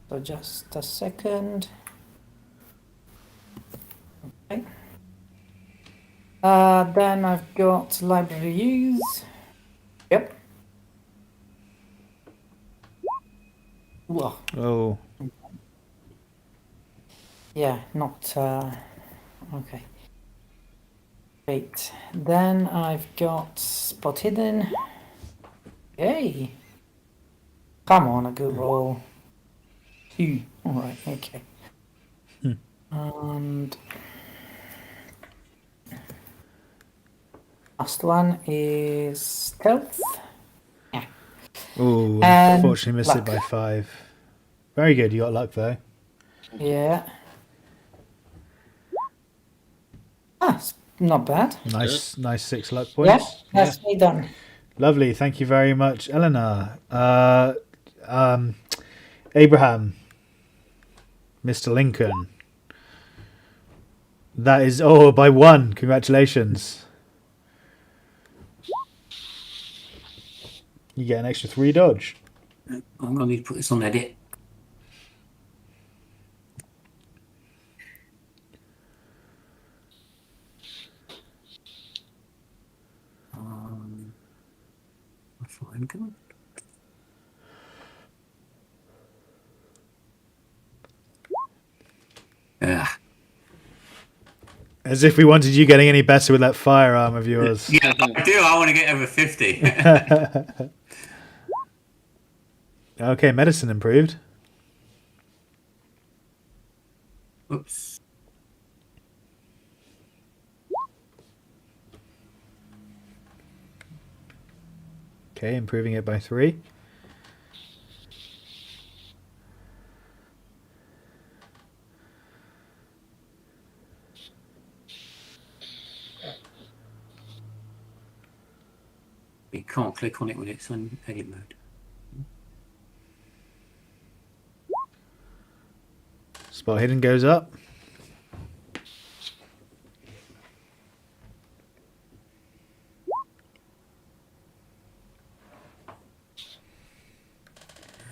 So just a second. Okay. Then I've got library use. Yep. Whoa. Oh, Yeah, not Okay. Great. Then I've got spot hidden. Hey. Come on, a good roll. 2. Alright, okay. And last one is stealth. Ooh, And unfortunately missed it luck. by 5. Very good. You got luck though. Yeah. It's not bad. Nice 6 luck Yeah, points. that's me done. Lovely. Thank you very much, Eleanor. Abraham, Mr. Lincoln. That is by 1. Congratulations. You get an extra 3 dodge. I'm going to need to put this on edit. Fine, go. Yeah. As if we wanted you getting any better with that firearm of yours. Yeah, I do. I want to get over 50. Okay, medicine improved. Oops. Okay, improving it by 3. You can't click on it when it's on edit mode. Spot hidden goes up.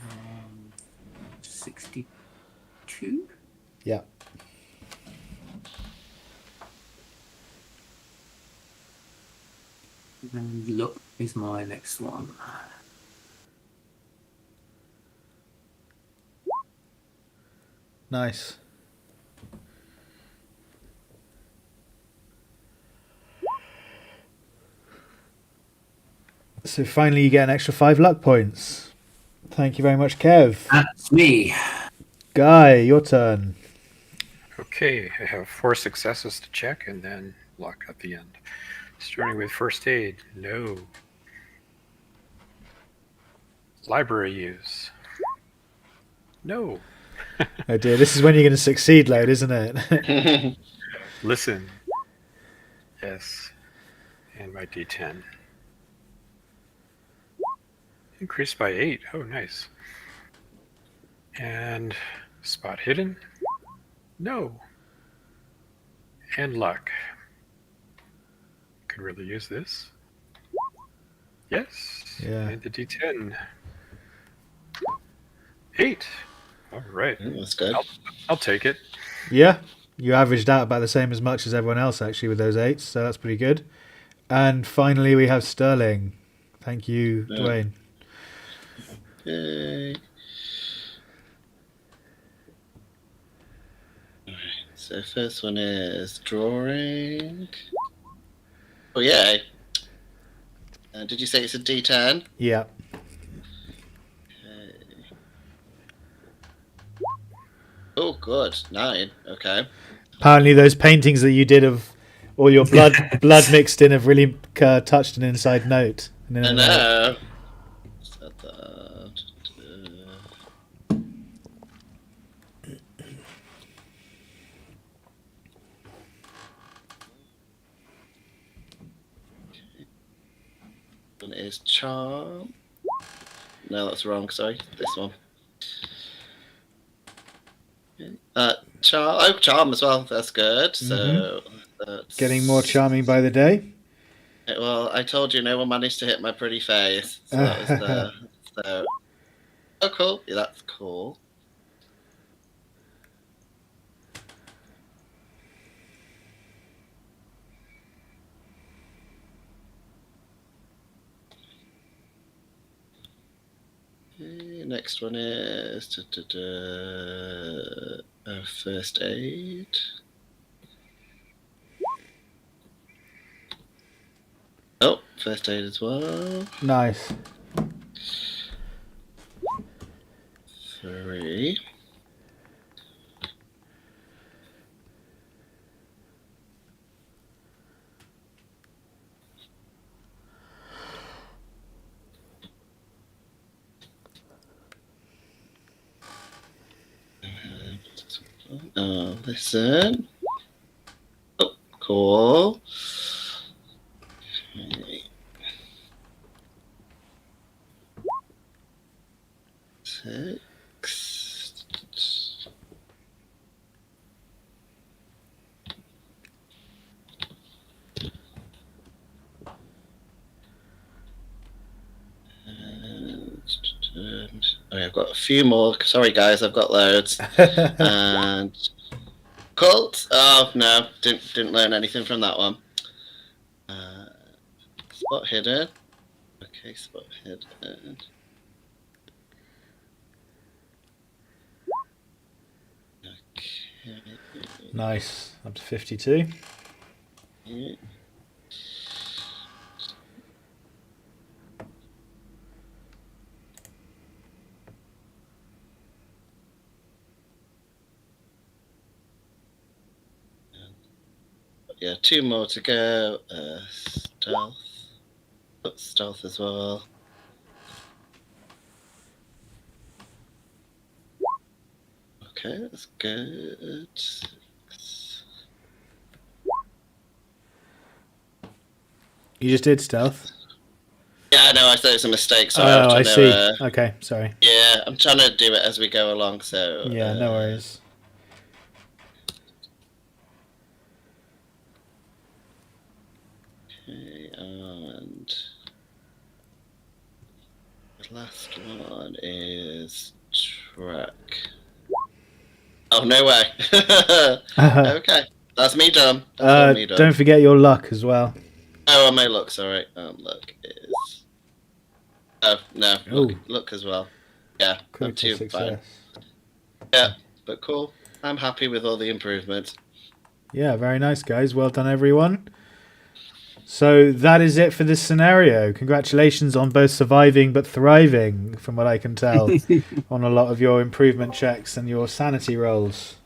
Um, 62. Yeah. And look is my next one. Nice. So finally you get an extra 5 luck points. Thank you very much, Kev. That's me. Guy, your turn. Okay, I have 4 successes to check and then luck at the end. Starting with first aid, no. Library use, no. Oh dear, this is when you're going to succeed load, isn't it? Listen, yes. And my D10. Increased by 8, oh nice. And spot hidden, no. And luck. Could really use this. Yes. Yeah. And the D10. 8. All right. That's good. I'll take it. Yeah, you averaged out about the same as much as everyone else actually with those 8s, so that's pretty good. And finally we have Sterling. Thank you, Yeah. Dwayne. Yay. Alright, so first one is drawing. Oh, yay. Did you say it's a D10? Yeah. Okay. Oh, good. 9. Okay. Apparently those paintings that you did of all your blood mixed in have really touched an inside note. I know. Said that. One is charm. No, that's wrong. Sorry, this one. Charm as well. That's good. So that's Getting more charming by the day. Well, I told you no one managed to hit my pretty face. So that was the. So. Oh, cool. Yeah, that's cool. Okay, next one is first aid. first aid as well. Nice. 3. Listen. Oh, cool. Okay. 6. I've got a few more. Sorry, guys, I've got loads. And cult. Oh no, didn't learn anything from that one. Spot hidden. Okay, spot hidden. Okay. Nice. Up to 52. Yeah. Yeah, 2 more to go. Stealth. Stealth as well. Okay, that's good. You just did stealth? Yeah, no, I thought it was a mistake. Sorry, Oh, I trying see. to, Okay, sorry. yeah, I'm trying to do it as we go along, so... Yeah, no worries. Okay, and... The last one is track. Oh, no way. Okay, that's me done. That's all me done. Don't forget your luck as well. Oh, my luck, sorry. Luck is... Oh, no, luck as well. Yeah, not Critical too success. bad. Yeah, but cool. I'm happy with all the improvements. Yeah, very nice, guys. Well done, everyone. So that is it for this scenario. Congratulations on both surviving but thriving, from what I can tell, on a lot of your improvement checks and your sanity rolls.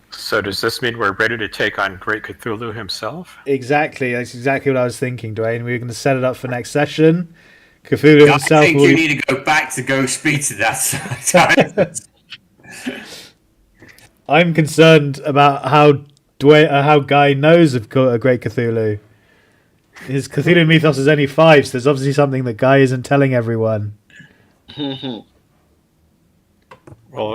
So does this mean we're ready to take on Great Cthulhu himself? Exactly. That's exactly what I was thinking, Dwayne. We're going to set it up for next session. Cthulhu I himself think will you be... need to go back to go speak to that. I'm concerned about how Guy knows of a Great Cthulhu. His Cthulhu mythos is only 5, so there's obviously something that Guy isn't telling everyone. Well,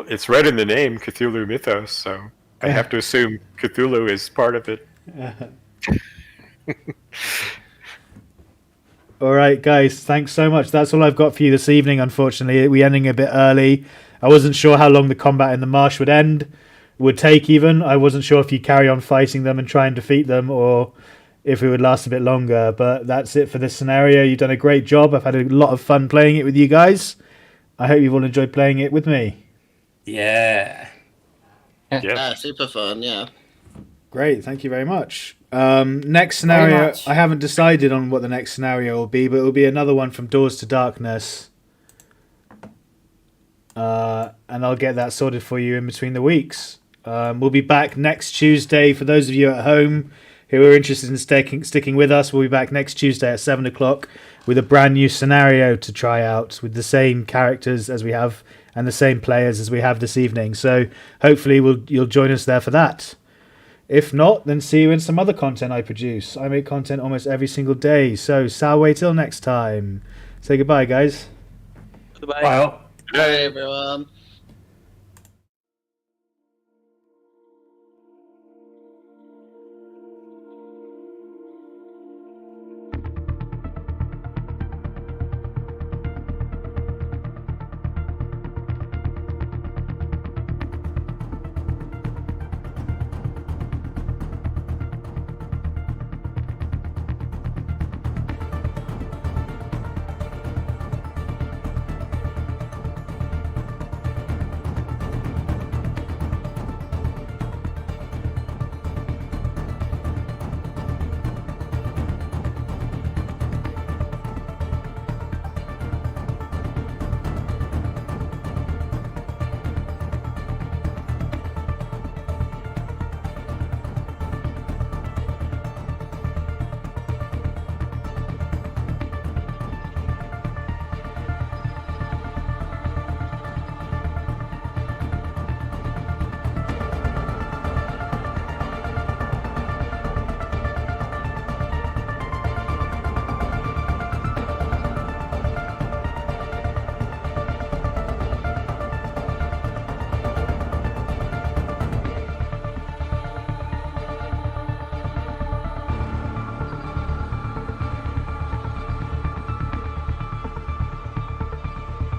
it's right in the name, Cthulhu Mythos, so I have to assume Cthulhu is part of it. All right, guys, thanks so much. That's all I've got for you this evening, unfortunately. We're ending a bit early. I wasn't sure how long the combat in the marsh would take even. I wasn't sure if you carry on fighting them and try and defeat them, or if it would last a bit longer. But that's it for this scenario. You've done a great job. I've had a lot of fun playing it with you guys. I hope you've all enjoyed playing it with me. Yeah. Yeah, super fun, yeah. Great, thank you very much. Next scenario, much. I haven't decided on what the next scenario will be, but it will be another one from Doors to Darkness. And I'll get that sorted for you in between the weeks. We'll be back next Tuesday. For those of you at home who are interested in sticking with us, we'll be back next Tuesday at 7 o'clock with a brand new scenario to try out with the same characters as we have and the same players as we have this evening. So hopefully you'll join us there for that. If not, then see you in some other content I produce. I make content almost every single day. So, Salway till next time. Say goodbye, guys. Goodbye. Well. Bye, everyone.